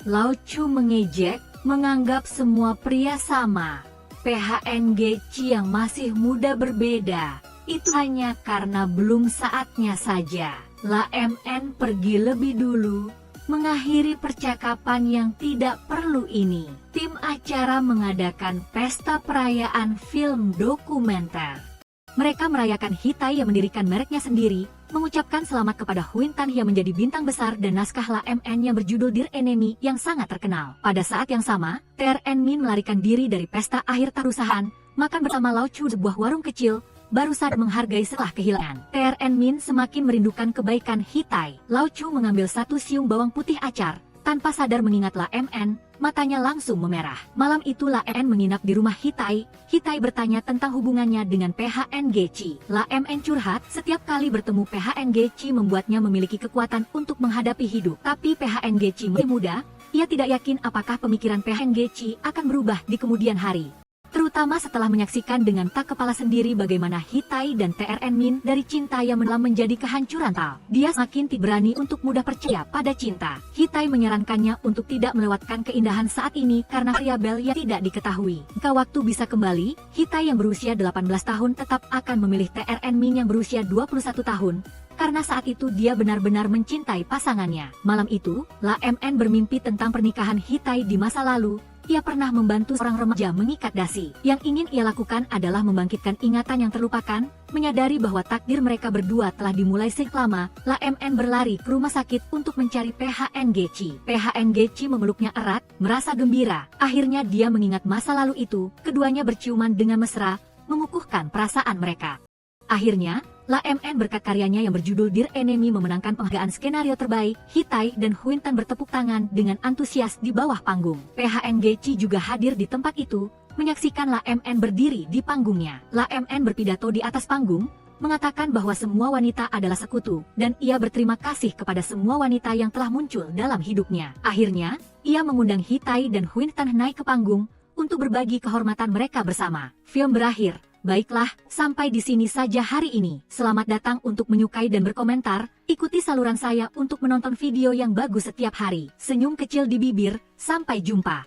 Lao Chu mengejek, menganggap semua pria sama. PHNGC yang masih muda berbeda. Itu hanya karena belum saatnya saja. La MN pergi lebih dulu, mengakhiri percakapan yang tidak perlu ini. Tim acara mengadakan pesta perayaan film dokumenter. Mereka merayakan Hitai yang mendirikan mereknya sendiri, mengucapkan selamat kepada Huin Tan yang menjadi bintang besar dan naskah La MN yang berjudul Dear Enemy yang sangat terkenal. Pada saat yang sama, TRN Min melarikan diri dari pesta akhir tarusahan, makan bersama Lao Chu di sebuah warung kecil, baru saat menghargai setelah kehilangan. TRN Min semakin merindukan kebaikan Hitai. Lao Chu mengambil satu siung bawang putih acar, tanpa sadar mengingat La MN, matanya langsung memerah. Malam itu La MN menginap di rumah Hitai. Hitai bertanya tentang hubungannya dengan PHNGC. La MN curhat, setiap kali bertemu PHNGC membuatnya memiliki kekuatan untuk menghadapi hidup. Tapi PHNGC masih muda, ia tidak yakin apakah pemikiran PHNGC akan berubah di kemudian hari. Terutama setelah menyaksikan dengan tak kepala sendiri bagaimana Hitai dan TRN Min dari cinta yang mendalam menjadi kehancuran total. Dia semakin tidak berani untuk mudah percaya pada cinta. Hitai menyarankannya untuk tidak melewatkan keindahan saat ini karena variabel yang tidak diketahui. Jika waktu bisa kembali, Hitai yang berusia 18 tahun tetap akan memilih TRN Min yang berusia 21 tahun. Karena saat itu dia benar-benar mencintai pasangannya. Malam itu, La MN bermimpi tentang pernikahan Hitai di masa lalu. Ia pernah membantu seorang remaja mengikat dasi. Yang ingin ia lakukan adalah membangkitkan ingatan yang terlupakan, menyadari bahwa takdir mereka berdua telah dimulai sejak lama. La MN berlari ke rumah sakit untuk mencari PHNGC. PHNGC memeluknya erat, merasa gembira. Akhirnya dia mengingat masa lalu itu, keduanya berciuman dengan mesra, mengukuhkan perasaan mereka. Akhirnya, La MN berkat karyanya yang berjudul Dear Enemy memenangkan penghargaan skenario terbaik. Hitai dan Huin Tan bertepuk tangan dengan antusias di bawah panggung. PHNGC juga hadir di tempat itu, menyaksikan La MN berdiri di panggungnya. La MN berpidato di atas panggung, mengatakan bahwa semua wanita adalah sekutu, dan ia berterima kasih kepada semua wanita yang telah muncul dalam hidupnya. Akhirnya, ia mengundang Hitai dan Huin Tan naik ke panggung, untuk berbagi kehormatan mereka bersama. Film berakhir. Baiklah, sampai di sini saja hari ini. Selamat datang untuk menyukai dan berkomentar. Ikuti saluran saya untuk menonton video yang bagus setiap hari. Senyum kecil di bibir. Sampai jumpa.